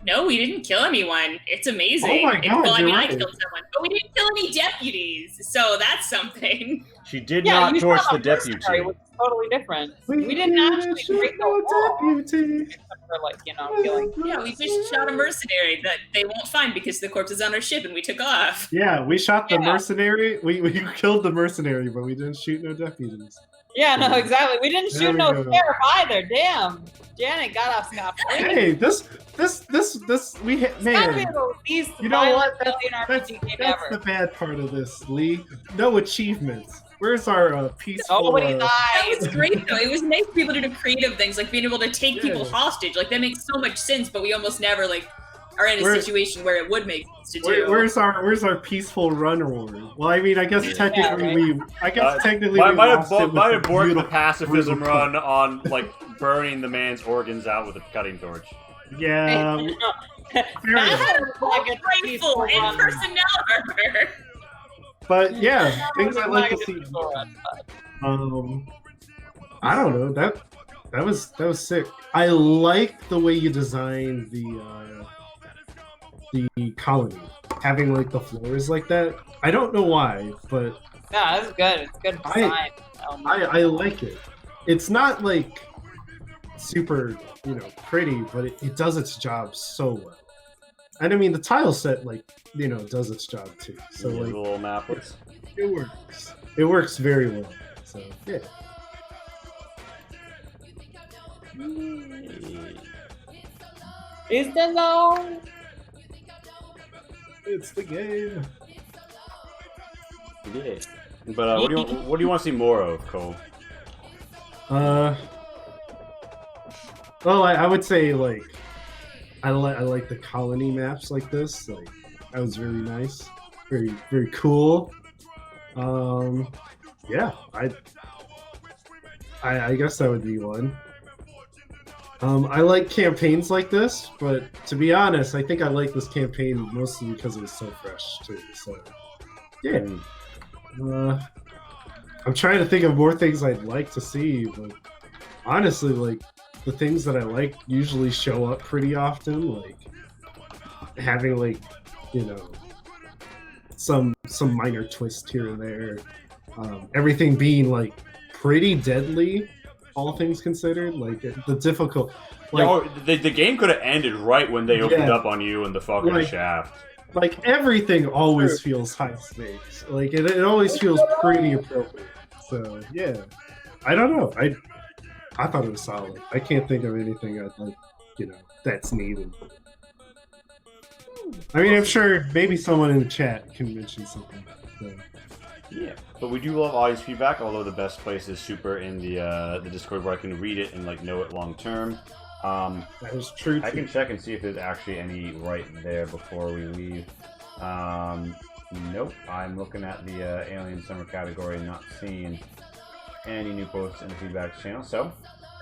No, we didn't kill anyone. It's amazing. Oh my God, Well, I mean, you're I right. killed someone, but we didn't kill any deputies, so that's something. She did not you torch shot the a mercenary, deputy. which is totally different. We didn't actually break the wall, deputy. except for like killing. Yeah, we just shot a mercenary that they won't find because the corpse is on our ship and we took off. Yeah, we shot the Yeah. mercenary. We killed the mercenary, but we didn't shoot no deputies. Yeah, no, exactly. We didn't There shoot we no go. sheriff either. Damn, Janet got us scot-free. Hey, this we hit It's gotta be man. the least You know what? violent alien That's RPG game that's ever. the bad part of this, Lee. No achievements. Where's our peaceful? Nobody That died. was great though. It was nice to be able to do creative things, like being able to take people Yeah. hostage. Like that makes so much sense, but we almost never like are in a Where- situation where it would make sense to do. Where's our peaceful run award? Well, I mean, I guess technically right. we Might have lost it with might the have borked the beautiful- pacifism beautiful- run on like burning the man's organs out with a cutting torch. Yeah, fair That enough. had like a Grateful peaceful and run. personnel armor. But yeah, That things was I a like to negative see. peaceful run, but- I don't know that was sick. I like the way you designed the colony, having like the floors like that. I don't know why, but Yeah, that's good. It's good design. I like it. It's not like super, pretty, but it does its job so well. And I mean, the tile set, does its job too. So, The like, little maplets. it works. It works very well. So, yeah. Is the low? It's the game. Yeah. But what do you want to see more of, Cole? Well, I would say, I like the colony maps like this. Like, that was really nice. Very, very cool. Yeah, I guess that would be one. I like campaigns like this, but to be honest, I think I like this campaign mostly because it was so fresh too. So, yeah. I'm trying to think of more things I'd like to see, but honestly, the things that I like usually show up pretty often, like having some minor twist here and there. Everything being pretty deadly, all things considered. The difficult. The game could have ended right when they opened Yeah. up on you in the fucking shaft. Everything always feels high stakes. It always feels pretty appropriate. So yeah, I don't know. I thought it was solid. I can't think of anything I'd that's needed. I mean, I'm sure maybe someone in the chat can mention something. So. Yeah, but we do love audience feedback. Although the best place is super in the Discord where I can read it and know it long term. That is true. I can check and see if there's actually any right there before we leave. Nope. I'm looking at the Alien Summer category and not seeing any new posts in the feedback channel. So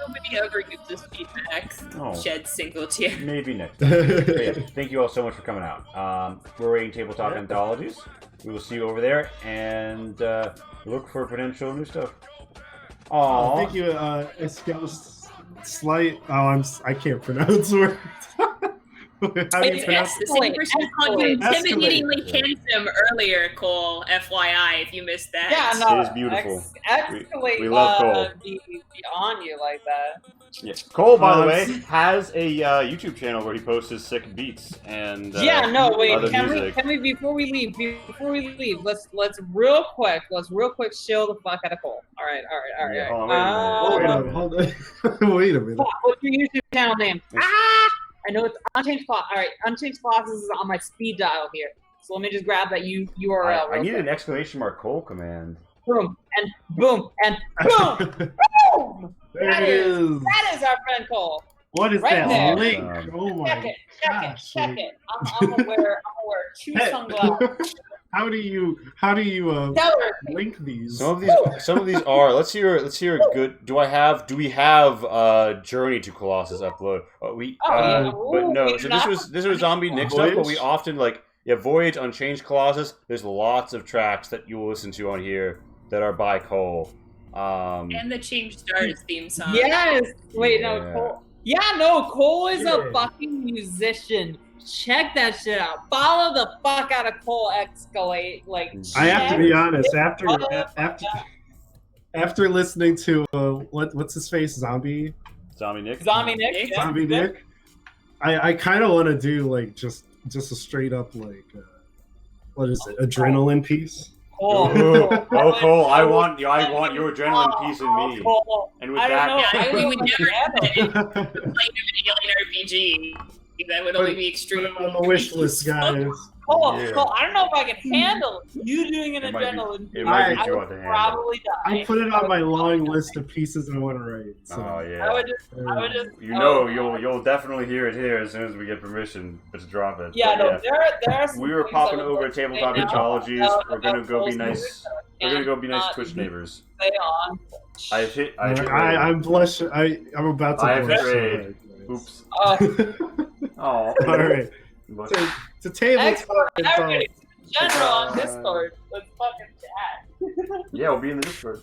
Nobody ever gives us feedback. Oh. Shed single tear. maybe next time. But yeah, thank you all so much for coming out. We're rating Tabletop Anthologies. We will see you over there and look for potential new stuff. Oh, Aww. thank you, Slight. I can't pronounce words. How do you It's pronounce the same person who called you Escalate. intimidatingly handsome earlier, Cole. FYI, if you missed that. Yeah, no. It is beautiful. Escalate We love Cole. be on you like that. Yeah. Cole, by the Um, way, has a YouTube channel where he posts his sick beats and Yeah, no, wait. other Can music. we before we leave, let's real quick shill the fuck out of Cole. All right. Yeah, hold on, wait a minute. Hold on. Wait a minute. What's your YouTube channel name? I know it's Unchanged Class. All right, Unchanged Classes is on my speed dial here. So let me just grab that URL. I real need quick. an exclamation mark Cole command. Boom and boom and boom. Boom. There That it is- is. That is our friend Cole. What is right that there. link? Awesome. Oh Check my it. gosh. I'm gonna wear two sunglasses. How do you Stellar. link these? Some of these are. Let's hear a good. Do we have Journey to Colossus upload? yeah. But Ooh, no. we So do this was Zombie Nick Voyage? stuff, but we often Voyage, Unchanged Colossus. There's lots of tracks that you will listen to on here that are by Cole. And the Change Stars theme song. Yes. Wait, Yeah. no, Cole. Yeah, no, Cole is Yeah. a fucking musician. Check that shit out. Follow the fuck out of Cole Escalate. Like, I have to check be honest. it After listening to what's his face, Zombie Nick. Zombie Nick. yeah. Zombie Nick, I kind of want to do just a straight up what is it, adrenaline piece. Cole. Oh, Cole, I want your adrenaline piece in me. Cole. And with I don't know. that, Yeah, we would never handle it. playing an alien RPG. That would only be extreme. Put it on the wish list, guys. Cole, Yeah. Cole, I don't know if I can handle you doing an It might be- adrenaline. it might be I too would hard to handle. probably die. I put it on my long list of pieces I want to write. So. Oh yeah. I would just. You know, you'll definitely hear it here as soon as we get permission to drop it. Yeah, But no, there are some we were things popping that would over work Tabletop right now Anthologies. about- We're gonna about go be Cole's nice. music that We're gonna go be nice cannot Twitch neighbors. Stay on. I've hit. I'm blushing. I'm about to I have blush. betrayed. Guys. Oops. Oh. All right. But- To Tabletop Export everybody. Anthologies. General on Discord. Let's fucking chat. yeah, we'll be in the Discord.